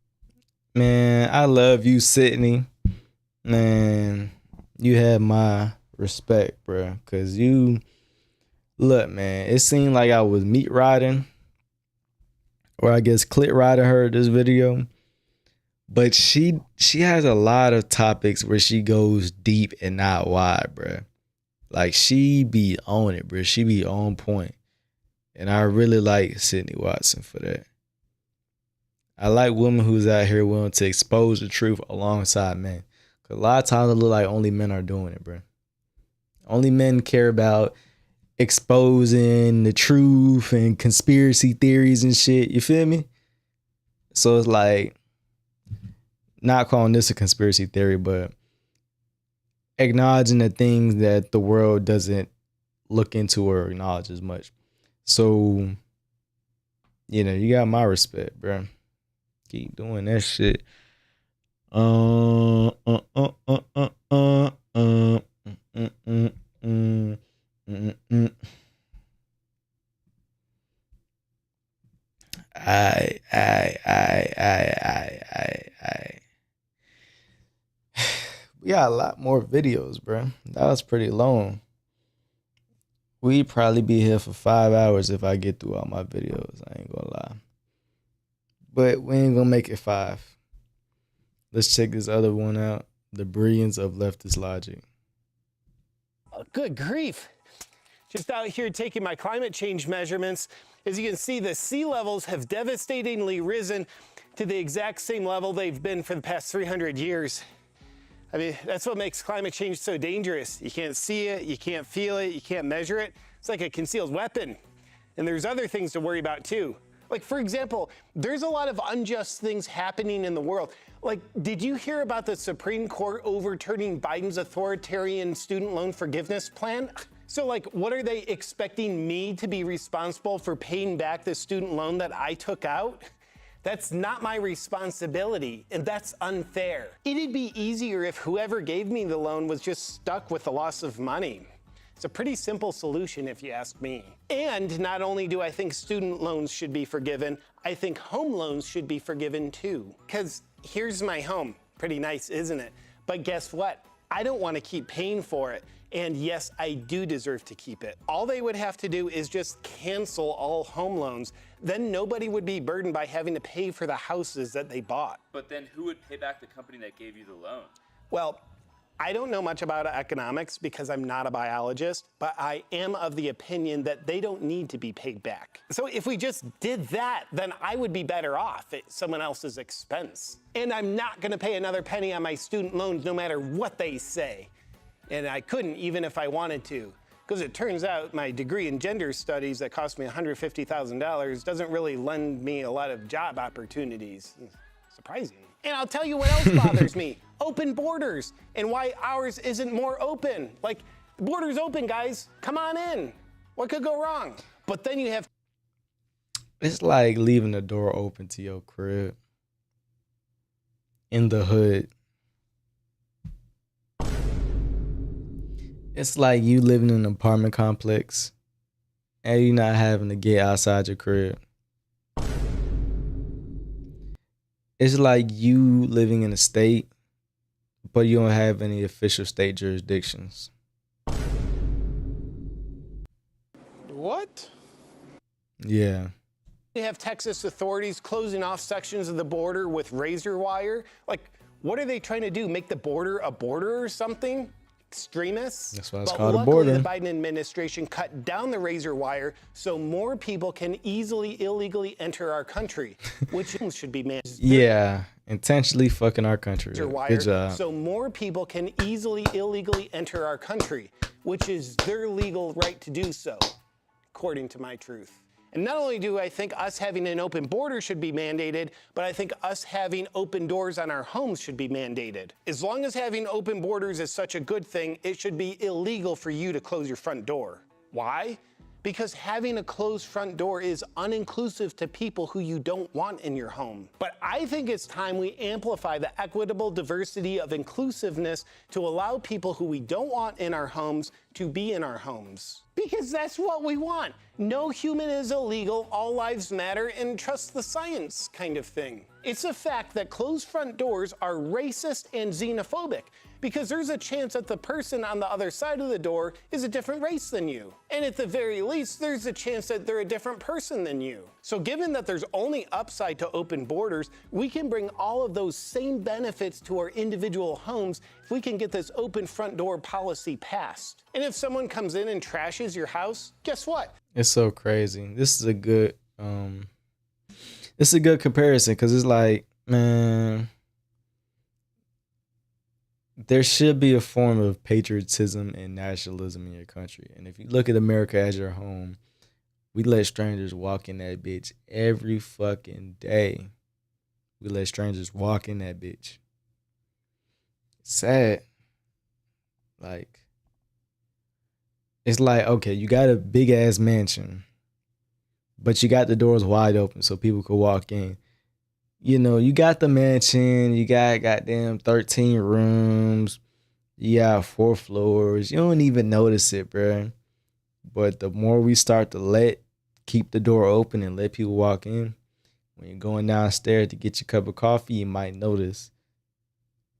Man, I love you, Sydney. Man, you have my respect, bro. Cause you, look, man, it seemed like I was meat riding, or I guess clit riding her this video. But she has a lot of topics where she goes deep and not wide, bro. Like, she be on it, bro. She be on point. And I really like Sydney Watson for that. I like women who's out here willing to expose the truth alongside men. Cause a lot of times it look like only men are doing it, bro. Only men care about exposing the truth and conspiracy theories and shit. You feel me? So it's like, not calling this a conspiracy theory, but acknowledging the things that the world doesn't look into or acknowledge as much. So, you know, you got my respect, bro. Keep doing that shit. We got a lot more videos, bro. That was pretty long. We'd probably be here for 5 hours if I get through all my videos. I ain't gonna lie. But we ain't gonna make it 5. Let's check this other one out. The brilliance of leftist logic. Oh, good grief. Just out here taking my climate change measurements. As you can see, the sea levels have devastatingly risen to the exact same level they've been for the past 300 years. I mean, that's what makes climate change so dangerous. You can't see it, you can't feel it, you can't measure it. It's like a concealed weapon. And there's other things to worry about too. Like, for example, there's a lot of unjust things happening in the world. Like, did you hear about the Supreme Court overturning Biden's authoritarian student loan forgiveness plan? So, like, what are they expecting me to be responsible for paying back the student loan that I took out? That's not my responsibility, and that's unfair. It'd be easier if whoever gave me the loan was just stuck with the loss of money. It's a pretty simple solution if you ask me. And not only do I think student loans should be forgiven, I think home loans should be forgiven too. Because here's my home. Pretty nice, isn't it? But guess what? I don't want to keep paying for it. And yes, I do deserve to keep it. All they would have to do is just cancel all home loans. Then nobody would be burdened by having to pay for the houses that they bought. But then who would pay back the company that gave you the loan? Well, I don't know much about economics because I'm not a biologist, but I am of the opinion that they don't need to be paid back. So if we just did that, then I would be better off at someone else's expense. And I'm not gonna pay another penny on my student loans no matter what they say. And I couldn't even if I wanted to. Because it turns out my degree in gender studies that cost me $150,000 doesn't really lend me a lot of job opportunities. Surprising. And I'll tell you what else bothers me. Open borders and why ours isn't more open. Like, the border's open, guys. Come on in. What could go wrong? But then you have... It's like leaving the door open to your crib in the hood. It's like you living in an apartment complex and you not having to get outside your crib. It's like you living in a state, but you don't have any official state jurisdictions. What? Yeah. You have Texas authorities closing off sections of the border with razor wire. Like, what are they trying to do? Make the border a border or something? Extremists? That's why it's But called a luckily, border. the Biden administration cut down the razor wire so more people can easily, illegally enter our country, which should be managed. Yeah. Intentionally fucking our country. Razor wire, Good job. so more people can easily, illegally enter our country, which is their legal right to do so, according to my truth. And not only do I think us having an open border should be mandated, but I think us having open doors on our homes should be mandated. As long as having open borders is such a good thing, it should be illegal for you to close your front door. Why? Because having a closed front door is uninclusive to people who you don't want in your home. But I think it's time we amplify the equitable diversity of inclusiveness to allow people who we don't want in our homes to be in our homes. Because that's what we want. No human is illegal, all lives matter, and trust the science kind of thing. It's a fact that closed front doors are racist and xenophobic because there's a chance that the person on the other side of the door is a different race than you. And at the very least, there's a chance that they're a different person than you. So given that there's only upside to open borders, we can bring all of those same benefits to our individual homes if we can get this open front door policy passed. And if someone comes in and trashes your house, guess what? It's so crazy. This is a good comparison because it's like, man, there should be a form of patriotism and nationalism in your country. And if you look at America as your home, we let strangers walk in that bitch every fucking day. We let strangers walk in that bitch. It's sad. Like, it's like, okay, you got a big ass mansion, but you got the doors wide open so people could walk in. You know, you got the mansion, you got goddamn 13 rooms, you got 4 floors. You don't even notice it, bro. But the more we start to keep the door open and let people walk in, when you're going downstairs to get your cup of coffee, you might notice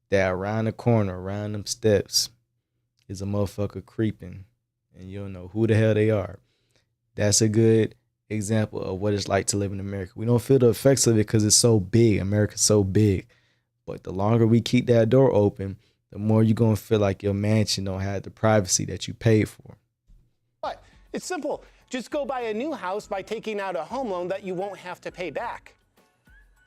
that around the corner, around them steps, is a motherfucker creeping, and you don't know who the hell they are. That's a good example of what it's like to live in America. We don't feel the effects of it because it's so big. America's so big. But the longer we keep that door open, the more you're going to feel like your mansion don't have the privacy that you paid for. What? It's simple. Just go buy a new house by taking out a home loan that you won't have to pay back.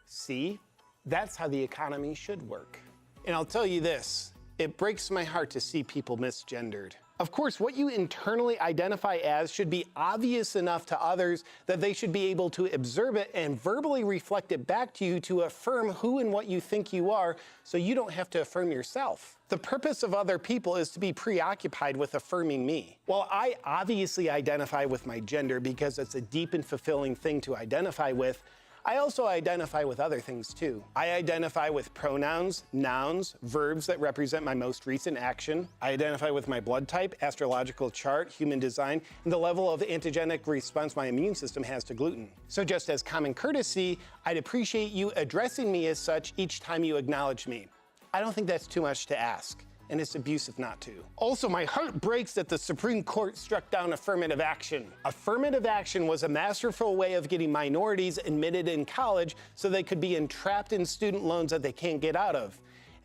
See? That's how the economy should work. And I'll tell you this, it breaks my heart to see people misgendered. Of course, what you internally identify as should be obvious enough to others that they should be able to observe it and verbally reflect it back to you to affirm who and what you think you are, so you don't have to affirm yourself. The purpose of other people is to be preoccupied with affirming me. While I obviously identify with my gender because it's a deep and fulfilling thing to identify with, I also identify with other things too. I identify with pronouns, nouns, verbs that represent my most recent action. I identify with my blood type, astrological chart, human design, and the level of antigenic response my immune system has to gluten. So just as common courtesy, I'd appreciate you addressing me as such each time you acknowledge me. I don't think that's too much to ask, and it's abusive not to. Also, my heart breaks that the Supreme Court struck down affirmative action. Affirmative action was a masterful way of getting minorities admitted in college so they could be entrapped in student loans that they can't get out of,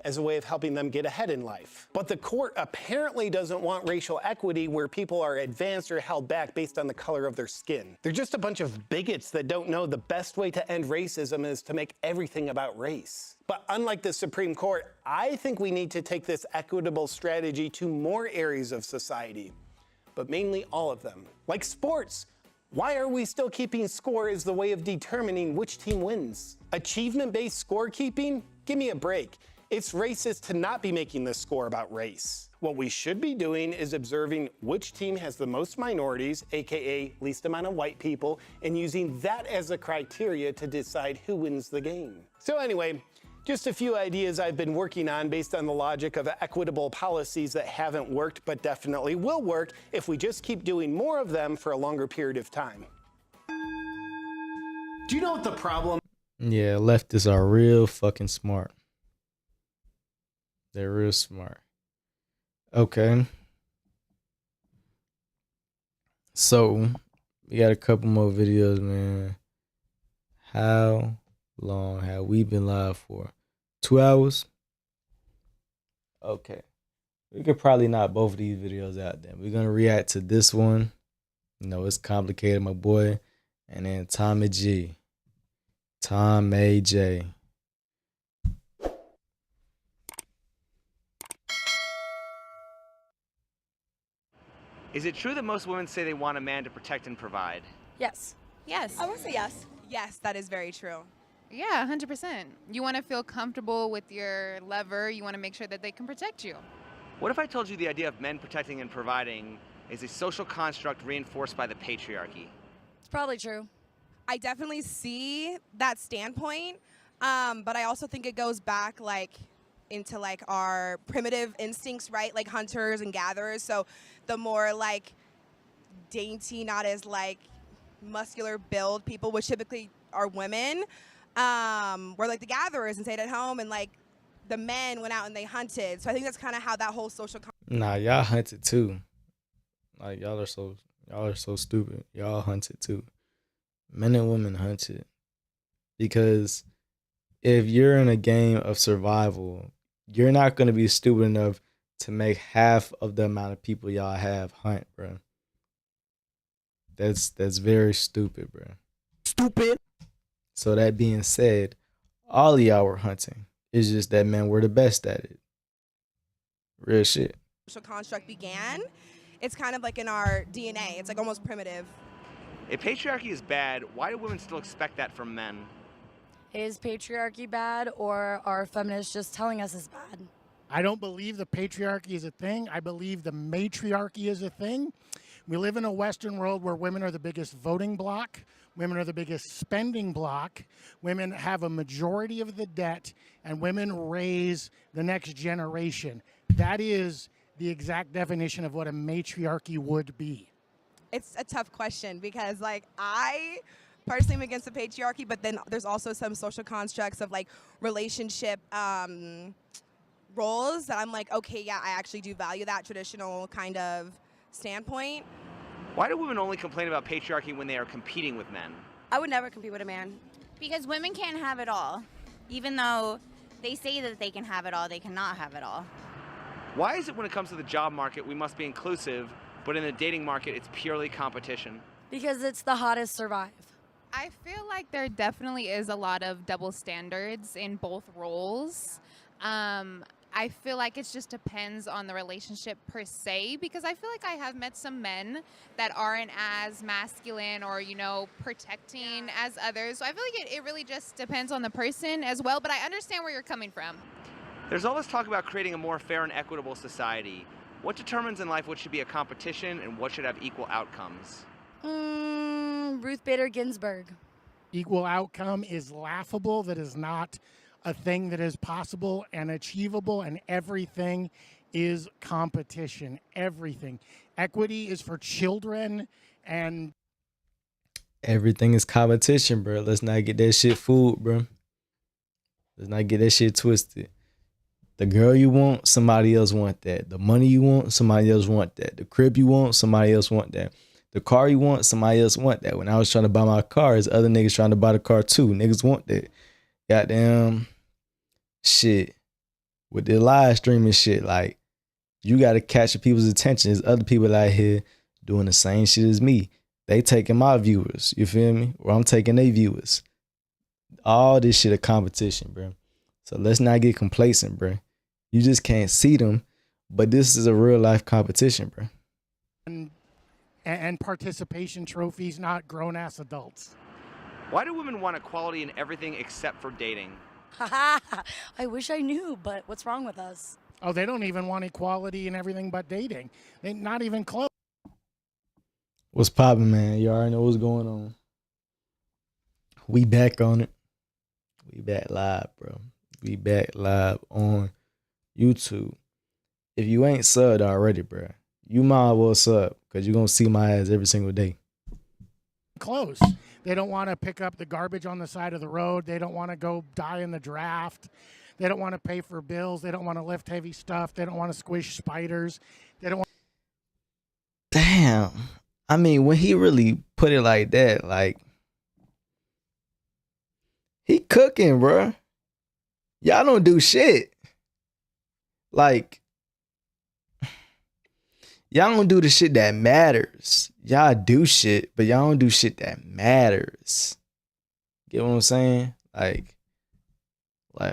as a way of helping them get ahead in life. But the court apparently doesn't want racial equity where people are advanced or held back based on the color of their skin. They're just a bunch of bigots that don't know the best way to end racism is to make everything about race. But unlike the Supreme Court, I think we need to take this equitable strategy to more areas of society, but mainly all of them. Like sports. Why are we still keeping score as the way of determining which team wins? Achievement-based scorekeeping? Give me a break. It's racist to not be making this score about race. What we should be doing is observing which team has the most minorities, aka least amount of white people, and using that as a criteria to decide who wins the game. So anyway, just a few ideas I've been working on based on the logic of equitable policies that haven't worked but definitely will work if we just keep doing more of them for a longer period of time. Do you know what the problem? Yeah, leftists are real fucking smart. They're real smart. Okay. So, we got a couple more videos, man. How long have we been live for? 2 hours? Okay. We could probably knock both of these videos out then. We're going to react to this one. You know, it's complicated, my boy. And then Tommy G. Tom A.J. Is it true that most women say they want a man to protect and provide? Yes. Yes. I would say yes. Yes, that is very true. Yeah, 100%. You want to feel comfortable with your lover. You want to make sure that they can protect you. What if I told you the idea of men protecting and providing is a social construct reinforced by the patriarchy? It's probably true. I definitely see that standpoint, but I also think it goes back into our primitive instincts, right? Like hunters and gatherers. So the more dainty, not as muscular build people, which typically are women, were the gatherers and stayed at home, and the men went out and they hunted. So I think that's kind of how that whole social. Nah, y'all hunted too. Y'all are so stupid. Y'all hunted too. Men and women hunted. Because if you're in a game of survival, you're not going to be stupid enough to make half of the amount of people y'all have hunt, bro. That's very stupid, bro. Stupid. So that being said, all of y'all were hunting. It's just that men were the best at it. Real shit. Social construct began. It's kind of in our DNA. It's almost primitive. If patriarchy is bad, why do women still expect that from men? Is patriarchy bad, or are feminists just telling us it's bad? I don't believe the patriarchy is a thing. I believe the matriarchy is a thing. We live in a Western world where women are the biggest voting bloc. Women are the biggest spending bloc. Women have a majority of the debt, and women raise the next generation. That is the exact definition of what a matriarchy would be. It's a tough question because I personally am against the patriarchy, but then there's also some social constructs of relationship roles that I'm okay, yeah, I actually do value that traditional kind of standpoint. Why do women only complain about patriarchy when they are competing with men? I would never compete with a man. Because women can't have it all. Even though they say that they can have it all, they cannot have it all. Why is it when it comes to the job market we must be inclusive, but in the dating market it's purely competition? Because it's the hottest survive. I feel like there definitely is a lot of double standards in both roles. I feel like it just depends on the relationship per se, because I feel like I have met some men that aren't as masculine or, you know, protecting as others. So I feel like it really just depends on the person as well, but I understand where you're coming from. There's all this talk about creating a more fair and equitable society. What determines in life what should be a competition and what should have equal outcomes? Ruth Bader Ginsburg. Equal outcome is laughable. That is not a thing that is possible and achievable, and everything is competition. Everything. Equity is for children, and Everything is competition, bro. Let's not get that shit fooled, bro. Let's not get that shit twisted. The girl you want, somebody else want that. The money you want, somebody else want that. The crib you want, somebody else want that. The car you want, somebody else want that. When I was trying to buy my car, there's other niggas trying to buy the car too. Niggas want that. Goddamn shit. With the live streaming shit, like, you gotta catch the people's attention. There's other people out here doing the same shit as me. They taking my viewers, you feel me? Or I'm taking their viewers. All this shit a competition, bro. So let's not get complacent, bro. You just can't see them, but this is a real life competition, bro. and participation trophies, not grown-ass adults. Why do women want equality in everything except for dating? I wish I knew, but what's wrong with us? Oh, they don't even want equality in everything but dating. They not even close. What's poppin', man? You already know what's going on. We back on it. We back live, bro. We back live on YouTube. If you ain't subbed already, bro, you might as well sub, because you're going to see my ass every single day. Close. They don't want to pick up the garbage on the side of the road. They don't want to go die in the draft. They don't want to pay for bills. They don't want to lift heavy stuff. They don't want to squish spiders. They don't want. Damn. I mean, when he really put it like that, like, he cooking, bro. Y'all don't do shit. Like, y'all don't do the shit that matters. Y'all do shit, but y'all don't do shit that matters. Get what I'm saying? Like,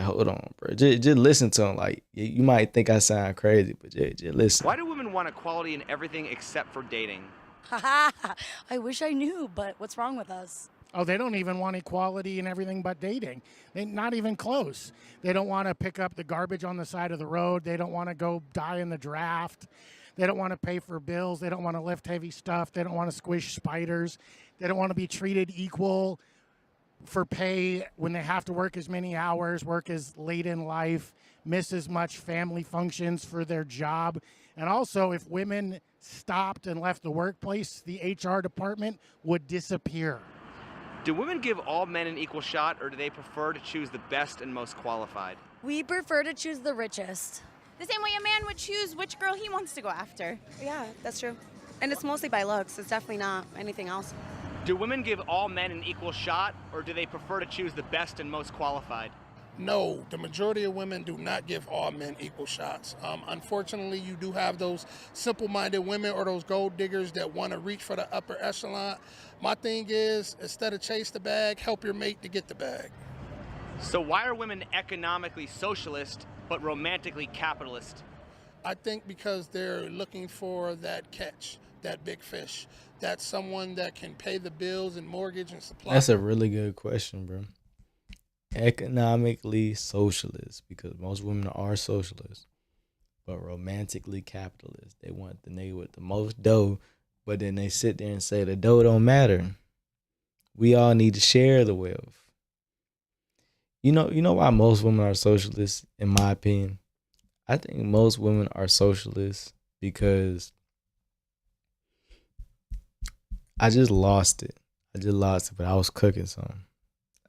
hold on, bro. Just listen to him. Like, you might think I sound crazy, but just listen. Why do women want equality in everything except for dating? I wish I knew, but what's wrong with us? Oh, they don't even want equality in everything but dating. They not even close. They don't want to pick up the garbage on the side of the road. They don't want to go die in the draft. They don't want to pay for bills. They don't want to lift heavy stuff. They don't want to squish spiders. They don't want to be treated equal for pay when they have to work as many hours, work as late in life, miss as much family functions for their job. And also, if women stopped and left the workplace, the HR department would disappear. Do women give all men an equal shot, or do they prefer to choose the best and most qualified? We prefer to choose the richest. The same way a man would choose which girl he wants to go after. Yeah, that's true. And it's mostly by looks. It's definitely not anything else. Do women give all men an equal shot, or do they prefer to choose the best and most qualified? No, the majority of women do not give all men equal shots. Unfortunately, you do have those simple-minded women or those gold diggers that want to reach for the upper echelon. My thing is, instead of chase the bag, help your mate to get the bag. So why are women economically socialist but romantically capitalist? I think because they're looking for that catch, that big fish, that someone that can pay the bills and mortgage and supply. That's a really good question, bro. Economically socialist, because most women are socialists, but romantically capitalist. They want the nigga with the most dough, but then they sit there and say the dough don't matter. We all need to share the wealth. You know why most women are socialists, in my opinion? I think most women are socialists because I just lost it. But I was cooking something.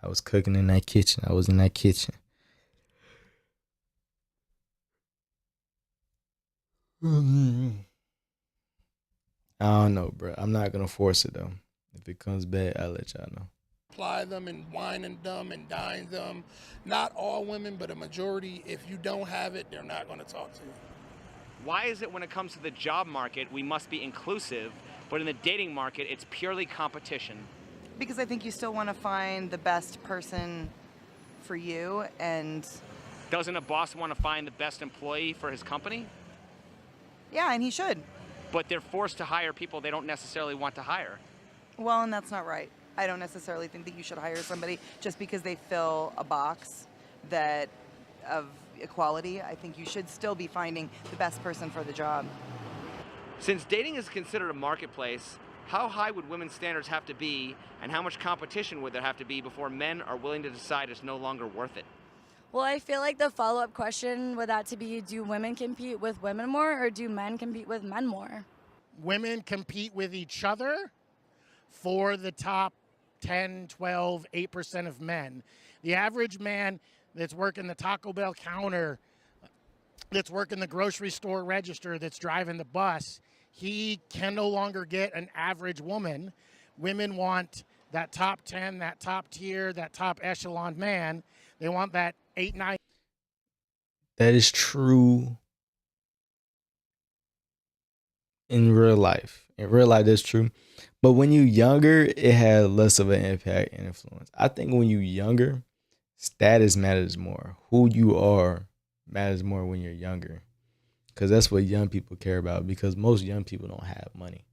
I was cooking in that kitchen. I was in that kitchen. I don't know, bro. I'm not gonna force it though. If it comes back, I'll let y'all know. Apply them and wine and them and dine them. Not all women, but a majority. If you don't have it, they're not going to talk to you. Why is it when it comes to the job market, we must be inclusive, but in the dating market, it's purely competition? Because I think you still want to find the best person for you, and Doesn't a boss want to find the best employee for his company? yeah, and he should. But they're forced to hire people they don't necessarily want to hire. Well, and that's not right. I don't necessarily think that you should hire somebody just because they fill a box that of equality. I think you should still be finding the best person for the job. Since dating is considered a marketplace, how high would women's standards have to be, and how much competition would there have to be before men are willing to decide it's no longer worth it? Well, I feel like the follow-up question would that to be, do women compete with women more or do men compete with men more? Women compete with each other for the top 10, 12, 8% of men. The average man that's working the Taco Bell counter, that's working the grocery store register, that's driving the bus, he can no longer get an average woman. Women want that top 10, that top tier, that top echelon man. They want that 8, 9. That is true in real life. In real life, that's true. But when you're younger, it has less of an impact and influence. I think when you're younger, status matters more. Who you are matters more when you're younger. Because that's what young people care about. Because most young people don't have money.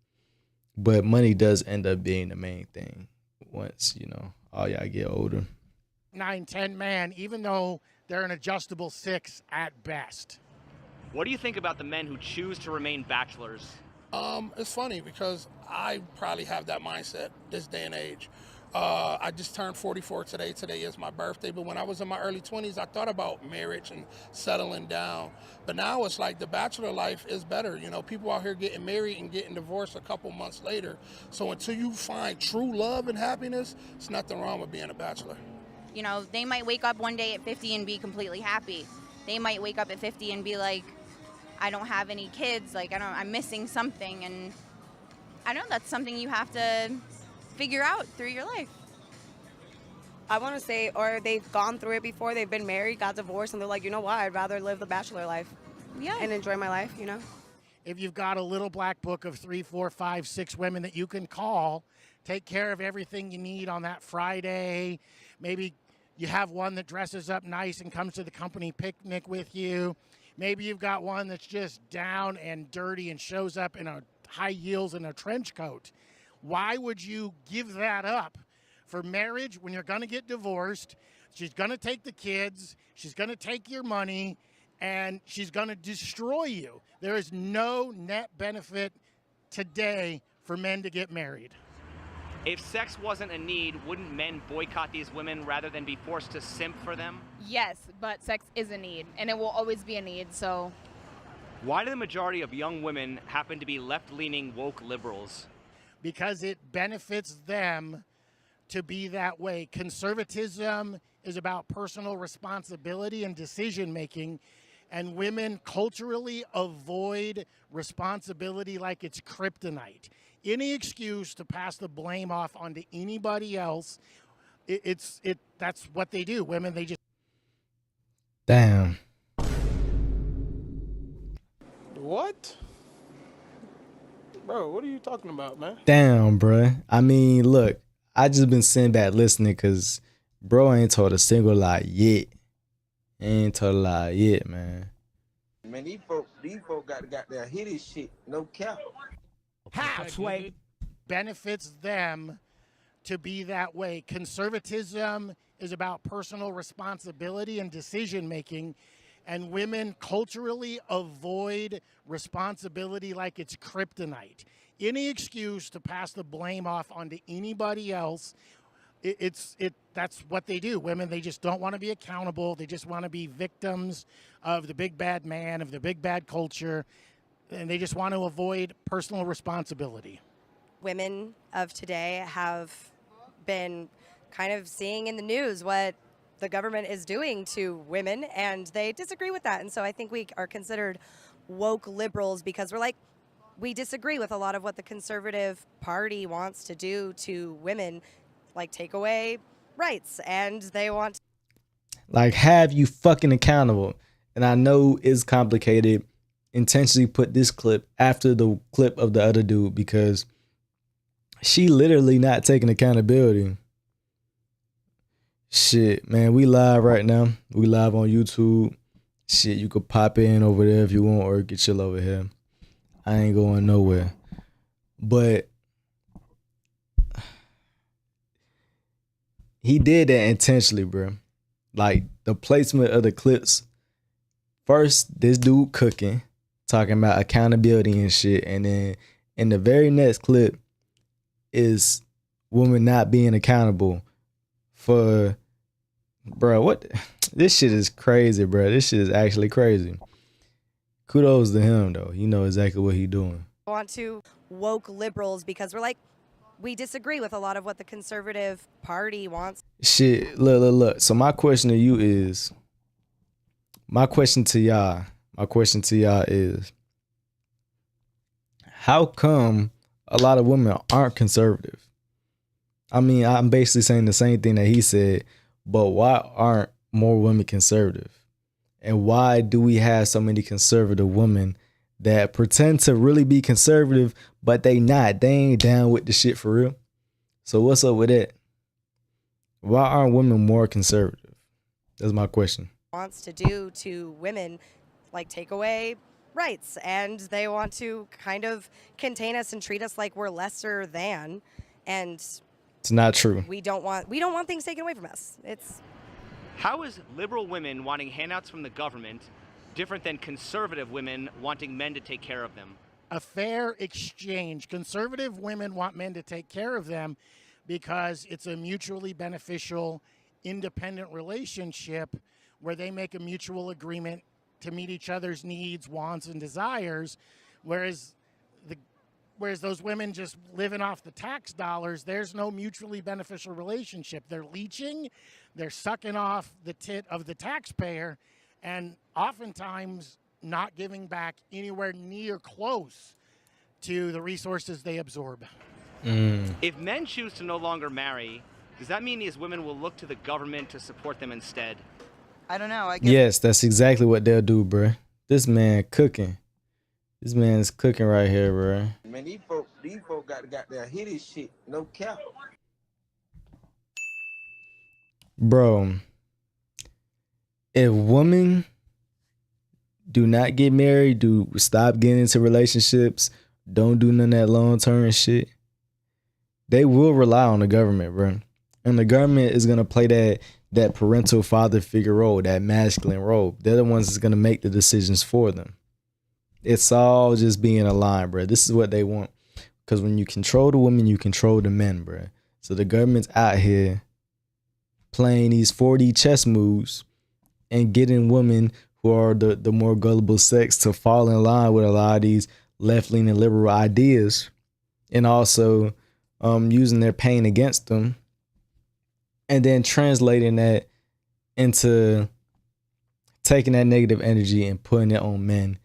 But money does end up being the main thing once, all y'all get older. 9, 10 man, even though they're an adjustable 6 at best. What do you think about the men who choose to remain bachelors? It's funny because I probably have that mindset this day and age. I just turned 44 today. Today is my birthday. But when I was in my early 20s, I thought about marriage and settling down. But now it's like the bachelor life is better. People out here getting married and getting divorced a couple months later. So until you find true love and happiness, there's nothing wrong with being a bachelor. They might wake up one day at 50 and be completely happy. They might wake up at 50 and be like, I don't have any kids, I'm missing something, and I know that's something you have to figure out through your life. I want to say, or they've gone through it before, they've been married, got divorced, and they're like, you know what, I'd rather live the bachelor life. Yeah. And enjoy my life, If you've got a little black book of 3, 4, 5, 6 women that you can call, take care of everything you need on that Friday. Maybe you have one that dresses up nice and comes to the company picnic with you. Maybe you've got one that's just down and dirty and shows up in a high heels and a trench coat. Why would you give that up for marriage when you're going to get divorced? She's going to take the kids. She's going to take your money, and she's going to destroy you. There is no net benefit today for men to get married. If sex wasn't a need, wouldn't men boycott these women rather than be forced to simp for them? Yes, but sex is a need, and it will always be a need, so. Why do the majority of young women happen to be left-leaning woke liberals? Because it benefits them to be that way. Conservatism is about personal responsibility and decision-making, and women culturally avoid responsibility like it's kryptonite. Any excuse to pass the blame off onto anybody else, that's what they do. Women, they just... Damn. What? Bro, what are you talking about, man? Damn, bruh. I mean, look, I just been sitting back listening because bro ain't told a single lie yet. Ain't told a lie yet, man. Man, these folk got their hit his shit, no cap. How, Sway? Benefits them to be that way. Conservatism is about personal responsibility and decision-making, and women culturally avoid responsibility like it's kryptonite. Any excuse to pass the blame off onto anybody else, that's what they do. Women, they just don't want to be accountable. They just want to be victims of the big bad man, of the big bad culture, and they just want to avoid personal responsibility. Women of today have been kind of seeing in the news what the government is doing to women, and they disagree with that. And so I think we are considered woke liberals because we're like, we disagree with a lot of what the conservative party wants to do to women, like take away rights, and they want Like, have you fucking accountable. And I know it's complicated. Intentionally put this clip after the clip of the other dude because she literally not taking accountability. Shit, man, we live right now. We live on YouTube. Shit, you could pop in over there if you want, or get chill over here. I ain't going nowhere. But he did that intentionally, bro. Like, the placement of the clips. First, this dude cooking, talking about accountability and shit. And then in the very next clip is women not being accountable for, bro, what? This shit is crazy, bro. This shit is actually crazy. Kudos to him, though. He know exactly what he doing. want to woke liberals because we're like, we disagree with a lot of what the conservative party wants. Shit, look. So my question to you is, my question to y'all is, how come a lot of women aren't conservative? I mean, I'm basically saying the same thing that he said, but why aren't more women conservative? And why do we have so many conservative women that pretend to really be conservative, but they not? They ain't down with the shit for real. So what's up with that? Why aren't women more conservative? That's my question. Wants to do to women, like take away rights, and they want to kind of contain us and treat us like we're lesser than, and It's not true. we don't want things taken away from us. It's How is liberal women wanting handouts from the government different than conservative women wanting men to take care of them? A fair exchange. Conservative women want men to take care of them because it's a mutually beneficial, independent relationship where they make a mutual agreement to meet each other's needs, wants, and desires, whereas those women just living off the tax dollars, there's no mutually beneficial relationship. They're leeching, they're sucking off the tit of the taxpayer, and oftentimes not giving back anywhere near close to the resources they absorb. If men choose to no longer marry, does that mean these women will look to the government to support them instead? I don't know. I guess Yes, that's exactly what they'll do, bruh. This man cooking. This man is cooking right here, bruh. Man, these folk got their hit his shit. No cap. Bro, if women do not get married, do stop getting into relationships, don't do none of that long-term shit, they will rely on the government, bro. And the government is going to play that parental father figure role, that masculine role. They're the ones that's going to make the decisions for them. It's all just being aligned, bro. This is what they want. Because when you control the women, you control the men, bro. So the government's out here playing these 4D chess moves and getting women who are the more gullible sex to fall in line with a lot of these left-leaning liberal ideas, and also using their pain against them, and then translating that into taking that negative energy and putting it on men.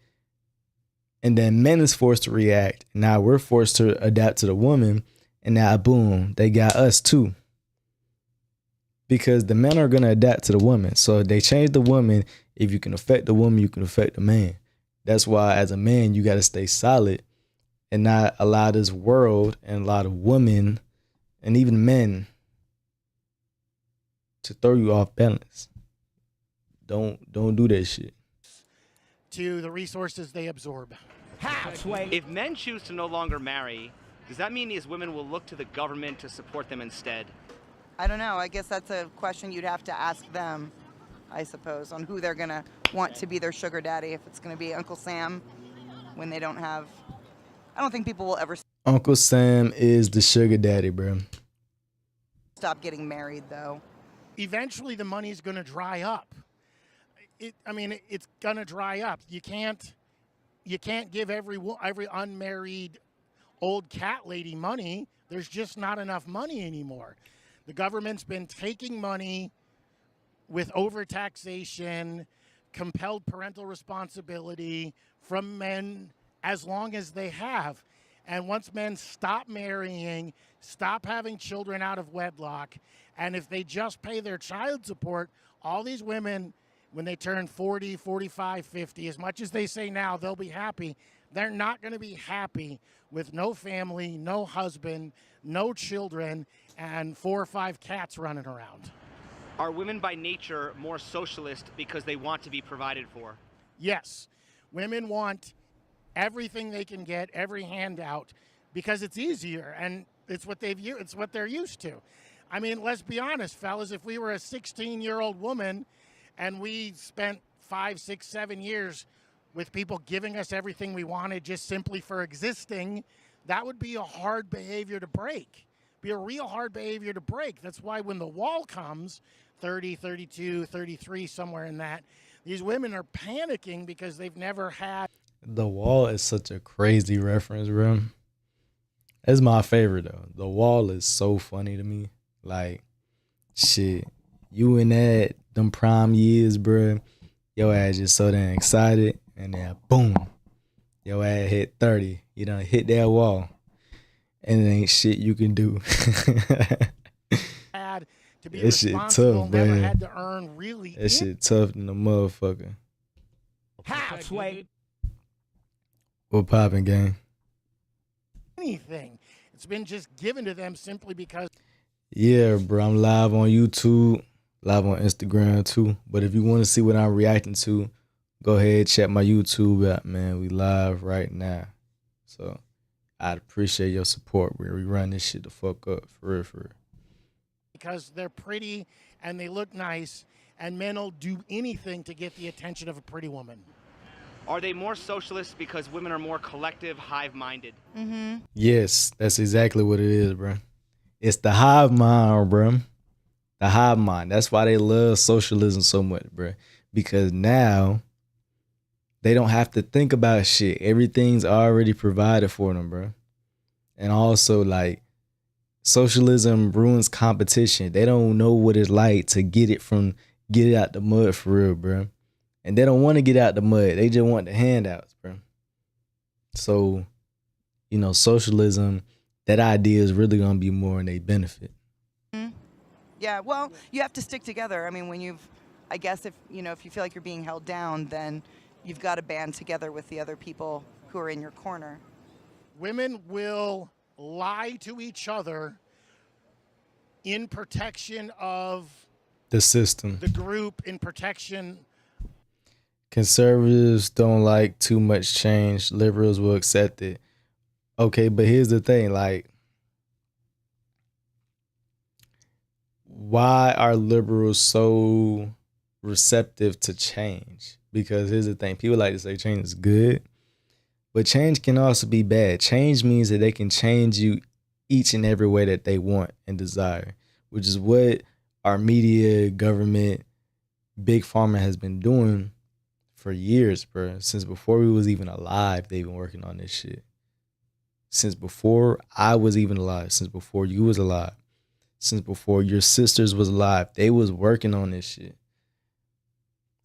And then men is forced to react. Now we're forced to adapt to the woman, and now boom, they got us too. Because the men are going to adapt to the woman. So if they change the woman, if you can affect the woman, you can affect the man. That's why as a man, you got to stay solid and not allow this world and a lot of women and even men to throw you off balance. Don't do that shit. To the resources they absorb. If men choose to no longer marry, does that mean these women will look to the government to support them instead? I don't know. I guess that's a question you'd have to ask them, I suppose, on who they're going to want to be their sugar daddy. If it's going to be Uncle Sam when they don't have... I don't think people will ever Uncle Sam is the sugar daddy, bro. stop getting married, though. Eventually, the money's going to dry up. It's going to dry up. You can't give every unmarried old cat lady money. There's just not enough money anymore. The government's been taking money with overtaxation, compelled parental responsibility from men as long as they have. And once men stop marrying, stop having children out of wedlock, and if they just pay their child support, all these women, when they turn 40, 45, 50, as much as they say now they'll be happy, they're not going to be happy with no family, no husband, no children, and 4 or 5 cats running around. Are women by nature more socialist because they want to be provided for? Yes, women want everything they can get, every handout, because it's easier and it's what they're used to. I mean, let's be honest, fellas, if we were a 16-year-old woman and we spent 5, 6, 7 years with people giving us everything we wanted just simply for existing, that would be a hard behavior to break. Be a real hard behavior to break. That's why when the wall comes, 30, 32, 33, somewhere in that, these women are panicking because they've never had. The Wall is such a crazy reference, bro. It's my favorite, though. The Wall is so funny to me. Like, shit, you in them prime years, bro, your ass just so damn excited, and then boom, your ass hit 30. You done hit that wall, and it ain't shit you can do. Had to be that shit responsible, tough, never man. had to earn really. That shit tough than a motherfucker. Halfway. What poppin', gang? Anything. It's been just given to them simply because. Yeah, bro, I'm live on YouTube, live on Instagram too. But if you want to see what I'm reacting to, go ahead, check my YouTube out, man. We live right now. So I'd appreciate your support. We run this shit the fuck up, for real, for real. Because they're pretty and they look nice, and men will do anything to get the attention of a pretty woman. Are they more socialist because women are more collective, hive-minded? Mm-hmm. Yes, that's exactly what it is, bro. It's the hive mind, bro. The hive mind. That's why they love socialism so much, bro. Because now they don't have to think about shit. Everything's already provided for them, bro. And also, like, socialism ruins competition. They don't know what it's like to get it out the mud for real, bro. And they don't want to get out the mud. They just want the handouts, bro. So, you know, socialism, that idea is really going to be more in their benefit. Yeah, well, you have to stick together. I mean, I guess if you feel like you're being held down, then you've got to band together with the other people who are in your corner. Women will lie to each other in protection of The system. the group, in protection. Conservatives don't like too much change. Liberals will accept it. Okay, but here's the thing, like, why are liberals so receptive to change? Because here's the thing, people like to say change is good, but change can also be bad. Change means that they can change you each and every way that they want and desire, which is what our media, government, big pharma has been doing for years, bro. Since before we was even alive, they've been working on this shit. Since before I was even alive, since before you was alive, since before your sisters was alive, they was working on this shit.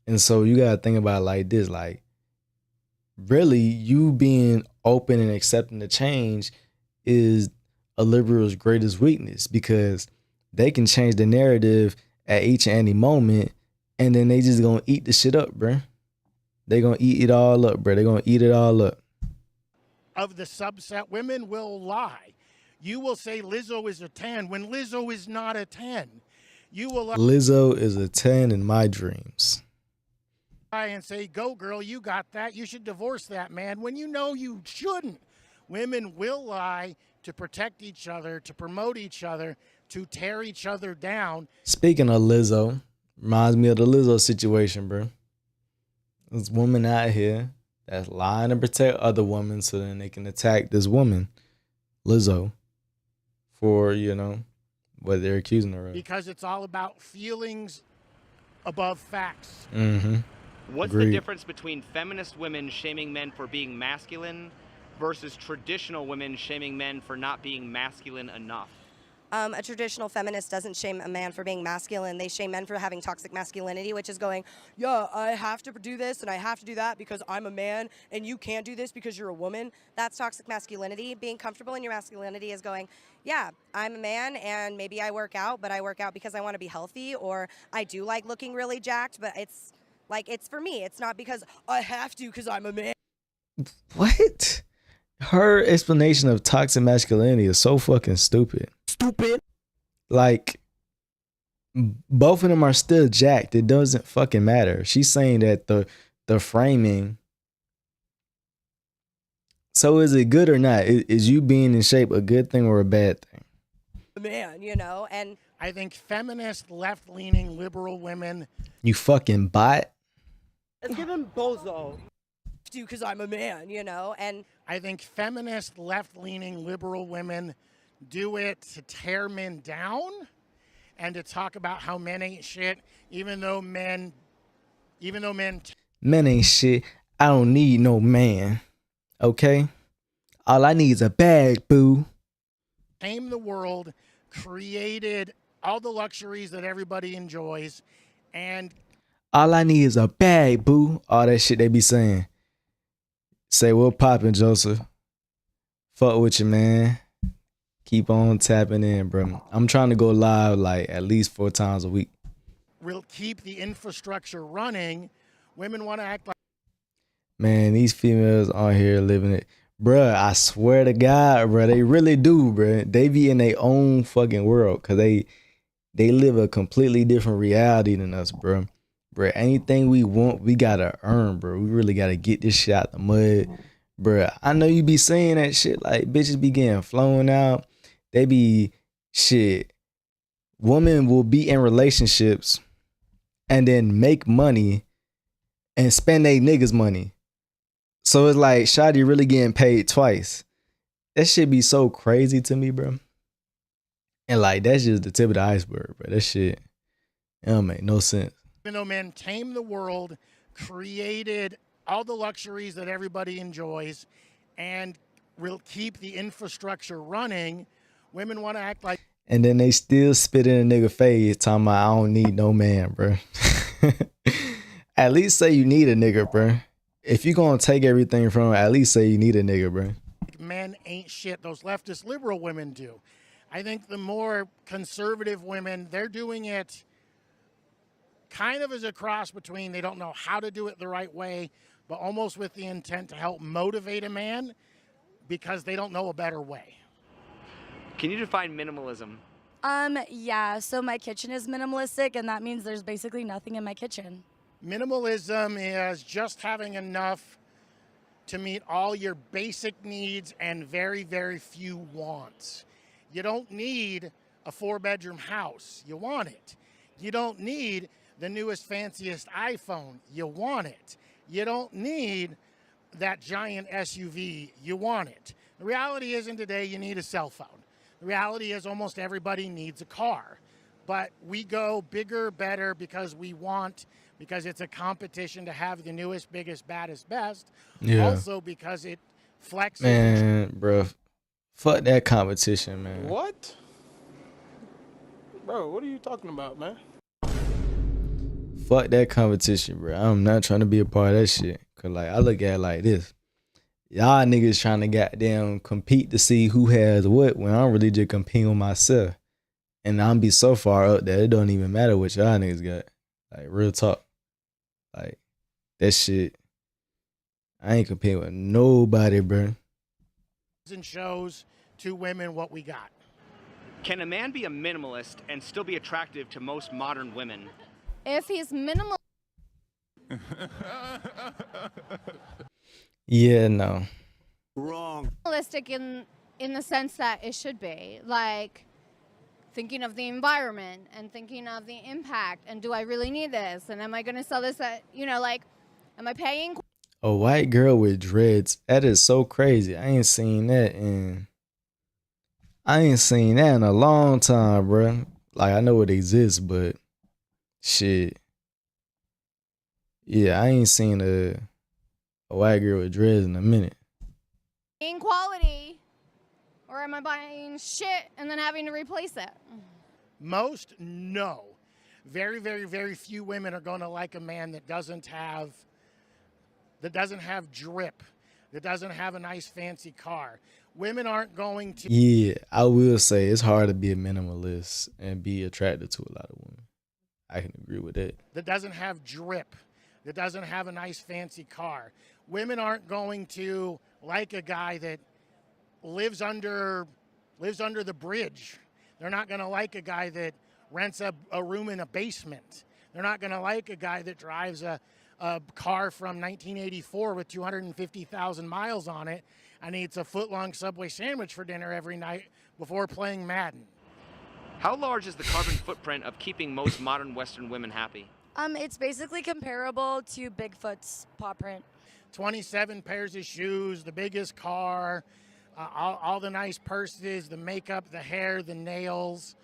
And so you gotta think about it like this, like, really, you being open and accepting the change is a liberal's greatest weakness, because they can change the narrative at each and any moment, and then they just gonna eat the shit up, bro. They gonna eat it all up, bro. They gonna eat it all up. Of the subset, women will lie. You will say Lizzo is a 10 when Lizzo is not a 10. You will Lizzo is a 10 in my dreams. lie and say, go girl, you got that. You should divorce that man when you know you shouldn't. Women will lie to protect each other, to promote each other, to tear each other down. Speaking of Lizzo, reminds me of the Lizzo situation, bro. There's women out here that's lying to protect other women so then they can attack this woman, Lizzo, for, what they're accusing her of. Because it's all about feelings above facts. Mm-hmm. What's Agreed. the difference between feminist women shaming men for being masculine versus traditional women shaming men for not being masculine enough? A traditional feminist doesn't shame a man for being masculine. They shame men for having toxic masculinity, which is going, yeah, I have to do this and I have to do that because I'm a man and you can't do this because you're a woman. That's toxic masculinity. Being comfortable in your masculinity is going, yeah, I'm a man and maybe I work out, but I work out because I want to be healthy, or I do like looking really jacked, but it's like, it's for me. It's not because I have to because I'm a man. What? Her explanation of toxic masculinity is so fucking stupid. Stupid. Like, both of them are still jacked. It doesn't fucking matter. She's saying that the framing. So is it good or not? Is you being in shape a good thing or a bad thing? Man, you know, and I think feminist, left-leaning, liberal women. You fucking bot. Let's give him bozo. Because I'm a man, you know, and I think feminist, left-leaning, liberal women do it to tear men down and to talk about how men ain't shit, even though men Men ain't shit. I don't need no man. Okay? All I need is a bag, boo. tame the world, created all the luxuries that everybody enjoys, and All I need is a bag, boo. All that shit they be saying. Say what poppin', Joseph. Fuck with you, man. Keep on tapping in, bro. I'm trying to go live like at least 4 times a week. will keep the infrastructure running. Women want to act like Man, these females on here living it. Bruh, I swear to God, bruh, they really do, bruh. They be in their own fucking world because they live a completely different reality than us, bruh. Bruh, anything we want, we gotta earn, bro. We really gotta get this shit out the mud. Bruh, I know you be saying that shit, like bitches be getting flown out. They be, shit. Women will be in relationships and then make money and spend they niggas' money. So it's like, shawty really getting paid twice. That shit be so crazy to me, bro. And like, that's just the tip of the iceberg, bro. That shit, it don't make no sense. even though men tame the world, created all the luxuries that everybody enjoys, and will keep the infrastructure running, women want to act like. And then they still spit in a nigga face talking about, I don't need no man, bro. At least say you need a nigga, bro. If you gonna take everything from him, at least say you need a nigga, bro. Men ain't shit. Those leftist liberal women do. I think the more conservative women, they're doing it kind of as a cross between they don't know how to do it the right way, but almost with the intent to help motivate a man because they don't know a better way. Can you define minimalism? Yeah, so my kitchen is minimalistic, and that means there's basically nothing in my kitchen. Minimalism is just having enough to meet all your basic needs and very, very few wants. You don't need a 4-bedroom house. You want it. You don't need the newest, fanciest iPhone. You want it. You don't need that giant SUV. You want it. The reality isn't today you need a cell phone. The reality is almost everybody needs a car. But we go bigger, better because we want, because it's a competition to have the newest, biggest, baddest, best. Yeah. Also because it flexes. Man, bro, fuck that competition, man. What? Bro, what are you talking about, man? Fuck that competition, bro. I'm not trying to be a part of that shit. Cause like, I look at it like this. Y'all niggas trying to goddamn compete to see who has what when I'm really just competing with myself. And I'm be so far up that it don't even matter what y'all niggas got. Like, real talk. Like, that shit, I ain't competing with nobody, bro. And shows to women what we got. Can a man be a minimalist and still be attractive to most modern women? If he's minimal. Yeah, no. Wrong. Realistic in the sense that it should be, like thinking of the environment and thinking of the impact, and do I really need this, and am I going to sell this at, like, am I paying? A white girl with dreads, that is so crazy. I ain't seen that in a long time, bro. Like, I know it exists, but shit, yeah, I ain't seen a white girl with dreads in a minute. In quality Or am I buying shit and then having to replace it? Most, no. Very, very, very few women are going to like a man that doesn't have drip, that doesn't have a nice fancy car. Women aren't going to. Yeah, I will say it's hard to be a minimalist and be attracted to a lot of women. I can agree with that. That doesn't have drip, that doesn't have a nice fancy car. Women aren't going to like a guy that lives under the bridge. They're not going to like a guy that rents a room in a basement. They're not going to like a guy that drives a car from 1984 with 250,000 miles on it and eats a foot-long Subway sandwich for dinner every night before playing Madden. How large is the carbon footprint of keeping most modern Western women happy? It's basically comparable to Bigfoot's paw print. 27 pairs of shoes, the biggest car, all the nice purses, the makeup, the hair, the nails,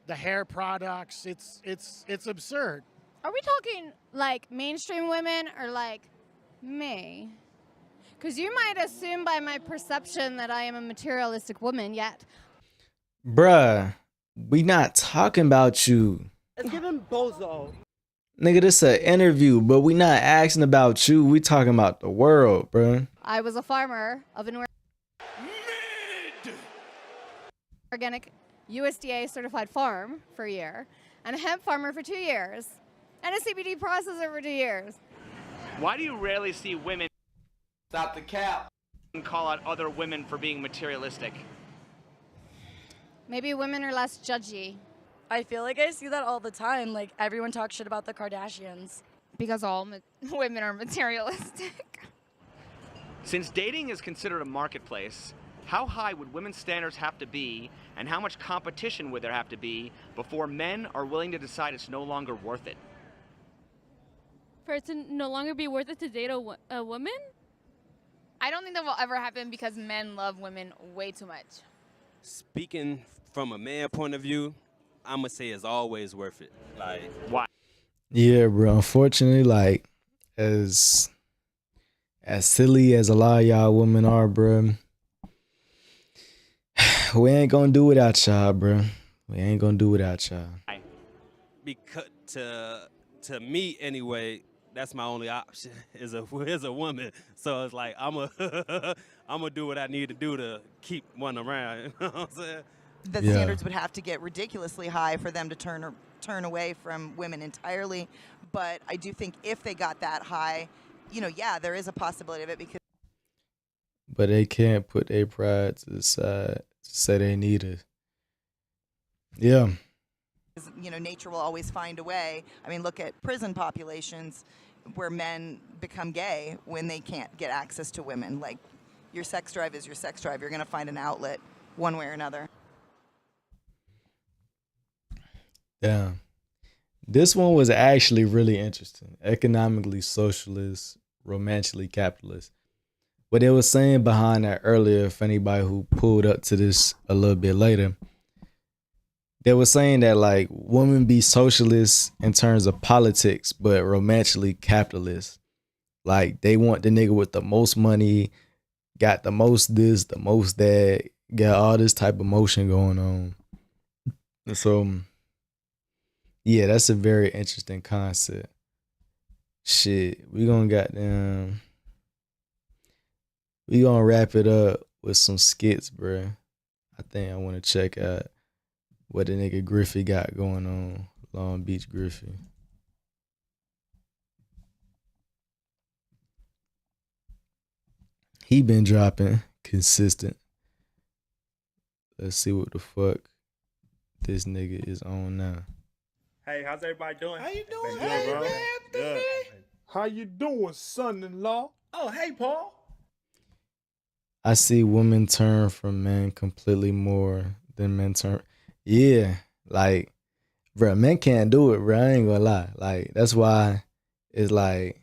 the hair products. It's absurd. Are we talking like mainstream women or like me? Because you might assume by my perception that I am a materialistic woman, yet. Bruh, we not talking about you. Let's give him bozo. Nigga, this an interview, but we not asking about you. We talking about the world, bruh. I was a farmer of an organic USDA certified farm for a year, and a hemp farmer for 2 years, and a CBD processor for 2 years. Why do you rarely see women Stop the cap. call out other women for being materialistic? Maybe women are less judgy. I feel like I see that all the time. Like, everyone talks shit about the Kardashians. Because all women are materialistic. Since dating is considered a marketplace, how high would women's standards have to be, and how much competition would there have to be before men are willing to decide it's no longer worth it? For it to no longer be worth it to date a woman? I don't think that will ever happen because men love women way too much. Speaking from a man point of view, I'm gonna say it's always worth it. Like, why? Yeah, bro. Unfortunately, like, as silly as a lot of y'all women are, bro, we ain't gonna do without y'all, bro. We ain't gonna do without y'all. because to me anyway, that's my only option is a woman. So it's like I'm gonna do what I need to do to keep one around. You know what I'm saying? The standards would have to get ridiculously high for them to turn away from women entirely. But I do think if they got that high, you know, yeah, there is a possibility of it because. But they can't put their pride to the side to say they need it. Yeah. You know, nature will always find a way. I mean, look at prison populations where men become gay when they can't get access to women. Like, your sex drive is your sex drive. You're going to find an outlet one way or another. Yeah. This one was actually really interesting. Economically socialist, romantically capitalist. What they were saying behind that earlier, if anybody who pulled up to this a little bit later, they were saying that like women be socialists in terms of politics, but romantically capitalist. Like they want the nigga with the most money, got the most this, the most that, got all this type of motion going on. And so, yeah, that's a very interesting concept. Shit, we gonna wrap it up with some skits, bruh. I think I want to check out what the nigga Griffey got going on, Long Beach Griffey. He been dropping consistent. Let's see what the fuck this nigga is on now. Hey, how's everybody doing? How you doing? Been Hey, good, bro. man, Good. How you doing, son-in-law? Oh, hey, Paul. I see women turn from men completely more than men turn. Yeah, like, bro, men can't do it, bro. I ain't gonna lie. Like, that's why it's like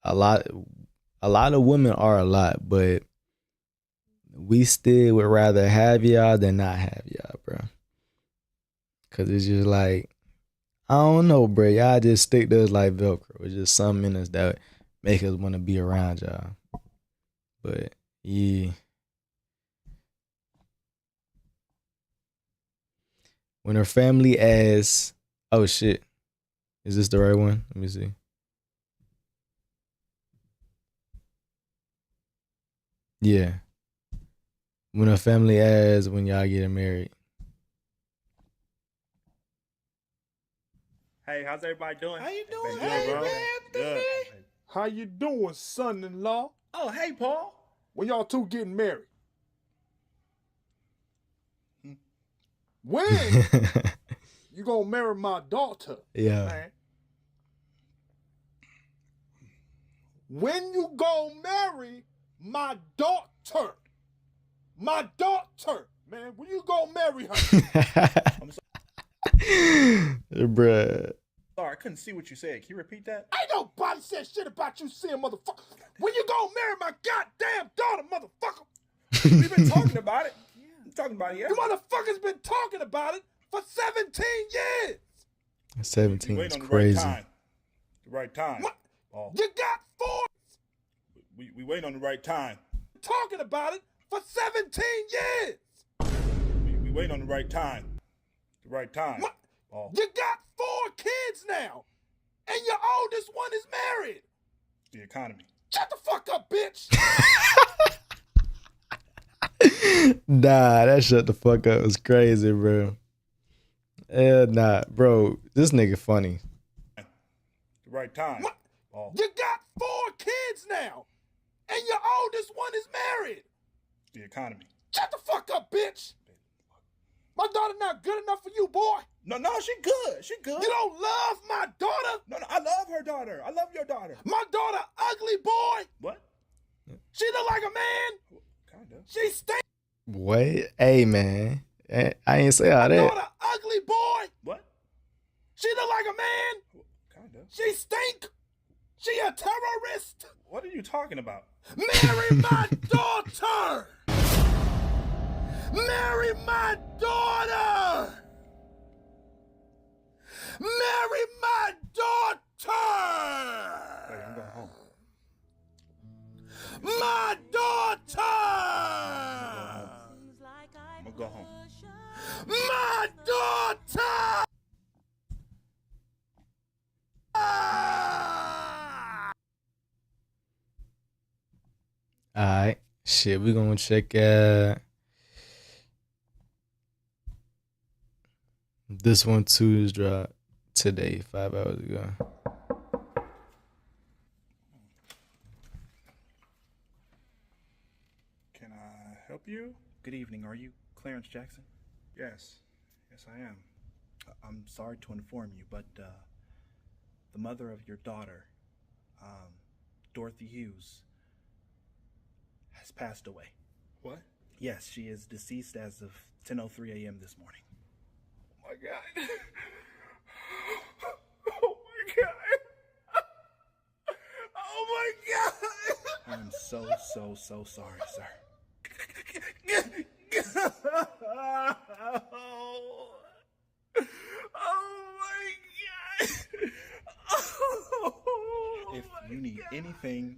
a lot of women are a lot, but we still would rather have y'all than not have y'all, bro. Cause it's just like, I don't know, bro. Y'all just stick to us like Velcro. It's just something in us that make us want to be around y'all. But yeah. When her family asks, oh shit, is this the right one? Let me see. Yeah. When her family asks when y'all getting married. Hey, how's everybody doing? How you doing? Good, Hey, bro. man, Good. How you doing, son-in-law? Oh, hey, Paul. When y'all two getting married? When you gonna marry my daughter? Yeah. Man. When you gonna marry my daughter? My daughter, man. When you gonna marry her? Bruh. Sorry, I couldn't see what you said. Can you repeat that? Ain't nobody said shit about you seeing, motherfucker. When you gonna marry my goddamn daughter, motherfucker? We've been talking about it. I'm talking about it, yeah. You motherfuckers been talking about it for 17 years. 17 wait is on the crazy. right time. The right time. Paul. You got 4. We wait on the right time. Talking about it for 17 years. We wait on the right time. The right time. Paul. You got 4 kids now, and your oldest one is married. The economy. Shut the fuck up, bitch. Nah, that shut the fuck up was crazy, bro. Nah, bro, this nigga funny. The right time. Paul. You got 4 kids now, and your oldest one is married. The economy. Shut the fuck up, bitch. My daughter not good enough for you, boy. No, she good. She good. You don't love my daughter? No, I love her daughter. I love your daughter. My daughter ugly, boy. What? She look like a man. Kinda. She stink. What? Hey, man. I ain't say all My that. daughter ugly, boy. What? She look like a man. Kinda. She stink. She a terrorist. What are you talking about? Marry my daughter. Marry my daughter. Marry my daughter. Wait, I'm going home. My daughter. I'm gonna go home. My daughter. Alright. Shit, we gonna check this one too is dropped today, 5 hours ago. Can I help you? Good evening. Are you Clarence Jackson? Yes. Yes, I am. I'm sorry to inform you, but the mother of your daughter, Dorothy Hughes, has passed away. What? Yes, she is deceased as of 10:03 a.m. this morning. Oh my God. Oh my God. Oh my God. I'm so sorry, sir. Oh my God. If you need anything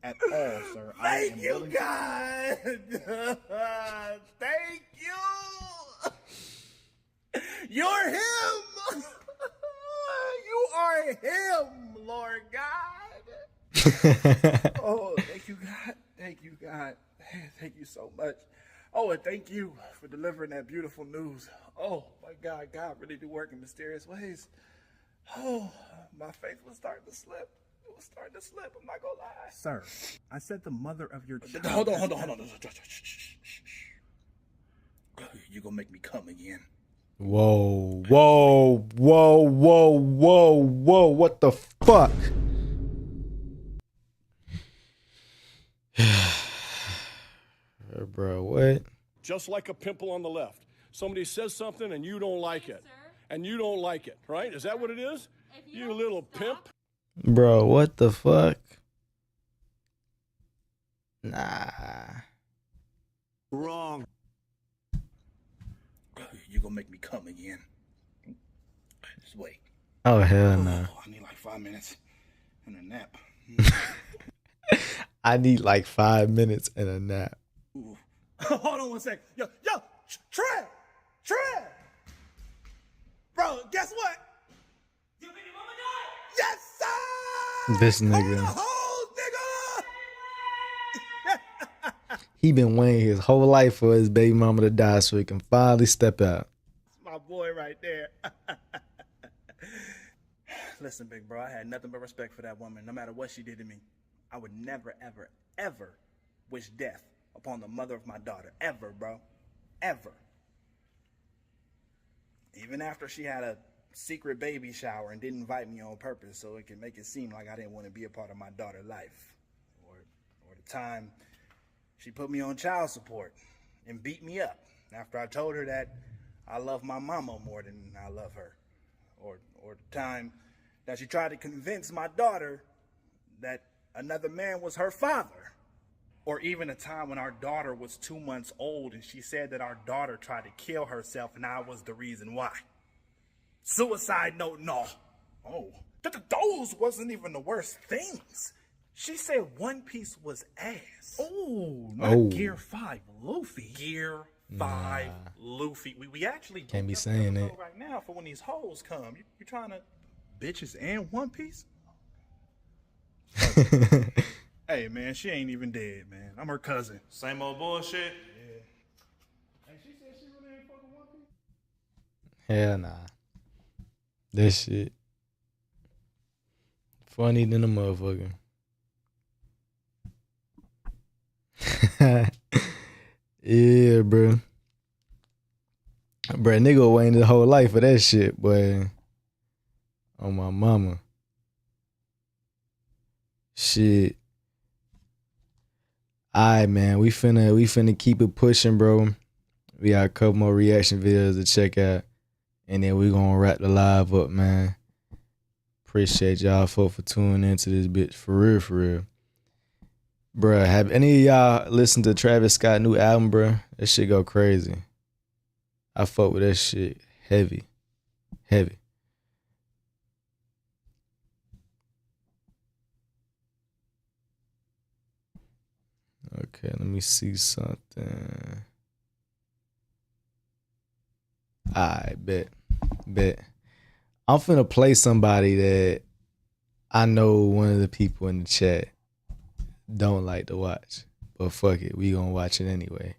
at all, sir, I Thank am you, willing God. Thank you. You're him. You are him, Lord God. Oh, thank you, God. Thank you, God. Thank you so much. Oh, and thank you for delivering that beautiful news. Oh, my God. God really do work in mysterious ways. Oh, my faith was starting to slip. It was starting to slip. I'm not going to lie. Sir, I said the mother of your child. Hold on. You're going to make me come again. Whoa. What the fuck? Bro, what? Just like a pimple on the left. Somebody says something and you don't like it. And you don't like it, right? Is that what it is? You little pimp. Bro, what the fuck? Nah. Wrong. You're going to make me come again. Just wait. Oh, hell no. I need like 5 minutes and a nap. I need like 5 minutes and a nap. Hold on one sec. Yo, Trev! Bro, guess what? Your baby mama died. Yes, sir. This nigga. Hoes, nigga. He been waiting his whole life for his baby mama to die so he can finally step out. My boy right there. Listen, big bro, I had nothing but respect for that woman, no matter what she did to me. I would never, ever, ever wish death upon the mother of my daughter. Ever, bro. Ever. Even after she had a secret baby shower and didn't invite me on purpose so it could make it seem like I didn't want to be a part of my daughter's life. Or the time she put me on child support and beat me up after I told her that I love my mama more than I love her. Or the time that she tried to convince my daughter that another man was her father. Or even a time when our daughter was 2 months old and she said that our daughter tried to kill herself and I was the reason why. Suicide note and all. Oh, those wasn't even the worst things. She said One Piece was ass. Oh, not Gear 5 Luffy. Gear 5 Luffy. We actually Can't be saying it. right now for when these hoes come. You trying to bitches and One Piece? Hey man, she ain't even dead, man. I'm her cousin. Same old bullshit. Yeah. Hey, she said she really ain't fucking One Piece. Hell nah. That shit funny than a motherfucker. Yeah, bro. Bro, nigga waiting his whole life for that shit, boy. On my mama. Shit. Alright, man. We finna keep it pushing, bro. We got a couple more reaction videos to check out. And then we gonna wrap the live up, man. Appreciate y'all for tuning into this bitch. For real, for real. Bruh, have any of y'all listened to Travis Scott's new album, bruh? That shit go crazy. I fuck with that shit heavy. Heavy. Okay, let me see something. Alright, bet. I'm finna play somebody that I know one of the people in the chat don't like to watch. But fuck it, we gonna watch it anyway.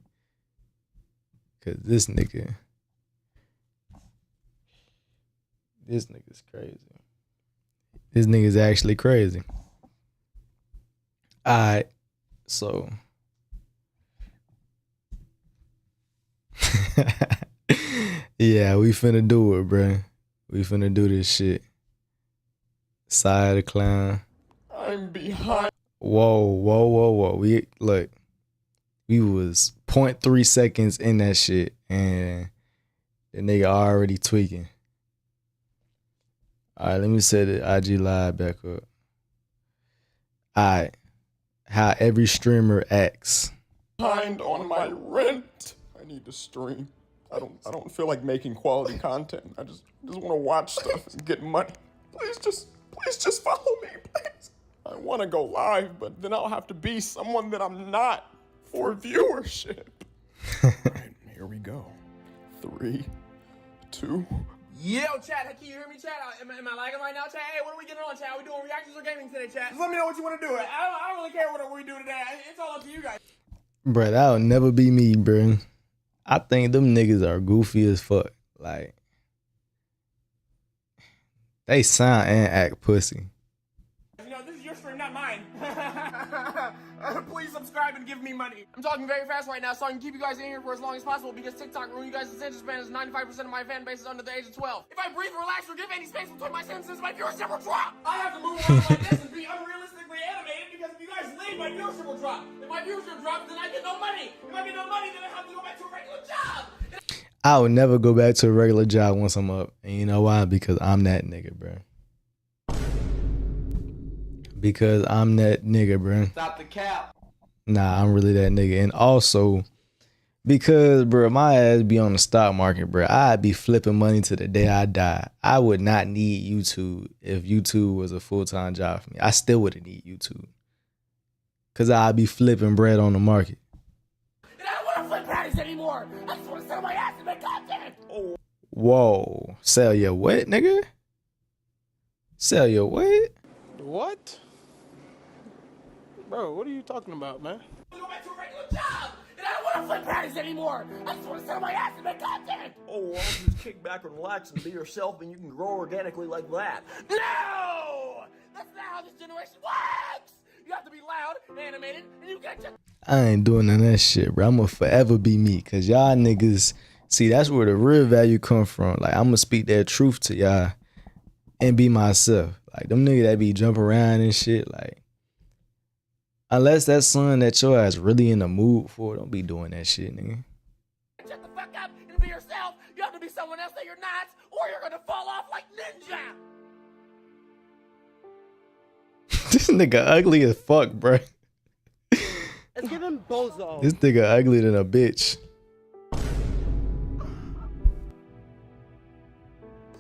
Cause this nigga's crazy. This nigga's actually crazy. Alright, so yeah, we finna do it, bruh. We finna do this shit. Side of the clown. I'm behind. Whoa. We was 0.3 seconds in that shit and the nigga already tweaking. Alright, let me set the IG live back up. Alright. How every streamer acts. Behind on my rent. I need to stream. I don't feel like making quality content. I just want to watch stuff and get money. Please just follow me, please. I want to go live, but then I'll have to be someone that I'm not for viewership. All right, here we go. 3, 2. Yo, chat, can you hear me, chat? Am I lagging right now, chat? Hey, what are we getting on, chat? Are we doing reactions or gaming today, chat? Just let me know what you want to do. I don't really care what we do today. It's all up to you guys. Bruh, that'll never be me, bruh. I think them niggas are goofy as fuck. Like, they sound and act pussy. You know, this is your stream, not mine. Please subscribe and give me money. I'm talking very fast right now so I can keep you guys in here for as long as possible because TikTok ruined you guys' attention span as 95% of my fan base is under the age of 12. If I breathe, relax, or give any space between my sentences, my viewership will drop. I have to move around like this and be unrealistically animated because if you guys leave, my viewership will drop. If my viewership drops, then I get no money. If I get no money, then I have to go back to a regular job. I would never go back to a regular job once I'm up. And you know why? Because I'm that nigga, bro. Because I'm that nigga, bro. Stop the cap. Nah, I'm really that nigga. And also, because, bro, my ass be on the stock market, bro. I'd be flipping money to the day I die. I would not need YouTube if YouTube was a full-time job for me. I still wouldn't need YouTube. Because I'd be flipping bread on the market. And I don't want to flip patties anymore. I just want to sell my ass and make content. Whoa. Sell your what, nigga? Sell your what? What? Bro, what are you talking about, man? Go back to a regular job, and I don't want to flip patties anymore. I just want to sit on my ass and make content. Oh, well, just kick back and relax and be yourself, and you can grow organically like that. No! That's not how this generation works! You have to be loud, animated, and you get just... I ain't doing none of that shit, bro. I'ma forever be me. Cause y'all niggas, see, that's where the real value come from. Like, I'ma speak that truth to y'all and be myself. Like, them niggas that be jumping around and shit, like, unless that's something that your ass really in the mood for, don't be doing that shit, nigga. Shut the fuck up and be yourself. You have to be someone else that you're not, or you're gonna fall off like Ninja. This nigga ugly as fuck, bro. Let's give him bozo. This nigga ugly than a bitch.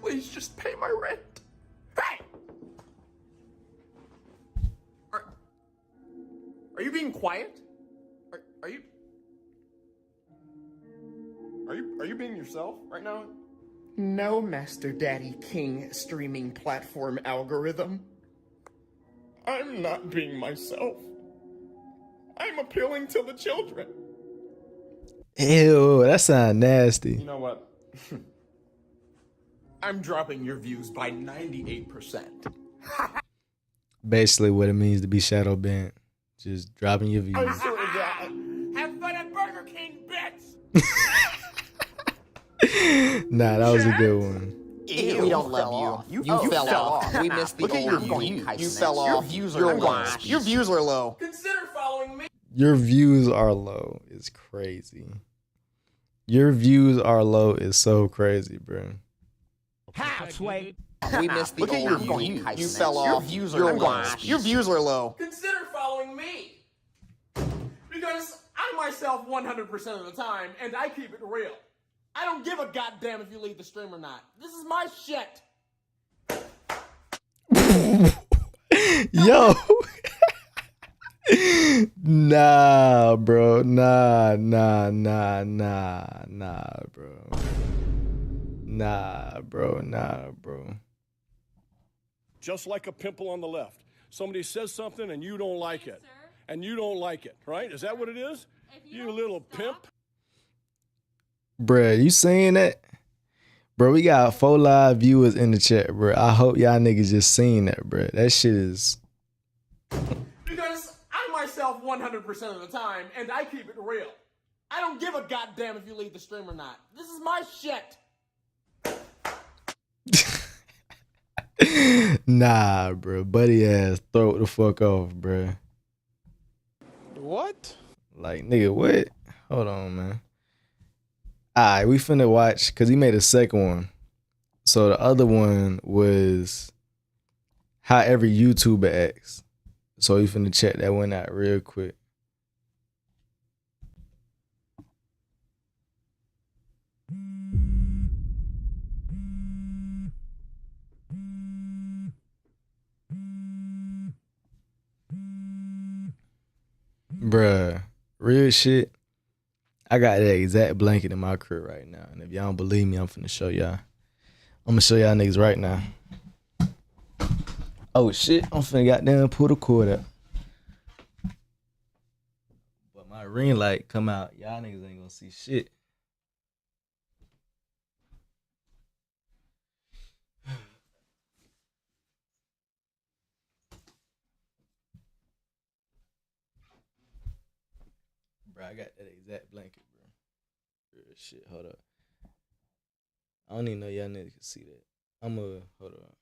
Please just pay my rent. Hey! Are you being quiet? Are you being yourself right now? No, Master Daddy King streaming platform algorithm. I'm not being myself. I'm appealing to the children. Ew, that sound nasty. You know what? I'm dropping your views by 98%. Basically what it means to be shadow banned. Just dropping your views. Have fun at Burger King, bitch! Nah, that was a good one. We don't love you. You fell off. We missed the old you. You fell off. Your views are low. Consider following me. Your views are low. It's crazy. Your views are low is so crazy, bro. Halfway. We missed the old you. You fell off. Your views are low. Your views are low. Consider following me. Because I'm myself 100% of the time, and I keep it real. I don't give a goddamn if you leave the stream or not. This is my shit. Yo. Nah, bro. Nah, bro. Nah, bro. Just like a pimple on the left. Somebody says something and you don't like it. And you don't like it, right? Is that what it is? You little pimp. Bruh, you saying that? Bro, we got 4 live viewers in the chat, bro. I hope y'all niggas just seen that, bro. That shit is... Because I'm myself 100% of the time, and I keep it real. I don't give a goddamn if you leave the stream or not. This is my shit. Nah, bro. Buddy ass throw the fuck off, bro. What? Like, nigga, what? Hold on, man. Alright, we finna watch, because he made a second one. So the other one was how every YouTuber acts. So we finna check that one out real quick. Bruh, real shit. I got that exact blanket in my crib right now. And if y'all don't believe me, I'm finna show y'all. I'm gonna show y'all niggas right now. Oh shit, I'm finna goddamn pull the cord up. But my ring light come out. Y'all niggas ain't gonna see shit. Bro, I got that exact blanket, bro. Real shit, hold up. I don't even know y'all niggas can see that. Hold on.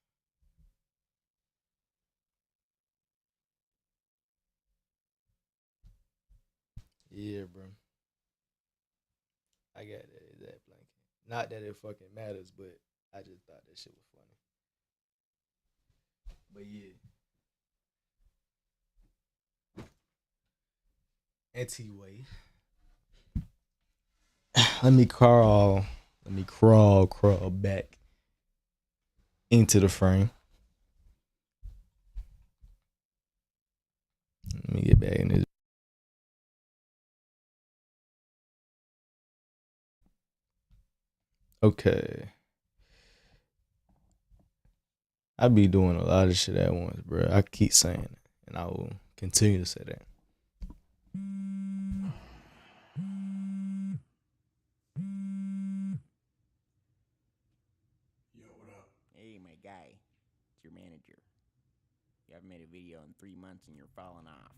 Yeah, bro. I got that exact blanket. Not that it fucking matters, but I just thought that shit was funny. But yeah. Anyway. Let me crawl back into the frame. Let me get back in this. Okay. I be doing a lot of shit at once, bro. I keep saying it, and I will continue to say that. Hey, my guy. It's your manager. You haven't made a video in 3 months and you're falling off.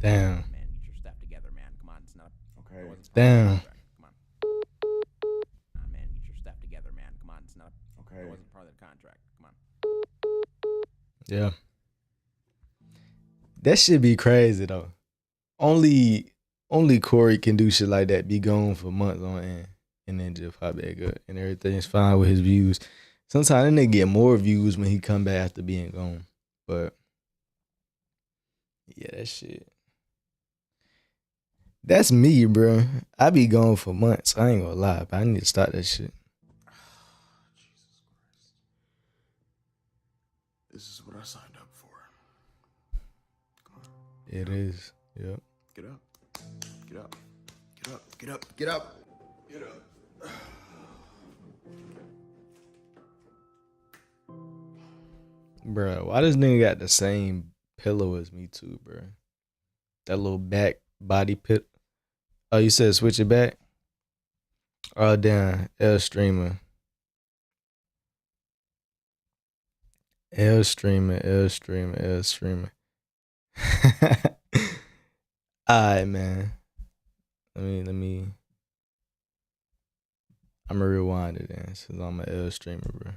Damn. Man, get your stuff together, man. Come on, it's not. Okay. Damn. Come on. Man, get your stuff together, man. Come on, it's not. Okay. It wasn't part of the contract. Come on. Yeah. That shit be crazy though. Only Corey can do shit like that. Be gone for months on end, and then just pop back up, and everything's fine with his views. Sometimes they get more views when he come back after being gone. But yeah, that shit. That's me, bro. I be gone for months. I ain't gonna lie, but I need to start that shit. This is what I signed up for. Come on. It is. Yep. Get up. Get up. Get up. Get up. Get up. Get up. Bro, why this nigga got the same pillow as me too, bro? That little back body pit. Oh, you said switch it back? Oh, damn. L streamer. Alright, man. Let me. I'm gonna rewind it then, since I'm an L streamer, bro.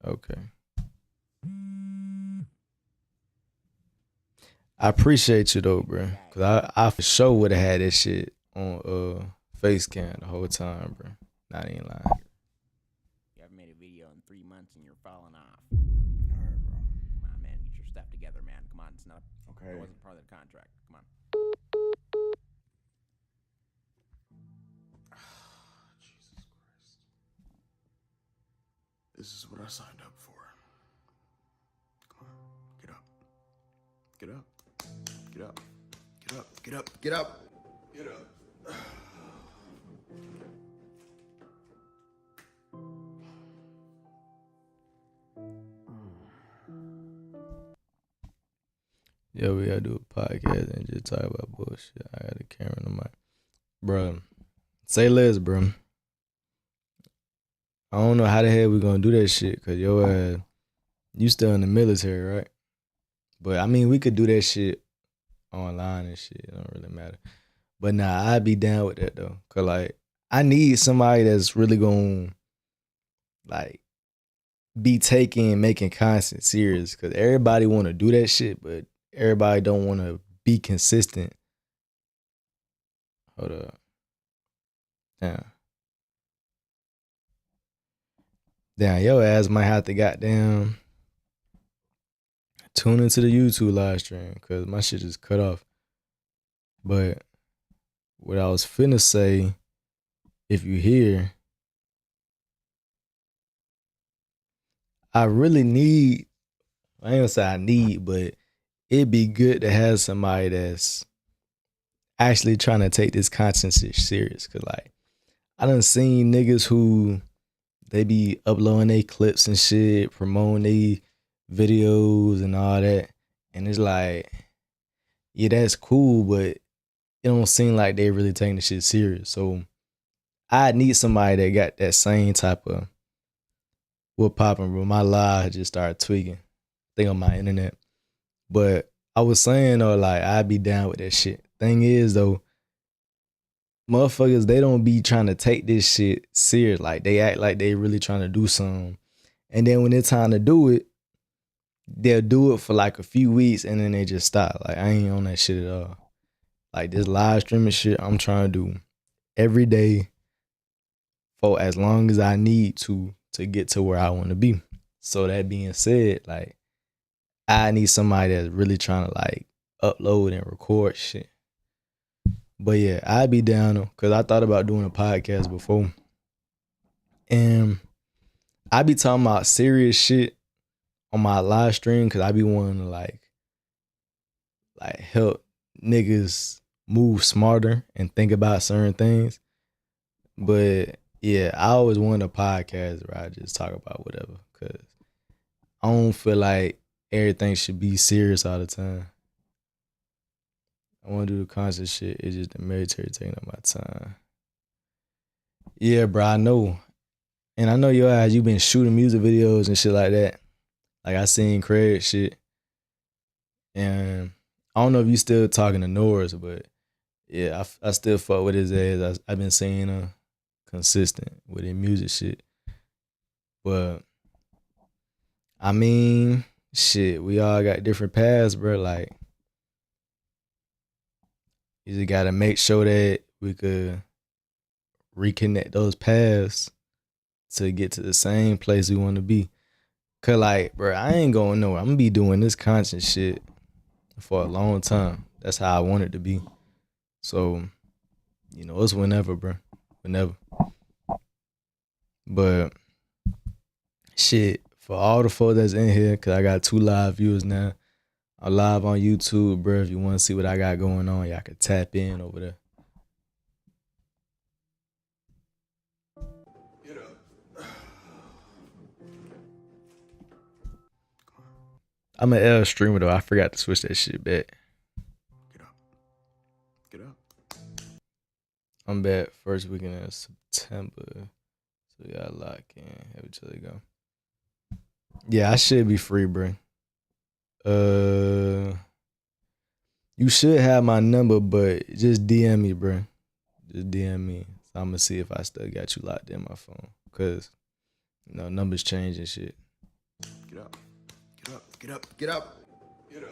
Okay. I appreciate you though, bro. Cause I for sure would have had this shit on face cam the whole time, bro. Not even lying. You haven't made a video in 3 months and you're falling off. Alright, bro. Come on, man. Get your stuff together, man. Come on, it's not. Okay. It wasn't part of the contract. Come on. Jesus Christ. This is what I signed up for. Come on. Get up. Get up. Get up. Get up. Get up. Get up. Get up. Yeah, we gotta do a podcast and just talk about bullshit. I got a camera in the mic. Bro, say less, bro. I don't know how the hell we gonna do that shit, cause you still in the military, right? But I mean, we could do that shit online and shit. It don't really matter. But nah, I'd be down with that though. Cause like, I need somebody that's really gonna like be taking making content serious. Cause everybody wanna do that shit, but everybody don't wanna be consistent. Hold up. Damn, your ass might have to goddamn tune into the YouTube live stream, cause my shit just cut off. But what I was finna say, if you hear, I really need, I ain't gonna say I need, but it'd be good to have somebody that's actually trying to take this content serious. Cause like, I done seen niggas who they be uploading their clips and shit, promoting their videos and all that. And it's like, yeah, that's cool, but it don't seem like they really taking the shit serious. So I need somebody that got that same type of what popping, bro. My live just started tweaking. I think on my internet. But I was saying though, like, I'd be down with that shit. Thing is though, motherfuckers, they don't be trying to take this shit serious. Like, they act like they really trying to do something. And then when it's time to do it, they'll do it for like a few weeks and then they just stop. Like, I ain't on that shit at all. Like, this live streaming shit, I'm trying to do every day for as long as I need to get to where I want to be. So that being said, like, I need somebody that's really trying to like upload and record shit. But yeah, I'd be down though, cause I thought about doing a podcast before. And I be talking about serious shit on my live stream, cause I be wanting to like help niggas move smarter and think about certain things. But yeah, I always wanted a podcast where I just talk about whatever, cause I don't feel like everything should be serious all the time. I want to do the concert shit. It's just the military taking up my time. Yeah, bro, I know. And I know your ass, you been shooting music videos and shit like that. Like I seen Craig shit. And I don't know if you still talking to Norris, but yeah, I still fuck with his ass. I've been seeing him consistent with his music shit. But I mean, shit, we all got different paths, bro. Like, you just gotta make sure that we could reconnect those paths to get to the same place we want to be. Cause like, bro, I ain't going nowhere. I'm gonna be doing this constant shit for a long time. That's how I want it to be. So, you know, it's whenever, bro. Whenever. But shit, for all the folks that's in here, cause I got 2 live viewers now. I'm live on YouTube, bro. If you want to see what I got going on, y'all can tap in over there. Get up. I'm an L streamer though. I forgot to switch that shit back. Get up. I'm back first weekend of September. So y'all lock in. Have each other go. Yeah, I should be free, bro. You should have my number, but just DM me, bro. Just DM me. So I'm gonna see if I still got you locked in my phone. Cause, you know, numbers change and shit. Get up. Get up. Get up. Get up. Get up.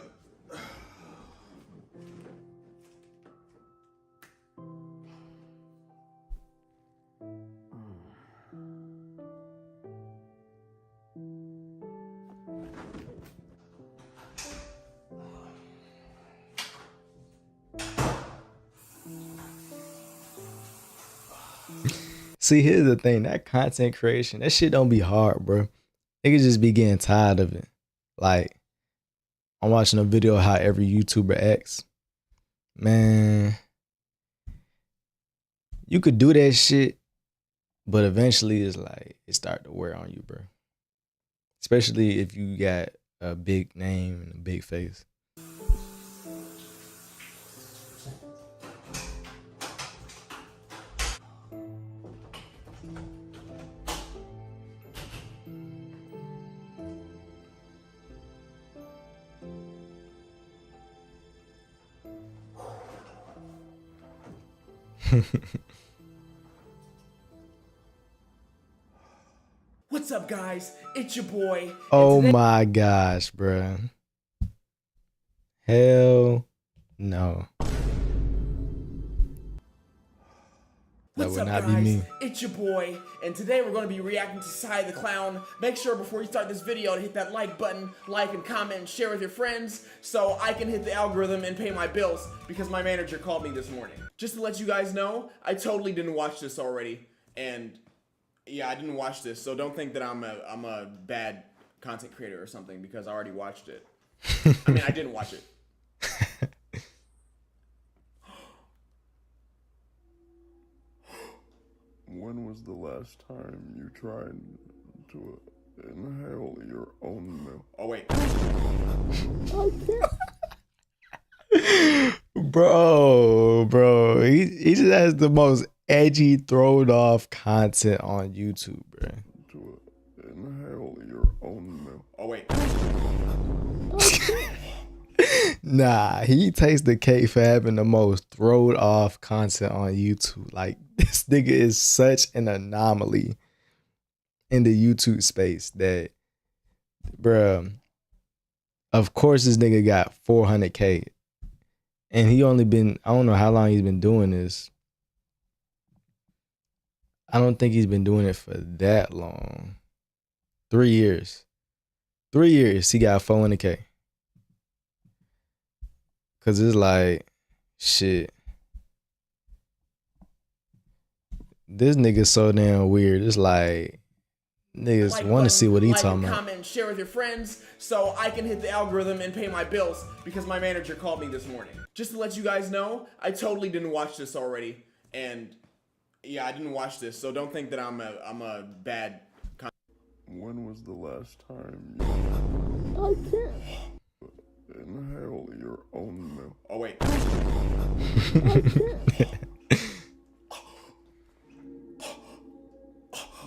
See, here's the thing. That content creation, that shit don't be hard, bro. Niggas just be getting tired of it. Like, I'm watching a video of how every YouTuber acts. Man, you could do that shit, but eventually it's like, it start to wear on you, bro. Especially if you got a big name and a big face. What's up, guys? It's your boy. Oh my gosh, bro. Hell no. That What's would up, not guys? be me. It's your boy, and today we're going to be reacting to Psy the Clown. Make sure before you start this video to hit that like button, like and comment and share with your friends, so I can hit the algorithm and pay my bills, because my manager called me this morning. Just to let you guys know, I totally didn't watch this already, and yeah, I didn't watch this, so don't think that I'm a bad content creator or something, because I already watched it. I mean, I didn't watch it. When was the last time you tried to inhale your own milk? Oh, wait. Bro, he just has the most edgy, thrown off content on YouTube, bro. To inhale your own milk. Oh, wait. Nah, he takes the cake for having the most thrown off content on YouTube. Like, this nigga is such an anomaly in the YouTube space that, bruh, of course this nigga got 400K. And he only been, I don't know how long he's been doing this. I don't think he's been doing it for that long. 3 years. 3 years, he got 400K. Cause it's like, shit. This nigga's so damn weird. It's like, niggas Like want to see what he like talking and about. comment and share with your friends, so I can hit the algorithm and pay my bills, because my manager called me this morning. Just to let you guys know, I totally didn't watch this already, and yeah, I didn't watch this, so don't think that I'm a bad. When was the last time you I can't. Inhale your own milk. Oh, wait. I can't.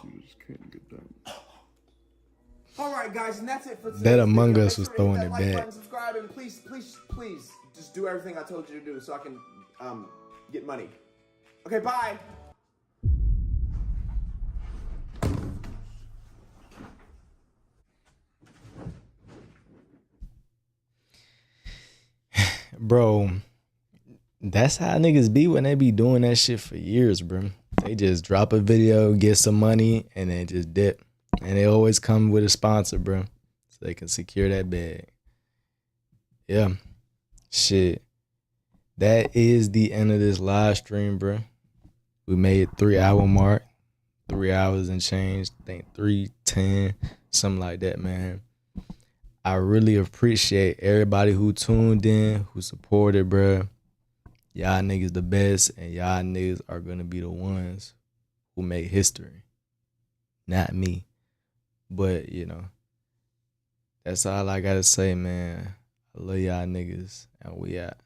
You just can't get that. All right, guys, and that's it for today. That Among Us was throwing it like back. button, subscribe, and please just do everything I told you to do so I can get money. Okay, bye. Bro, that's how niggas be when they be doing that shit for years, bro. They just drop a video, get some money, and then just dip. And they always come with a sponsor, bro, so they can secure that bag. Yeah. Shit. That is the end of this live stream, bro. We made 3-hour mark. 3 hours and change. I think 3:10, something like that, man. I really appreciate everybody who tuned in, who supported, bro. Y'all niggas the best, and y'all niggas are gonna be the ones who make history. Not me. But, you know, that's all I gotta say, man. I love y'all niggas, and we out.